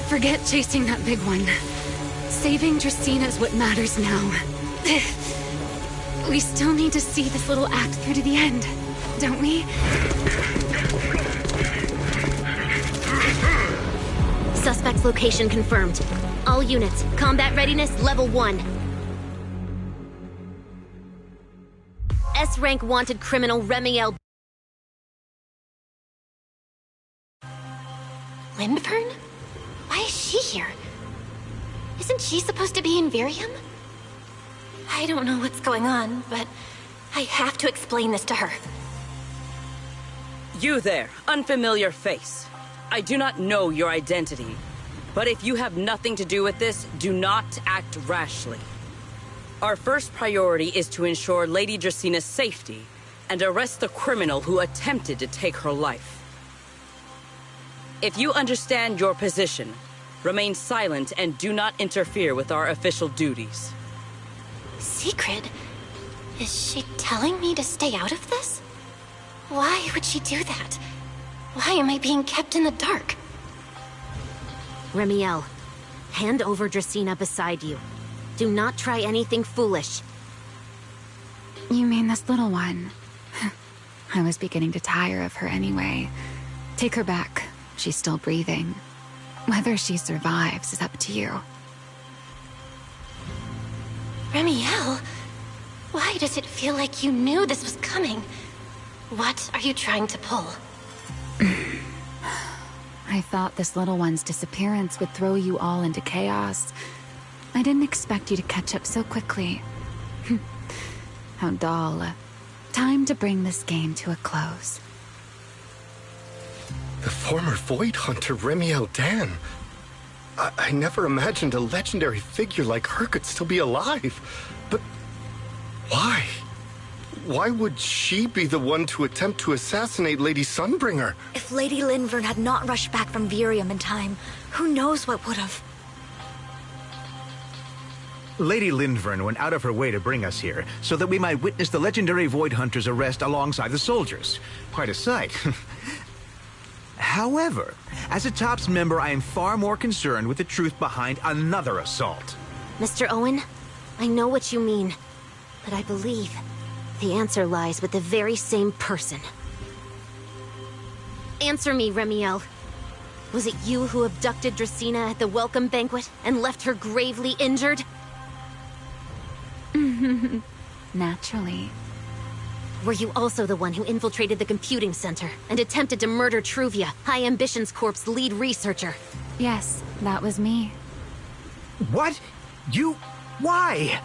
Forget chasing that big one. Saving Dracaena is what matters now. We still need to see this little act through to the end, don't we? Suspect's location confirmed. All units, combat readiness level 1. S-rank wanted criminal Remiel Lindvern? Why is she here? Isn't she supposed to be in Virium? I don't know what's going on, but I have to explain this to her. You there, unfamiliar face. I do not know your identity, but if you have nothing to do with this, do not act rashly. Our first priority is to ensure Lady Draceena's safety and arrest the criminal who attempted to take her life. If you understand your position, remain silent and do not interfere with our official duties. Secret? Is she telling me to stay out of this? Why would she do that? Why am I being kept in the dark? Remiel, hand over Dracaena beside you. Do not try anything foolish. You mean this little one? I was beginning to tire of her anyway. Take her back. She's still breathing. Whether she survives is up to you. Remiel, why does it feel like you knew this was coming? What are you trying to pull? I thought this little one's disappearance would throw you all into chaos. I didn't expect you to catch up so quickly. How dull. Time to bring this game to a close. The former Void Hunter Remiel Dan. I never imagined a legendary figure like her could still be alive. But why? Why would she be the one to attempt to assassinate Lady Sunbringer? If Lady Lindvern had not rushed back from Virium in time, who knows what would have. Lady Lindvern went out of her way to bring us here, so that we might witness the legendary Void Hunter's arrest alongside the soldiers. Quite a sight. However, as a TOPS member, I am far more concerned with the truth behind another assault. Mr. Owen, I know what you mean, but I believe the answer lies with the very same person. Answer me, Remiel. Was it you who abducted Dracaena at the welcome banquet and left her gravely injured? Naturally. Were you also the one who infiltrated the computing center and attempted to murder Truvia, High Ambitions Corp's lead researcher? Yes, that was me. What? You... why?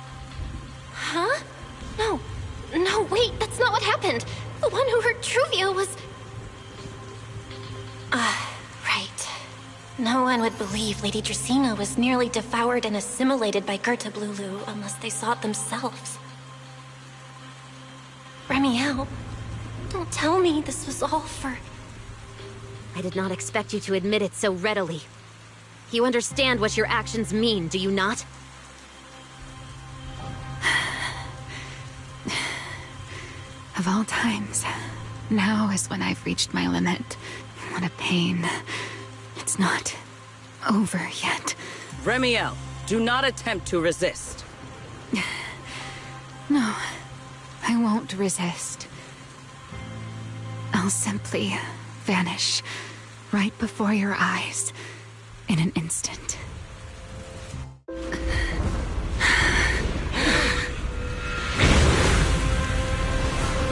Huh? No, wait, that's not what happened. The one who hurt Truvia was... right. No one would believe Lady Dracaena was nearly devoured and assimilated by Gertablulu unless they saw it themselves. Remiel, don't tell me this was all for... I did not expect you to admit it so readily. You understand what your actions mean, do you not? Of all times, now is when I've reached my limit. What a pain. It's not over yet. Remiel, do not attempt to resist. No, I won't resist. I'll simply vanish right before your eyes in an instant.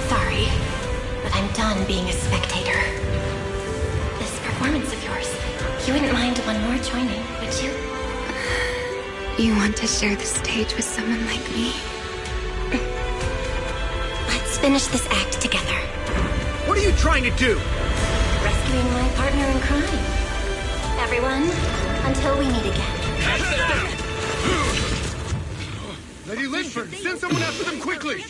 Sorry, but I'm done being a spectator. This performance of yours, you wouldn't mind one more joining, would you? You want to share the stage with someone like me? Let's finish this act together. What are you trying to do? Rescuing my partner in crime. Everyone, until we meet again. Lady Linford, send someone after them quickly!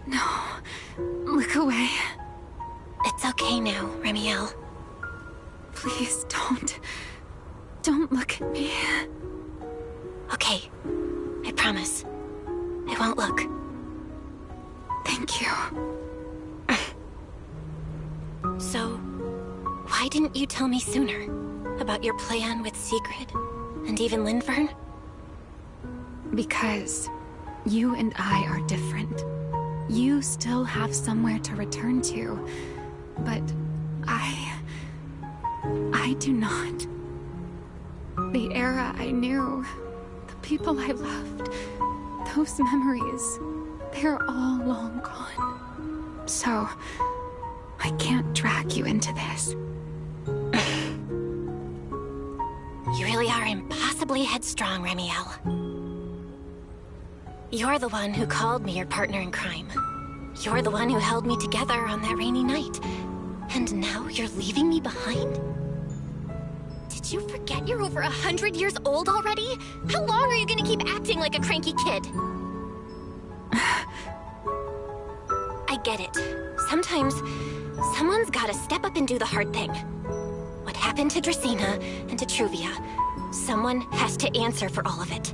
No, look away. It's okay now, Remiel. Please don't. Don't look at me. Okay, I promise. I won't look. Thank you. So, why didn't you tell me sooner about your plan with Sigrid and even Linfern? Because you and I are different. You still have somewhere to return to, but I do not. The era I knew, the people I loved, those memories, they're all long gone. So, I can't drag you into this. You really are impossibly headstrong, Remiel. You're the one who called me your partner in crime. You're the one who held me together on that rainy night. And now you're leaving me behind? Did you forget you're over 100 years old already? How long are you gonna keep acting like a cranky kid? I get it. Sometimes, someone's gotta step up and do the hard thing. What happened to Dracaena and to Truvia, someone has to answer for all of it.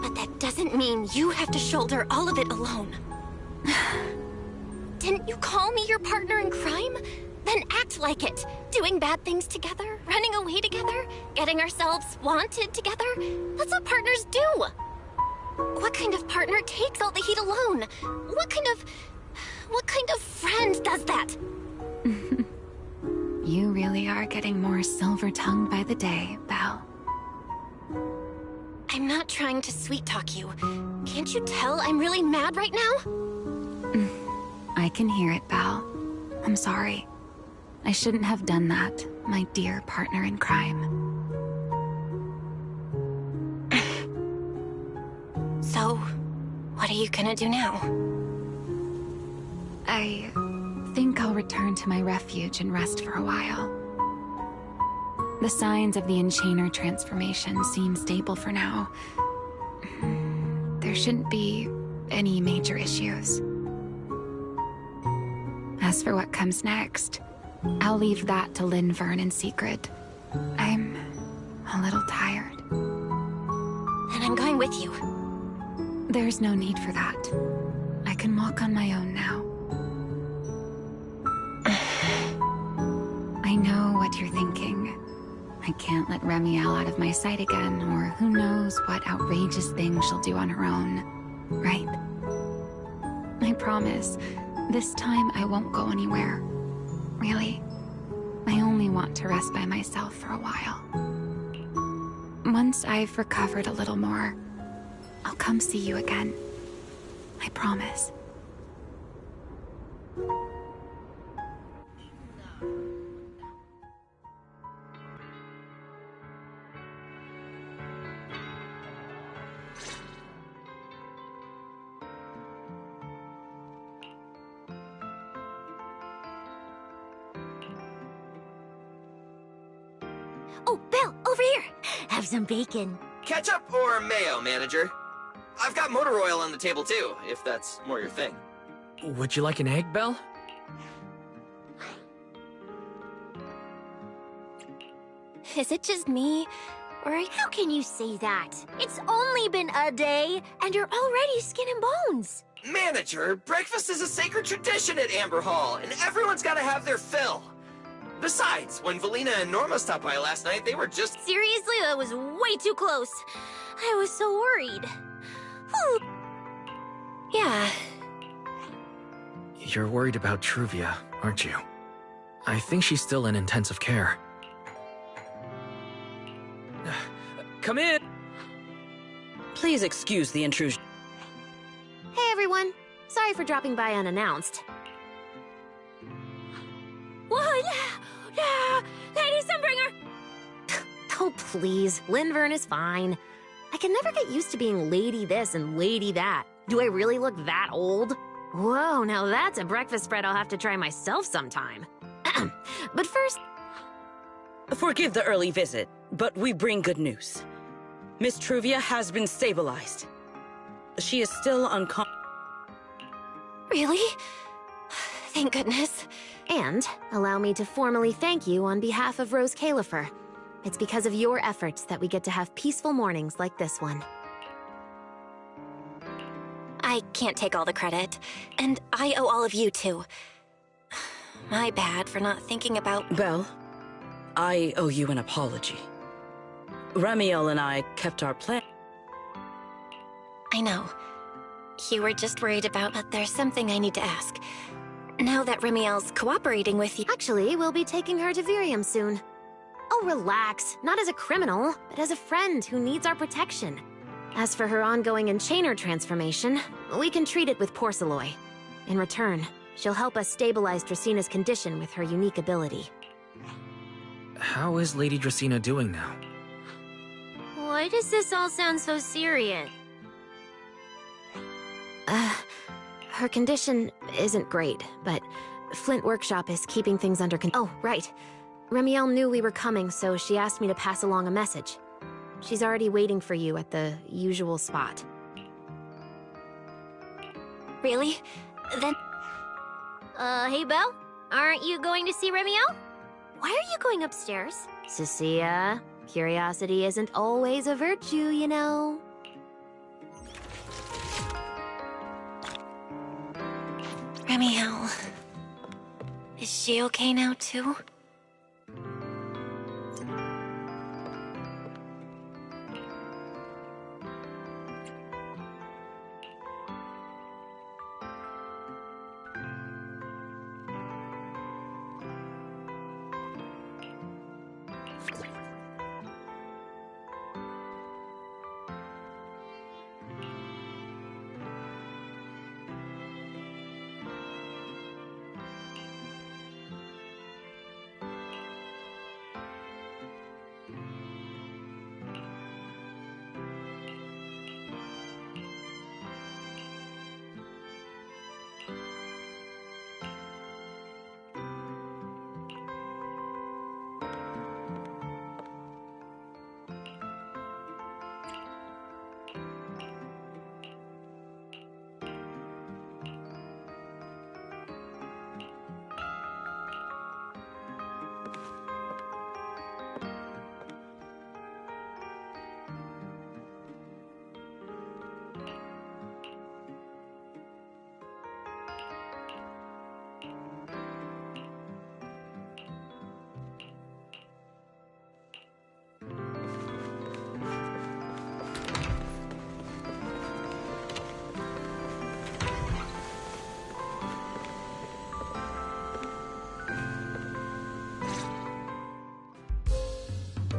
But that doesn't mean you have to shoulder all of it alone. Didn't you call me your partner in crime? Then act like it. Doing bad things together, running away together, getting ourselves wanted together. That's what partners do. What kind of partner takes all the heat alone? What kind of friend does that? You really are getting more silver-tongued by the day, Belle. I'm not trying to sweet-talk you. Can't you tell I'm really mad right now? I can hear it, Belle. I'm sorry. I shouldn't have done that, my dear partner in crime. So, what are you gonna do now? I think I'll return to my refuge and rest for a while. The signs of the Enchainer transformation seem stable for now. There shouldn't be any major issues. As for what comes next, I'll leave that to Linfern and Sigrid. I'm a little tired. And I'm going with you. There's no need for that. I can walk on my own now. I know what you're thinking. I can't let Remiel out of my sight again, or who knows what outrageous thing she'll do on her own, right? I promise, this time I won't go anywhere. Really. I only want to rest by myself for a while. Once I've recovered a little more, I'll come see you again. I promise. Oh, Belle, over here! Have some bacon. Ketchup or mayo, manager? I've got motor oil on the table too, if that's more your thing. Would you like an egg, Belle? Is it just me? Or how can you say that? It's only been a day, and you're already skin and bones. Manager, breakfast is a sacred tradition at Amber Hall, and everyone's gotta have their fill. Besides, when Valina and Norma stopped by last night, they were just... Seriously, that was way too close. I was so worried. Whew. Yeah. You're worried about Truvia, aren't you? I think she's still in intensive care. Come in! Please excuse the intrusion. Hey everyone, sorry for dropping by unannounced. Whoa, yeah, Lady Sunbringer! Oh please, Linvern is fine. I can never get used to being lady this and lady that. Do I really look that old? Whoa, now that's a breakfast spread I'll have to try myself sometime. But first... Forgive the early visit, but we bring good news. Miss Truvia has been stabilized. She is still unconscious. Really? Thank goodness. And allow me to formally thank you on behalf of Rose Califer. It's because of your efforts that we get to have peaceful mornings like this one. I can't take all the credit, and I owe all of you too. My bad for not thinking about... Belle, I owe you an apology. Ramiel and I kept our plan. I know. You were just worried about, but there's something I need to ask. Now that Remiel's cooperating with you... Actually, we'll be taking her to Virium soon. Oh, relax. Not as a criminal, but as a friend who needs our protection. As for her ongoing Enchainer transformation, we can treat it with Porceloy. In return, she'll help us stabilize Dracina's condition with her unique ability. How is Lady Dracina doing now? Why does this all sound so serious? Her condition isn't great, but Flint Workshop is keeping things under control. Oh, right. Remiel knew we were coming, so she asked me to pass along a message. She's already waiting for you at the usual spot. Really? Then... Hey, Belle? Aren't you going to see Remiel? Why are you going upstairs? Cecilia, curiosity isn't always a virtue, you know. Remiel... Is she okay now, too?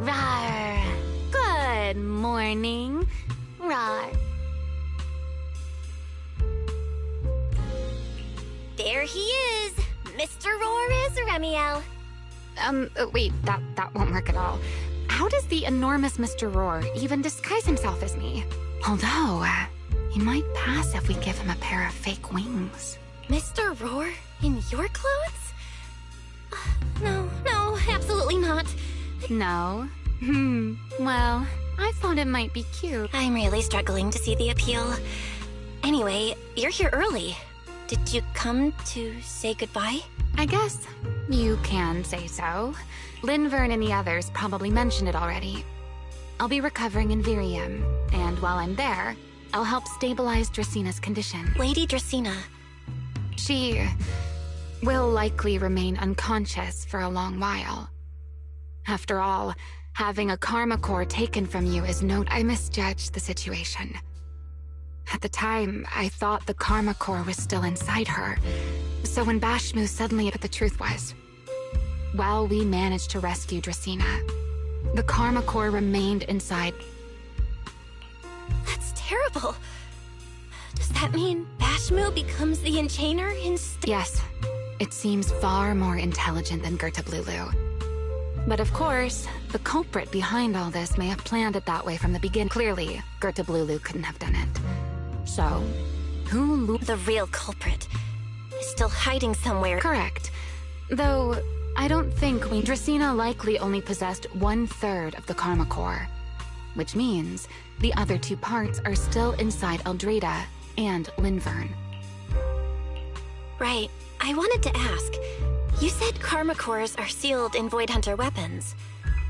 Rawr. Good morning. Rawr. There he is. Mr. Roar is Remiel. Wait, that won't work at all. How does the enormous Mr. Roar even disguise himself as me? Although, he might pass if we give him a pair of fake wings. Mr. Roar? In your clothes? No, absolutely not. No. Well, I thought it might be cute. I'm really struggling to see the appeal. Anyway, you're here early. Did you come to say goodbye? I guess you can say so. Linvern and the others probably mentioned it already. I'll be recovering in Virium, and while I'm there, I'll help stabilize Dracina's condition. Lady Dracina. She will likely remain unconscious for a long while. After all, having a Karma Core taken from you is no... I misjudged the situation. At the time, I thought the Karma Core was still inside her. So when Bashmu suddenly... But the truth was, while we managed to rescue Dracina, the Karma Core remained inside. That's terrible. Does that mean Bashmu becomes the Enchainer instead? Yes. It seems far more intelligent than Gerta-Blulu. But of course, the culprit behind all this may have planned it that way from the beginning. Clearly, Gerta-Blulu couldn't have done it. So, who... The real culprit is still hiding somewhere. Correct. Though, I don't think Dracina likely only possessed 1/3 of the Karma Core. Which means the other 2 parts are still inside Eldrada and Linvern. Right. I wanted to ask. You said Karma Cores are sealed in Voidhunter weapons.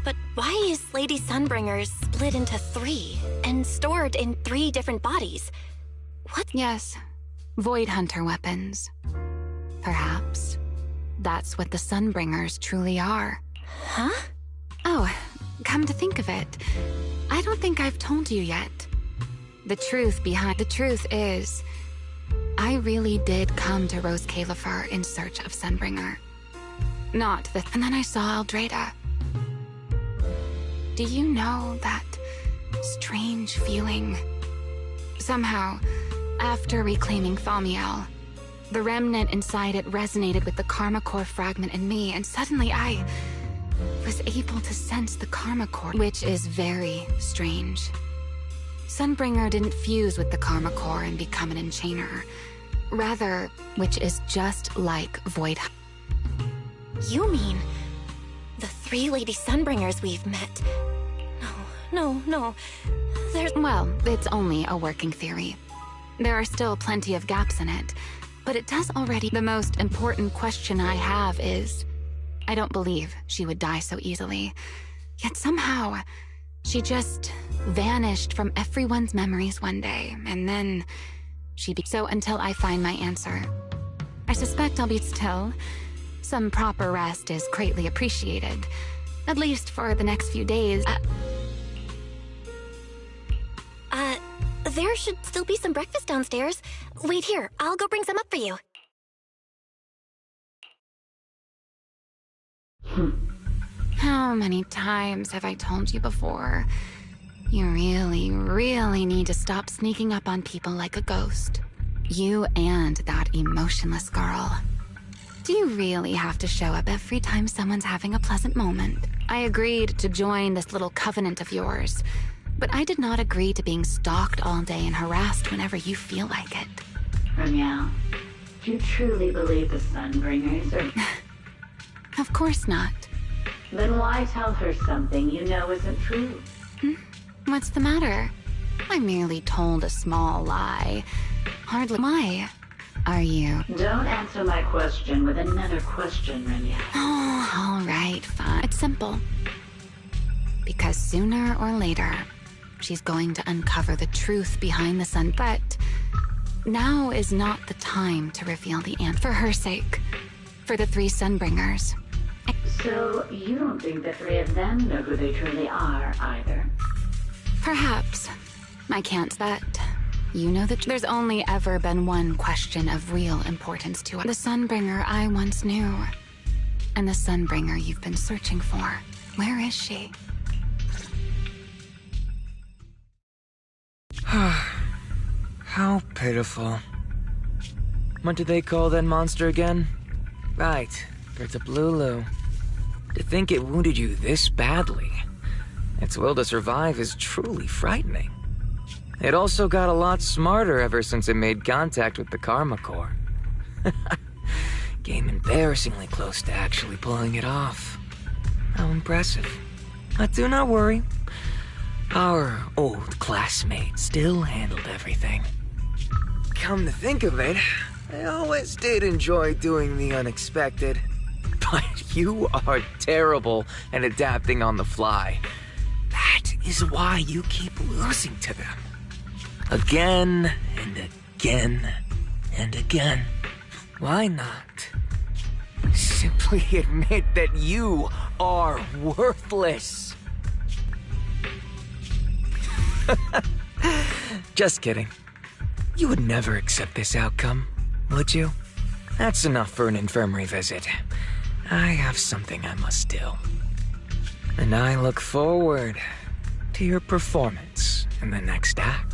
But why is Lady Sunbringer's split into 3 and stored in 3 different bodies? What? Yes. Voidhunter weapons. Perhaps. That's what the Sunbringers truly are. Huh? Oh, come to think of it, I don't think I've told you yet. The truth is, I really did come to Rose Kalifer in search of Sunbringer. And then I saw Eldrada. Do you know that strange feeling? Somehow, after reclaiming Thaumiel, the remnant inside it resonated with the Karma Core fragment in me, and suddenly I was able to sense the Karma Core, which is very strange. Sunbringer didn't fuse with the Karma Core and become an Enchainer. Rather, which is just like Void. You mean the 3 Lady Sunbringers we've met? No. Well, it's only a working theory. There are still plenty of gaps in it, but it does already. The most important question I have is, I don't believe she would die so easily. Yet somehow, she just vanished from everyone's memories one day, and then so until I find my answer. I suspect I'll be still. Some proper rest is greatly appreciated. At least for the next few days. There should still be some breakfast downstairs. Wait here, I'll go bring some up for you. How many times have I told you before? You really, really need to stop sneaking up on people like a ghost. You and that emotionless girl. Do you really have to show up every time someone's having a pleasant moment? I agreed to join this little covenant of yours, but I did not agree to being stalked all day and harassed whenever you feel like it. Remiel, do you truly believe the Sunbringers are... Of course not. Then why tell her something you know isn't true? What's the matter? I merely told a small lie. Hardly. Why? Are you? Don't answer my question with another question, Remiel. Oh, all right, fine. It's simple. Because sooner or later, she's going to uncover the truth behind the sun. But now is not the time to reveal the answer. For her sake. For the 3 Sunbringers. So, you don't think the 3 of them know who they truly are, either? Perhaps. I can't, but you know that there's only ever been one question of real importance to us. The Sunbringer I once knew. And the Sunbringer you've been searching for. Where is she? How pitiful. What do they call that monster again? Right, Gerta-Blulu. To think it wounded you this badly. Its will to survive is truly frightening. It also got a lot smarter ever since it made contact with the Karma Core. Came embarrassingly close to actually pulling it off. How impressive. But do not worry. Our old classmate still handled everything. Come to think of it, I always did enjoy doing the unexpected. But you are terrible at adapting on the fly. That is why you keep losing to them. Again and again and again. Why not simply admit that you are worthless? Just kidding. You would never accept this outcome, would you? That's enough for an infirmary visit. I have something I must do. And I look forward to your performance in the next act.